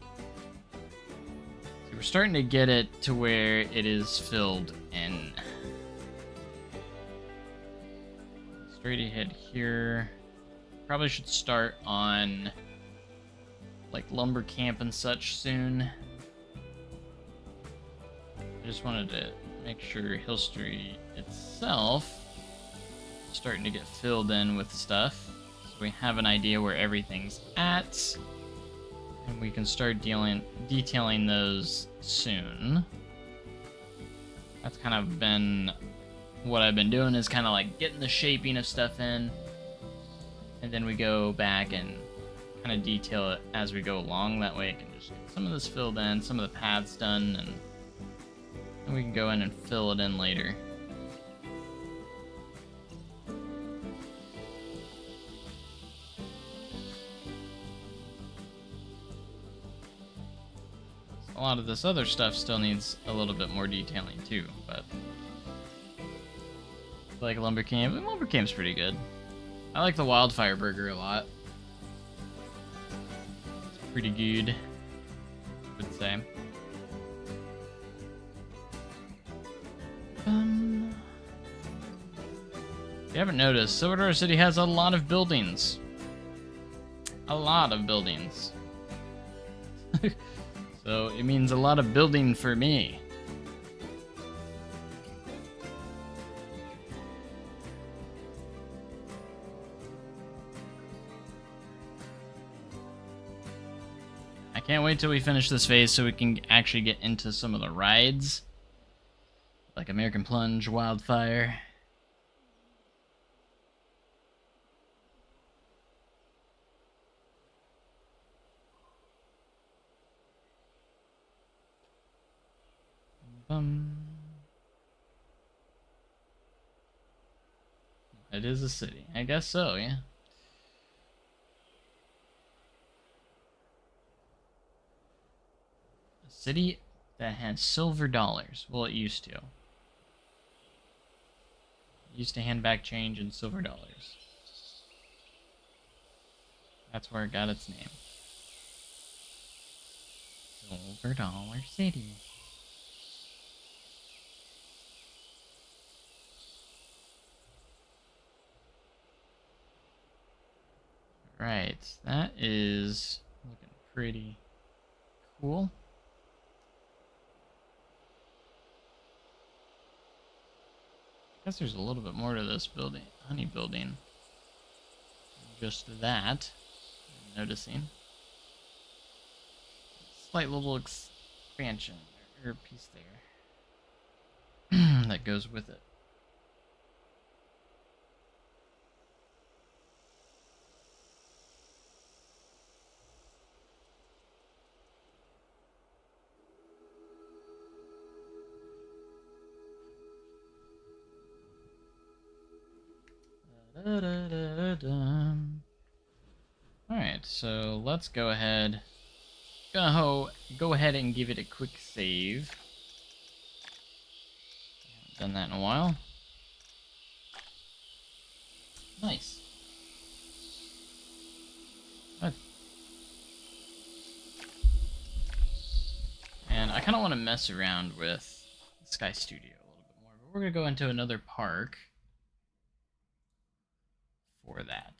So we're starting to get it to where it is filled in. Straight ahead here. Probably should start on like lumber camp and such soon. I just wanted to make sure Hill Street itself is starting to get filled in with stuff, so we have an idea where everything's at, and we can start detailing those soon. That's kind of been what I've been doing, is kind of like getting the shaping of stuff in, and then we go back and kind of detail it as we go along. That way I can just get some of this filled in, some of the paths done, and then we can go in and fill it in later. A lot of this other stuff still needs a little bit more detailing too, but like lumber camp. Lumber camp's pretty good. I like the wildfire burger a lot. It's pretty good, I would say. If you haven't noticed, Silver Dollar City has a lot of buildings. A lot of buildings. So it means a lot of building for me. I can't wait till we finish this phase so we can actually get into some of the rides. Like American Plunge, Wildfire. It is a city. I guess so, yeah. A city that has silver dollars. Well, it used to. It used to hand back change in silver dollars. That's where it got its name. Silver Dollar City. Right, that is looking pretty cool. I guess there's a little bit more to this building, honey building, than just that. I'm noticing slight little expansion or piece there that goes with it. Alright, so let's go ahead. Go ahead and give it a quick save. Haven't done that in a while. Nice. Good. And I kind of want to mess around with Sky Studio a little bit more, but we're going to go into another park for that.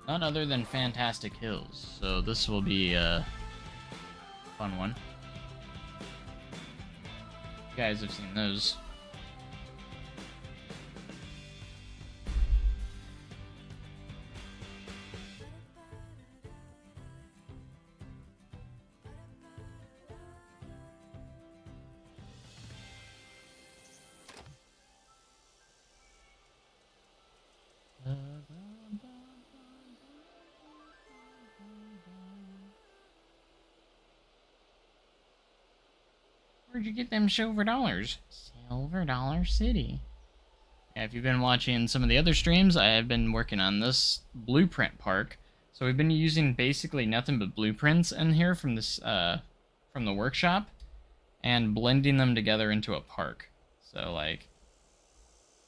None other than Fantastic Hills, so this will be a fun one. You guys have seen those. Where'd you get them silver dollars? Silver Dollar City. Yeah, if you've been watching some of the other streams, I have been working on this blueprint park. So we've been using basically nothing but blueprints in here from this from the workshop and blending them together into a park. So like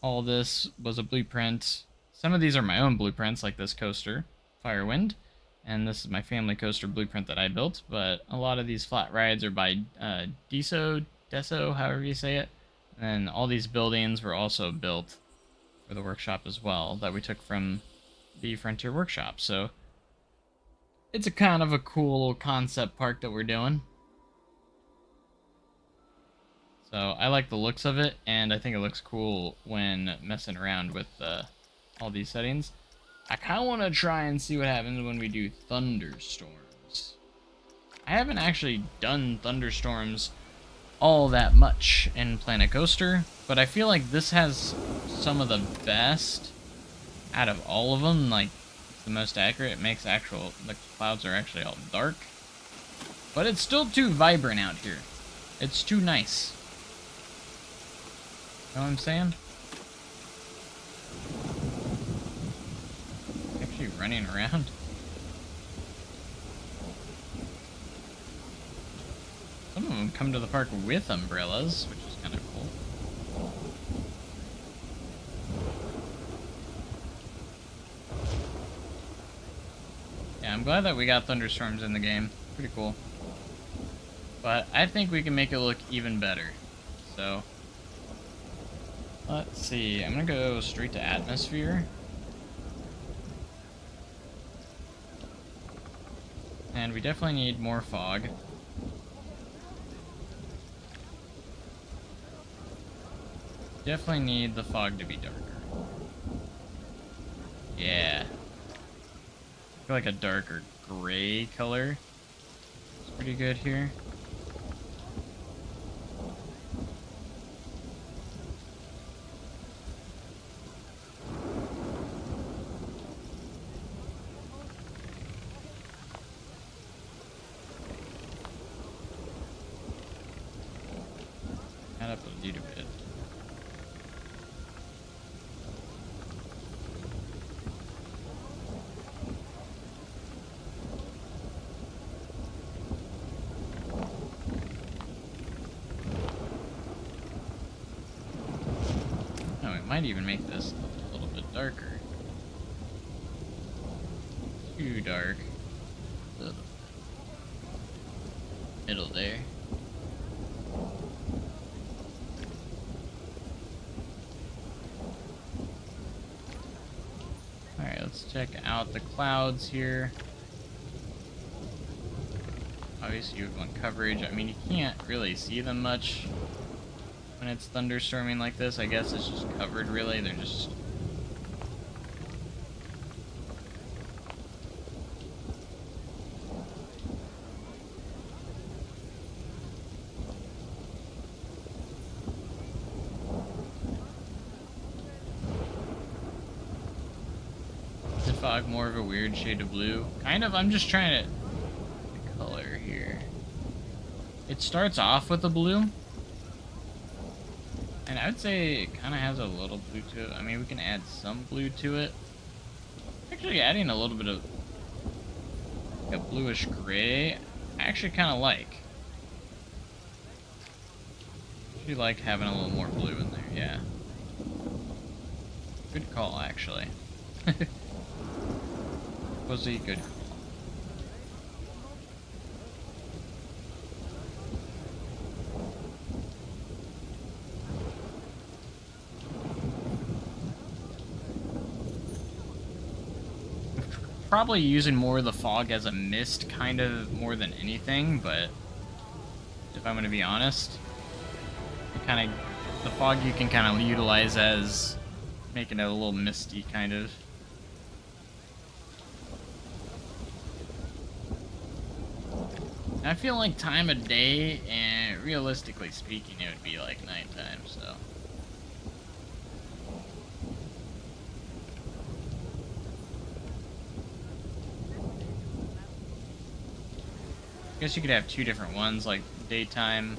all this was a blueprint. Some of these are my own blueprints, like this coaster, Firewind, and this is my family coaster blueprint that I built, but a lot of these flat rides are by Deso, however you say it. And all these buildings were also built for the workshop as well, that we took from the Frontier Workshop. So it's a kind of a cool concept park that we're doing. So I like the looks of it, and I think it looks cool when messing around with all these settings. I kind of want to try and see what happens when we do thunderstorms. I haven't actually done thunderstorms all that much in Planet Coaster, but I feel like this has some of the best out of all of them. Like, the most accurate. It makes the clouds are actually all dark, but it's still too vibrant out here. It's too nice. Know what I'm saying? Actually running around. Some of them come to the park with umbrellas, which is kind of cool. Yeah, I'm glad that we got thunderstorms in the game. Pretty cool. But I think we can make it look even better. So, let's see. I'm gonna go straight to atmosphere. And we definitely need more fog. Definitely need the fog to be darker. Yeah. I feel like a darker gray color. It's pretty good here. Add up a little bit. Might even make this a little bit darker. Too dark. Middle there. Alright, let's check out the clouds here. Obviously you want coverage. I mean, you can't really see them much when it's thunderstorming like this. I guess it's just covered, really. They're just... Is the fog more of a weird shade of blue? Kind of. I'm just trying to... the color here. It starts off with a blue. And I would say it kind of has a little blue to it. I mean, we can add some blue to it. Actually, adding a little bit of like a bluish gray, I actually kind of like. I do like having a little more blue in there, yeah. Good call, actually. Was a good call. Probably using more of the fog as a mist, kind of, more than anything, but if I'm going to be honest, the fog you can kind of utilize as making it a little misty, kind of. I feel like time of day, and realistically speaking, it would be like nighttime, so. I guess you could have two different ones, like daytime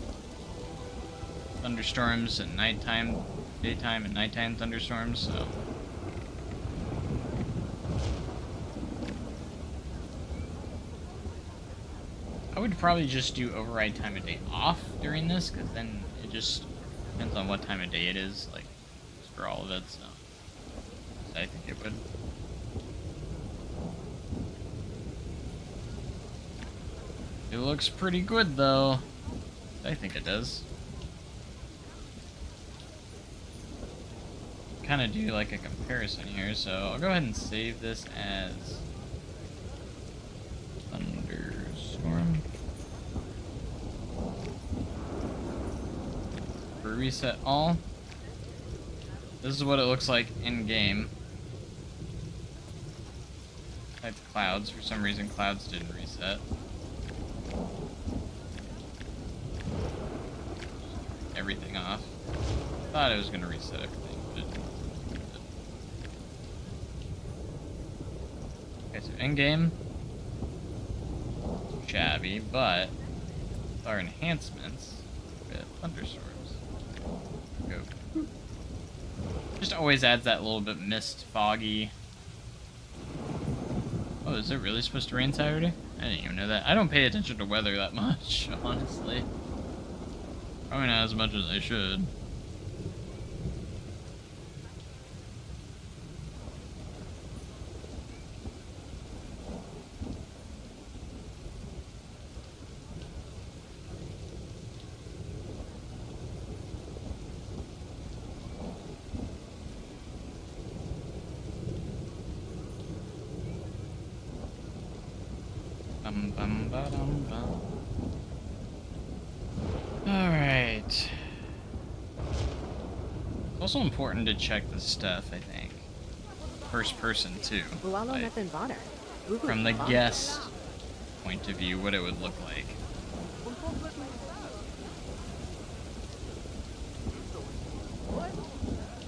thunderstorms and nighttime daytime and nighttime thunderstorms, so. I would probably just do override time of day off during this, because then it just depends on what time of day it is, like, just for all of it, so I think it would. It looks pretty good, though. I think it does. Kind of do like a comparison here, so I'll go ahead and save this as Thunderstorm. For reset all. This is what it looks like in game. Type clouds. For some reason, clouds didn't reset. Everything off. Thought it was going to reset everything, but it didn't. Okay, so in game, shabby, but with our enhancements, we have thunderstorms. Go. Just always adds that little bit mist, foggy. Oh, is it really supposed to rain Saturday? I didn't even know that. I don't pay attention to weather that much, honestly. Probably not as much as I should. Bum, bum, ba-dum, bum. Alright. It's also important to check the stuff, I think. First person, too. Like, from the guest point of view, what it would look like.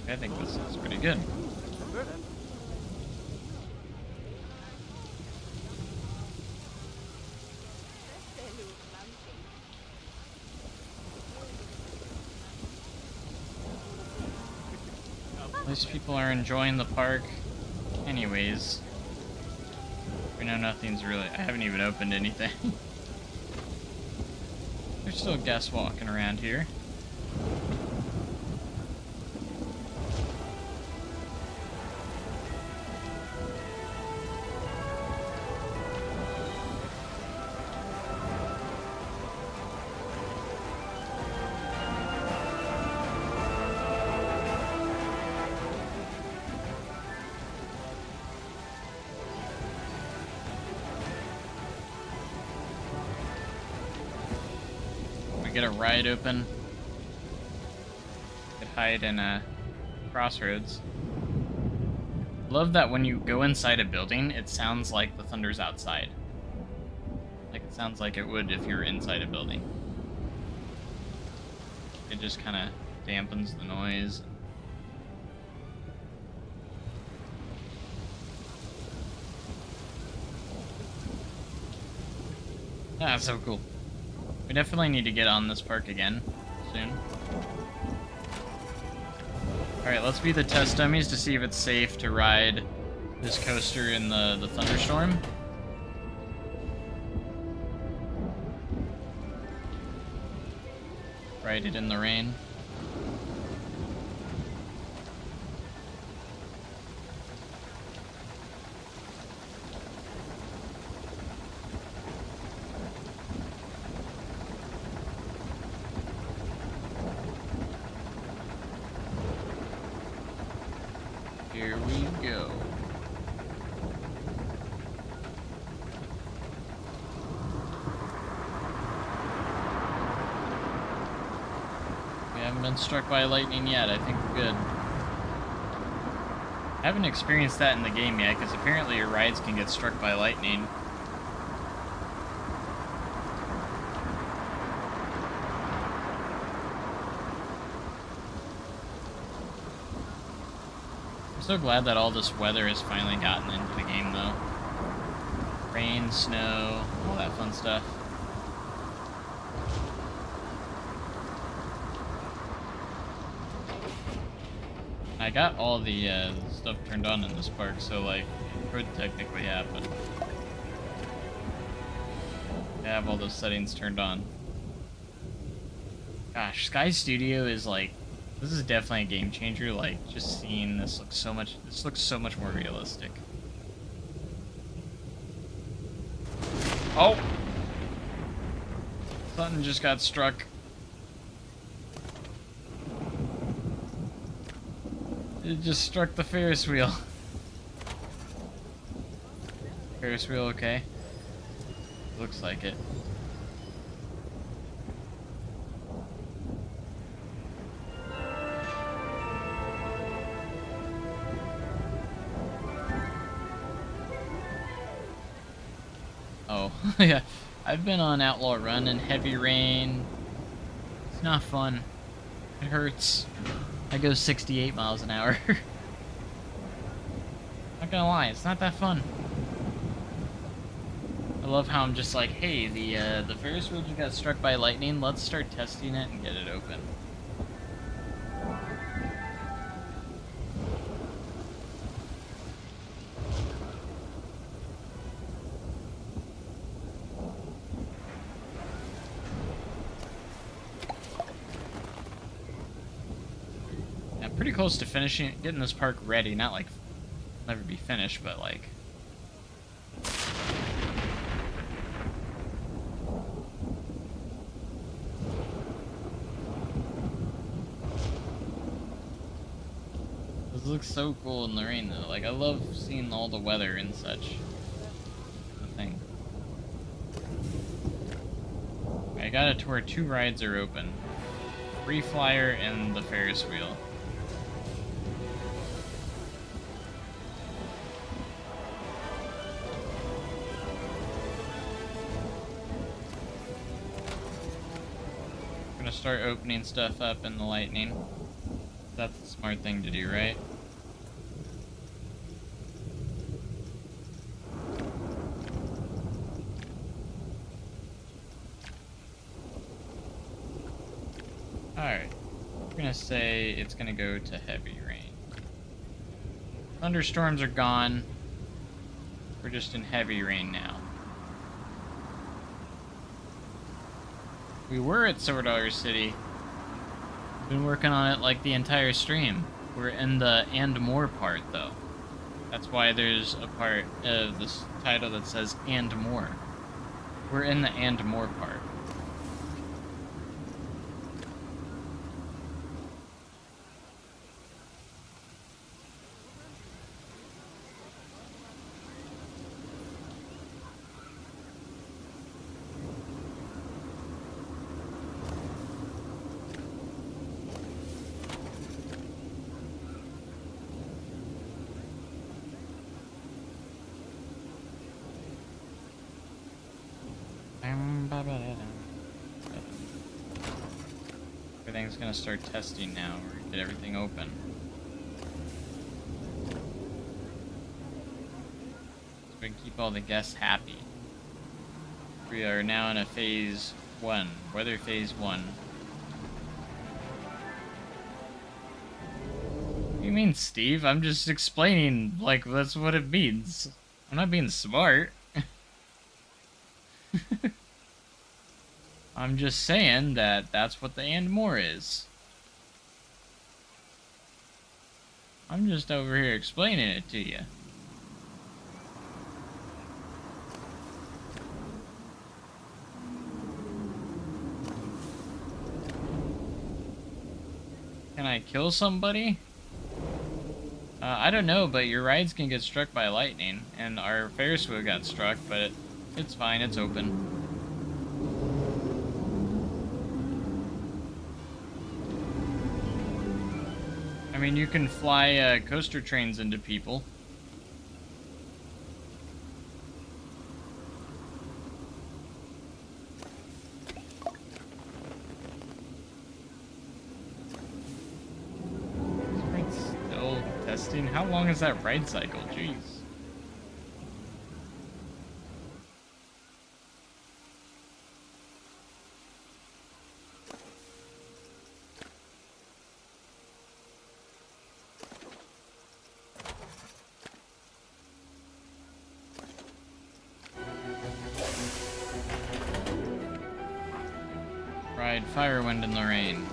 I think this is pretty good. At least people are enjoying the park anyways. We know nothing's really... I haven't even opened anything. There's still guests walking around here. Get a ride open. Could hide in a crossroads. Love that when you go inside a building, it sounds like the thunder's outside. Like it sounds like it would if you were inside a building. It just kind of dampens the noise. Ah, so cool. We definitely need to get on this park again soon. Alright, let's be the test dummies to see if it's safe to ride this coaster in the thunderstorm. Ride it in the rain. Here we go. We haven't been struck by lightning yet. I think we're good. I haven't experienced that in the game yet, because apparently your rides can get struck by lightning. I'm so glad that all this weather has finally gotten into the game, though. Rain, snow, all that fun stuff. I got all the stuff turned on in this park, so like it could technically happen. I have all those settings turned on. Gosh, Sky Studio is like, this is definitely a game changer. Like, just seeing this looks so much more realistic. Oh! Something just got struck. It just struck the Ferris wheel. Ferris wheel okay? Looks like it. Oh, yeah. I've been on Outlaw Run in heavy rain. It's not fun. It hurts. I go 68 miles an hour. Not gonna lie, it's not that fun. I love how I'm just like, hey, the Ferris wheel just got struck by lightning. Let's start testing it and get it open. I'm pretty close to finishing, getting this park ready. Not like never be finished, but like. This looks so cool in the rain though. Like, I love seeing all the weather and such. The thing. I got it to where 2 rides are open. Free Flyer and the Ferris wheel. I'm gonna start opening stuff up in the lightning. That's the smart thing to do, right? Alright. We're gonna say it's gonna go to heavy rain. Thunderstorms are gone. We're just in heavy rain now. We were at Silver Dollar City. Been working on it like the entire stream. We're in the and more part though. That's why there's a part of this title that says and more. We're in the and more part. Everything's gonna start testing now. We're gonna get everything open. So we can keep all the guests happy. We are now in a phase 1, weather phase 1. What do you mean, Steve? I'm just explaining, like, that's what it means. I'm not being smart. I'm just saying that that's what the and more is. I'm just over here explaining it to you. Can I kill somebody? I don't know, but your rides can get struck by lightning, and our Ferris wheel got struck, but it's fine, it's open. I mean, you can fly coaster trains into people. Is still testing? How long is that ride cycle? Jeez. ride Firewind in the Rain.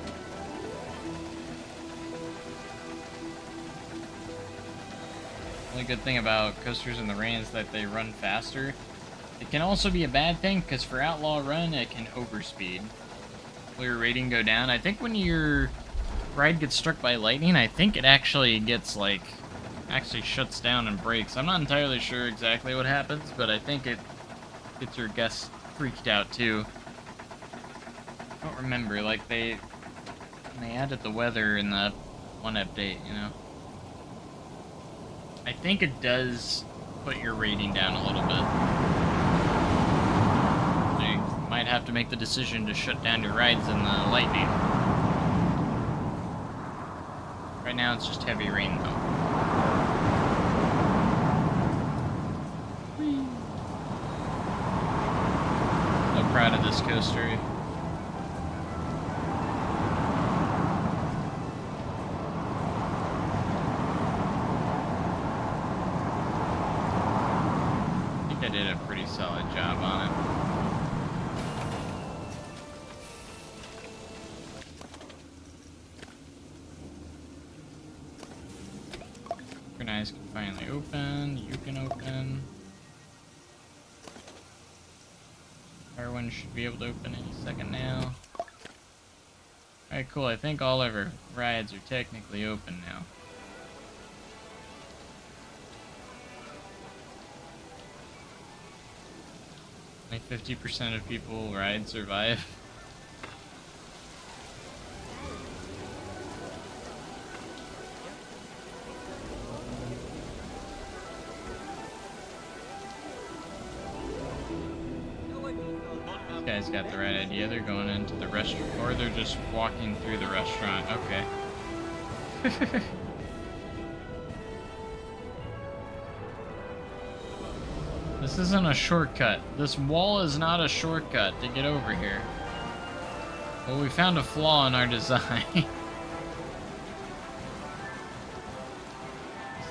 Only good thing about coasters in the rain is that they run faster. It can also be a bad thing because for Outlaw Run it can overspeed. Will your rating go down? I think when your ride gets struck by lightning, I think it actually gets like actually shuts down and breaks. I'm not entirely sure exactly what happens, but I think it gets your guests freaked out too. I don't remember, like they added the weather in the one update, you know. I think it does put your rating down a little bit. So you might have to make the decision to shut down your rides in the lightning. Right now it's just heavy rain though. So proud of this coaster. I did a pretty solid job on it. Synchronized can finally open. You can open. Firewind should be able to open any second now. Alright, cool. I think all of our rides are technically open now. Like 50% of people ride survive. These guys got the right idea. They're going into the restaurant, or they're just walking through the restaurant. Okay. This isn't a shortcut. This wall is not a shortcut to get over here. Well, we found a flaw in our design. At least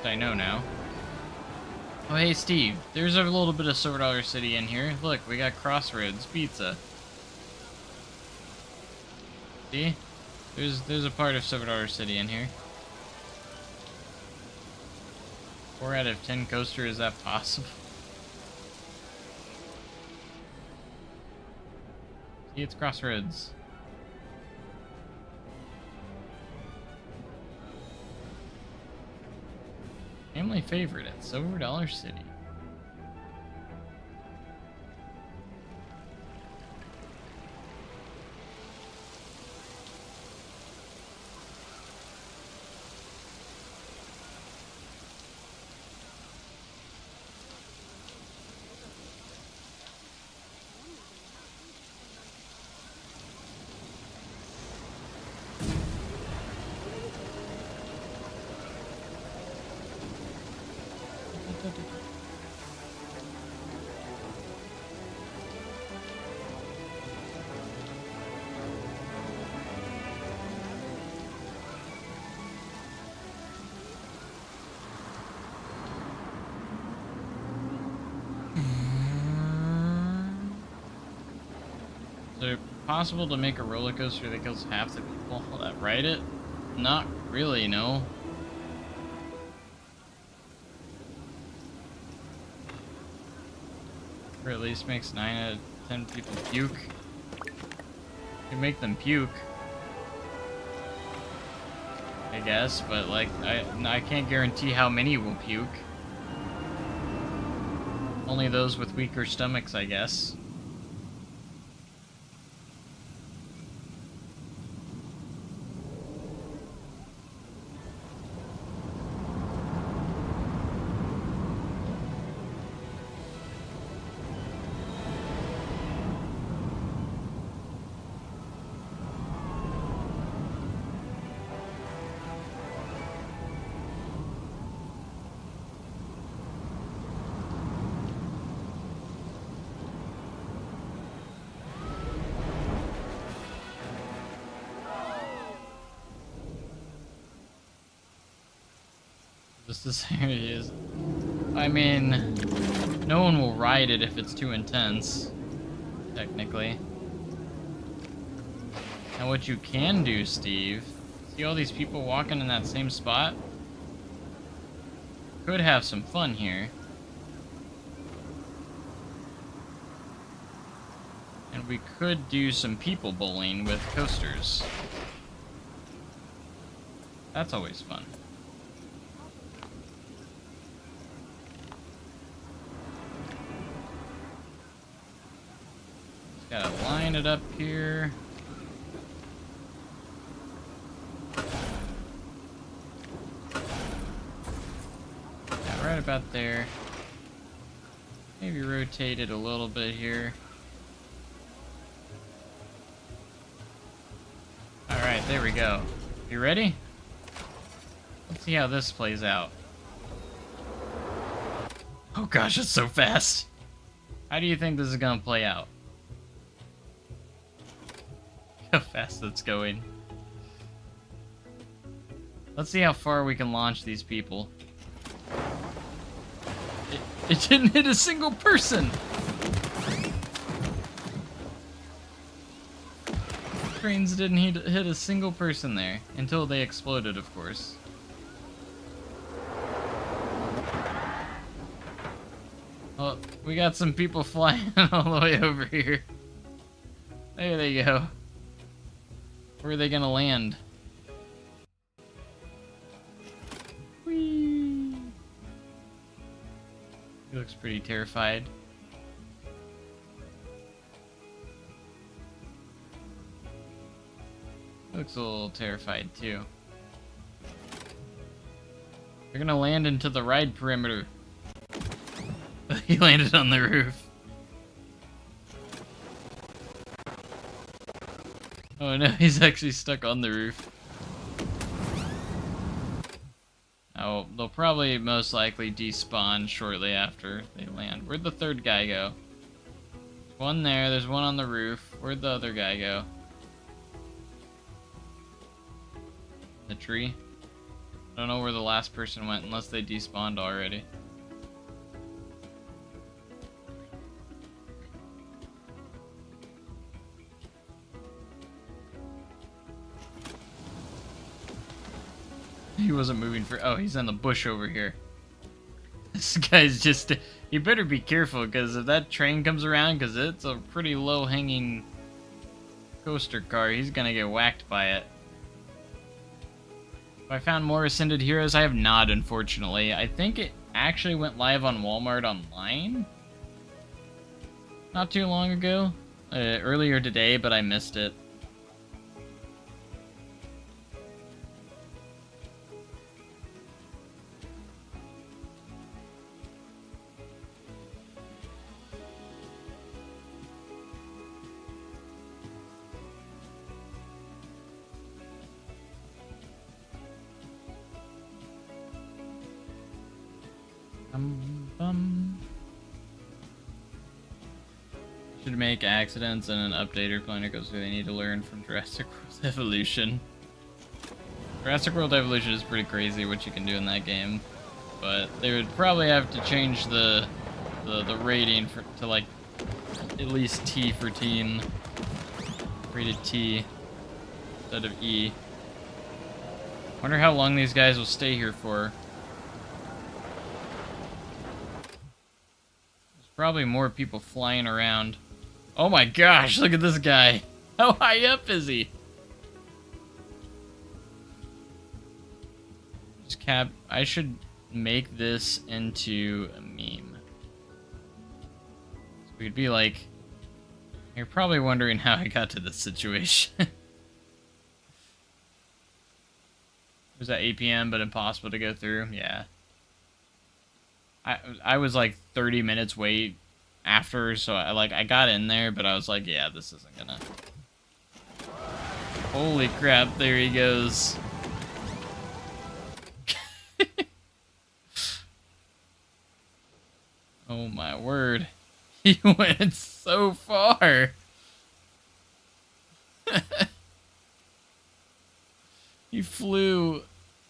I know now. Oh, hey, Steve. There's a little bit of Silver Dollar City in here. Look, we got Crossroads Pizza. See? There's a part of Silver Dollar City in here. 4 out of 10 coaster, is that possible? See, it's Crossroads. Family favorite at Silver Dollar City. Is it possible to make a roller coaster that kills half the people that ride it? Not really, no. Or at least makes 9 out of 10 people puke. You make them puke, I guess, but like I can't guarantee how many will puke. Only those with weaker stomachs, I guess. Just as area is. I mean, no one will ride it if it's too intense, technically. Now what you can do, Steve, see all these people walking in that same spot? Could have some fun here. And we could do some people bowling with coasters. That's always fun. Just gotta line it up here. Yeah, right about there. Maybe rotate it a little bit here. Alright, there we go. You ready? Let's see how this plays out. Oh gosh, it's so fast. How do you think this is gonna play out? How fast it's going. Let's see how far we can launch these people. It didn't hit a single person! Trains didn't hit a single person there. Until they exploded, of course. Well, we got some people flying all the way over here. There they go. Where are they gonna land? Whee! He looks pretty terrified. Looks a little terrified too. They're gonna land into the ride perimeter. He landed on the roof. Oh no, he's actually stuck on the roof. Oh, they'll probably most likely despawn shortly after they land. Where'd the third guy go? There's one there, there's one on the roof. Where'd the other guy go? The tree? I don't know where the last person went unless they despawned already. He wasn't moving for... Oh, he's in the bush over here. This guy's just... You better be careful, because if that train comes around, because it's a pretty low-hanging coaster car, he's gonna get whacked by it. Have I found more Ascended Heroes? I have not, unfortunately. I think it actually went live on Walmart Online not too long ago. Earlier today, but I missed it. Should make accidents and an updater planner goes through. They need to learn from Jurassic World Evolution. Jurassic World Evolution is pretty crazy what you can do in that game, but they would probably have to change the rating to like at least T for teen, rated T instead of E. Wonder how long these guys will stay here for. There's probably more people flying around. Oh my gosh, look at this guy. How high up is he? I should make this into a meme. So we'd be like, you're probably wondering how I got to this situation. It was at 8 p.m. but impossible to go through. Yeah. I was like 30 minutes wait after, so I got in there, but I was like, yeah, this isn't gonna. Holy crap, there he goes. Oh my word. He went so far. He flew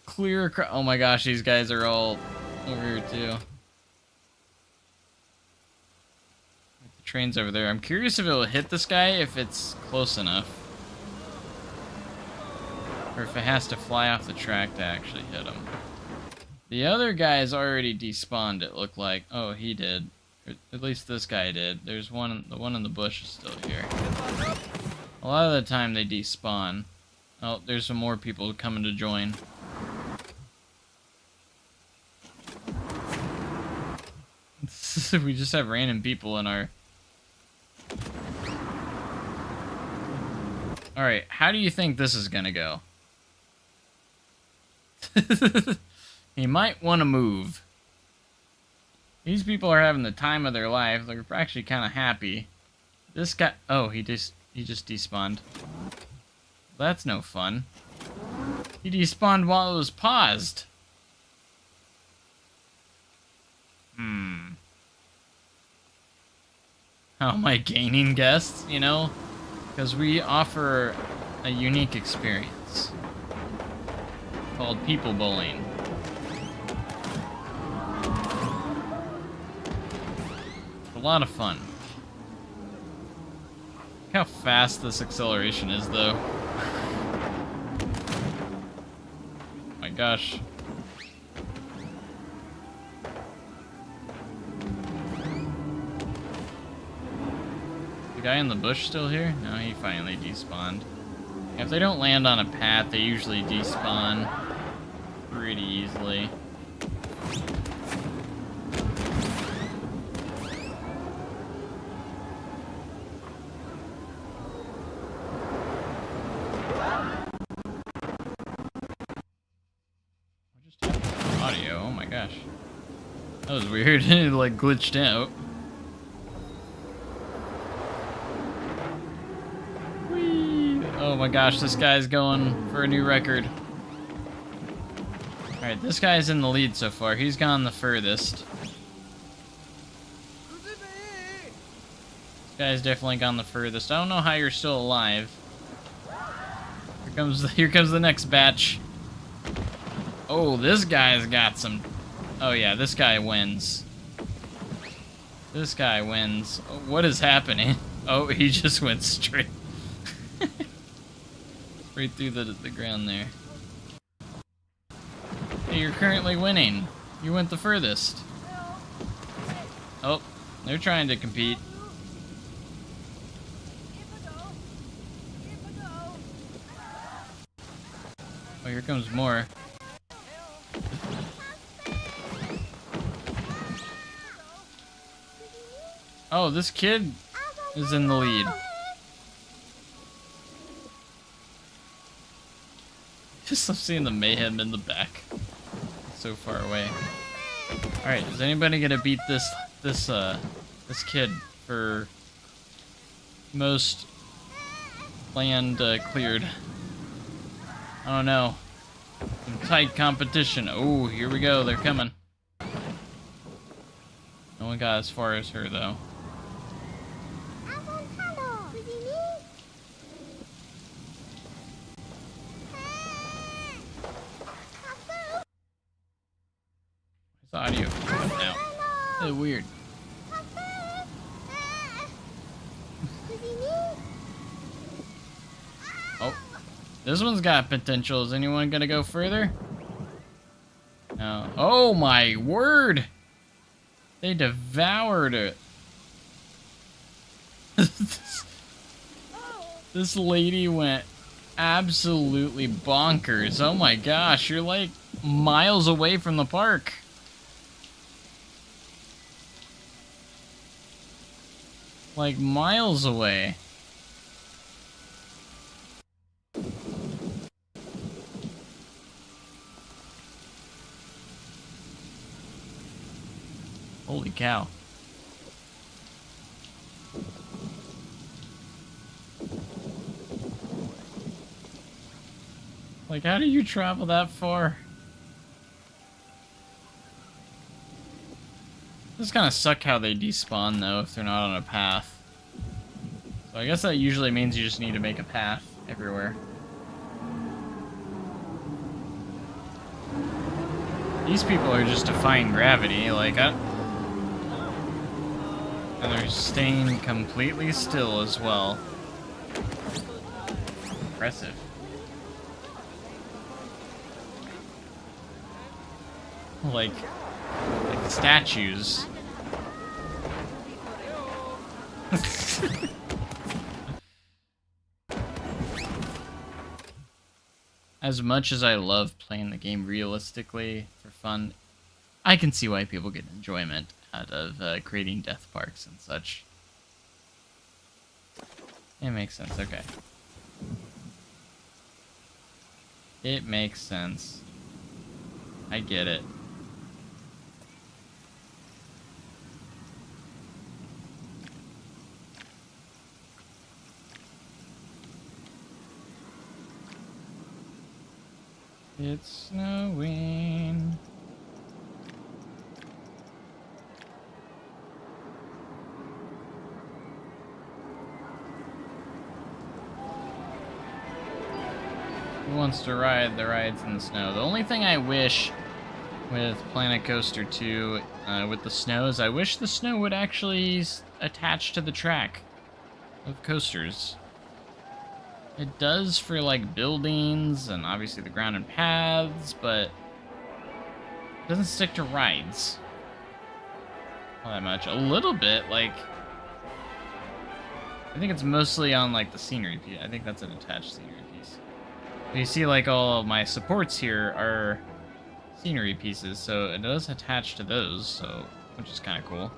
clear across. Oh my gosh, these guys are all over here too. The train's over there. I'm curious if it'll hit this guy if it's close enough. Or if it has to fly off the track to actually hit him. The other guy's already despawned, it looked like. Oh, he did. Or at least this guy did. There's one, the one in the bush is still here. A lot of the time they despawn. Oh, there's some more people coming to join. We just have random people in our... Alright, how do you think this is gonna go? He might want to move. These people are having the time of their life. They're actually kind of happy. This guy... Oh, he just despawned. That's no fun. He despawned while it was paused. How am I gaining guests, you know? Because we offer a unique experience called people bowling. It's a lot of fun. Look how fast this acceleration is, though. My gosh. The guy in the bush still here? No, he finally despawned. If they don't land on a path, they usually despawn pretty easily. What just happened to the audio? Oh my gosh. That was weird. It like glitched out. Oh my gosh, this guy's going for a new record. Alright, this guy's in the lead so far. He's gone the furthest. This guy's definitely gone the furthest. I don't know how you're still alive. Here comes the next batch. Oh, this guy's got some... Oh yeah, this guy wins. This guy wins. What is happening? Oh, he just went straight. Right through the ground there. Hey, you're currently winning. You went the furthest. Oh, they're trying to compete. Oh, here comes more. Oh, this kid is in the lead. Just I'm seeing the mayhem in the back. So far away. Alright, is anybody gonna beat this kid for most land cleared? I don't know. Some tight competition. Oh, here we go, they're coming. No one got as far as her though. The audio coming out. It's weird. Oh, this one's got potential. Is anyone gonna go further? No. Oh my word! They devoured it. This lady went absolutely bonkers. Oh my gosh, you're like miles away from the park. Like miles away. Holy cow. Like, how do you travel that far? This kind of suck how they despawn though if they're not on a path. So I guess that usually means you just need to make a path everywhere. These people are just defying gravity, like and they're staying completely still as well. Impressive. like statues. As much as I love playing the game realistically for fun, I can see why people get enjoyment out of creating death parks and such. It makes sense, okay. It makes sense. I get it. It's snowing. Who wants to ride the rides in the snow? The only thing I wish with Planet Coaster 2 with the snow is I wish the snow would actually attach to the track of coasters. It does for like buildings and obviously the ground and paths, but it doesn't stick to rides all that much. A little bit, like I think it's mostly on like the scenery piece. I think that's an attached scenery piece. But you see like all of my supports here are scenery pieces, so it does attach to those, so which is kind of cool.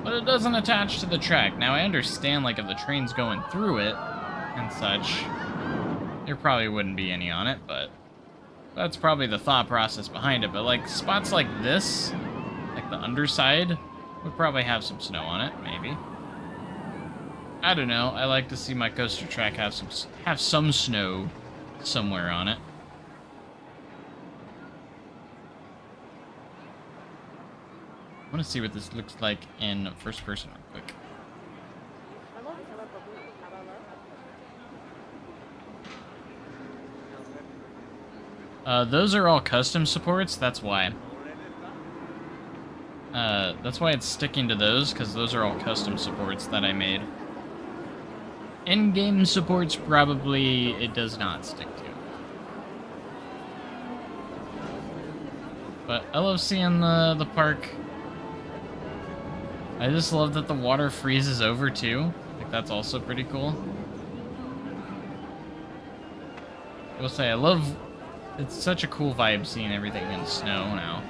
But it doesn't attach to the track. Now, I understand, like, if the train's going through it and such, there probably wouldn't be any on it, but that's probably the thought process behind it. But, like, spots like this, like the underside, would probably have some snow on it, maybe. I don't know. I like to see my coaster track have some snow somewhere on it. I want to see what this looks like in first person real quick. Those are all custom supports, that's why. That's why it's sticking to those, because those are all custom supports that I made. In-game supports, probably, it does not stick to. But I love seeing the park. I just love that the water freezes over, too. I think that's also pretty cool. I will say, I love... It's such a cool vibe seeing everything in snow now.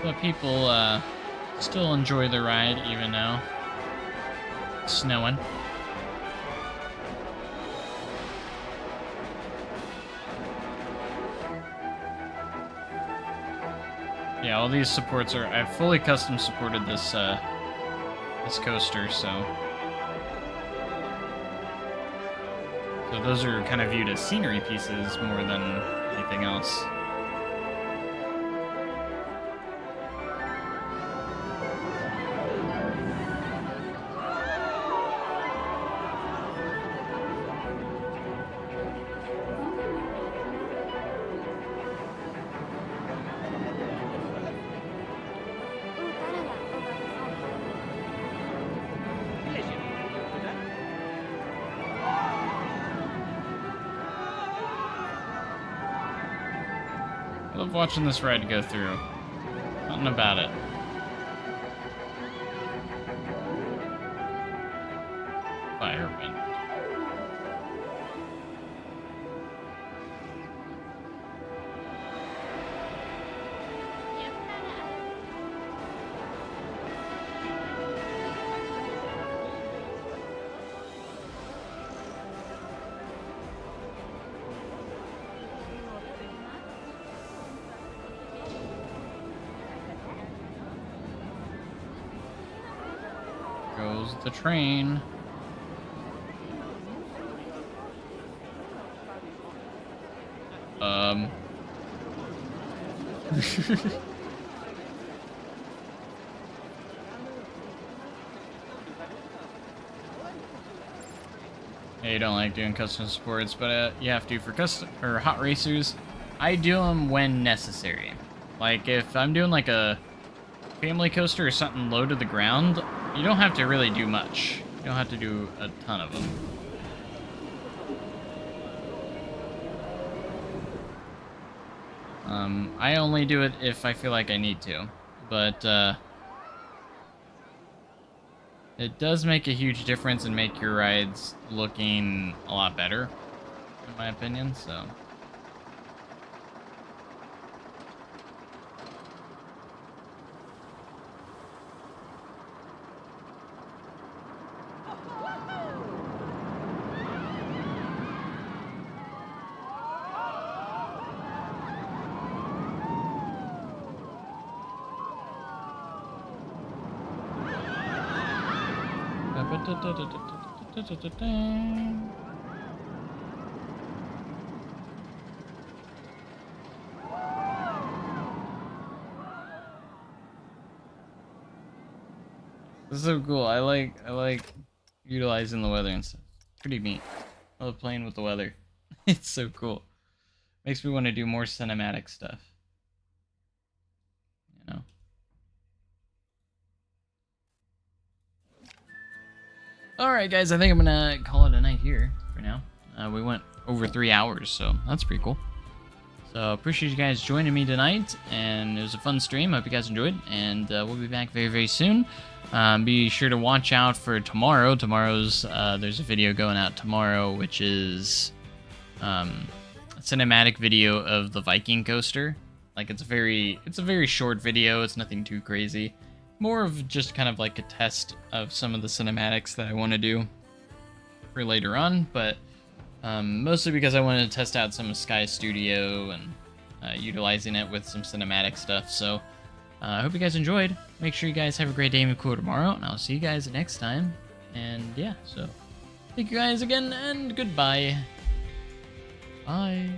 But people still enjoy the ride even though it's snowing. Yeah, all these supports are... I've fully custom supported this this coaster, so those are kind of viewed as scenery pieces more than anything else. I love watching this ride go through. Nothing about it. Firewind. Goes the train. Yeah, you don't like doing custom sports, but you have to for custom or hot racers. I do them when necessary. Like if I'm doing like a family coaster or something low to the ground, you don't have to really do much. You don't have to do a ton of them. I only do it if I feel like I need to, but it does make a huge difference and make your rides looking a lot better, in my opinion, so. This is so cool. I like utilizing the weather and stuff. Pretty neat. I love playing with the weather. It's so cool. Makes me want to do more cinematic stuff. You know. Alright guys, I think I'm gonna call it a night here for now. We went over 3 hours, so that's pretty cool. So appreciate you guys joining me tonight, and it was a fun stream. Hope you guys enjoyed, and we'll be back very, very soon. Be sure to watch out for tomorrow. Tomorrow's there's a video going out tomorrow, which is a cinematic video of the Viking coaster. Like it's a very short video. It's nothing too crazy. More of just kind of like a test of some of the cinematics that I want to do for later on, but mostly because I wanted to test out some of Sky Studio and utilizing it with some cinematic stuff. So I hope you guys enjoyed. Make sure you guys have a great day and be cool tomorrow, and I'll see you guys next time. And yeah, so thank you guys again, and goodbye. Bye.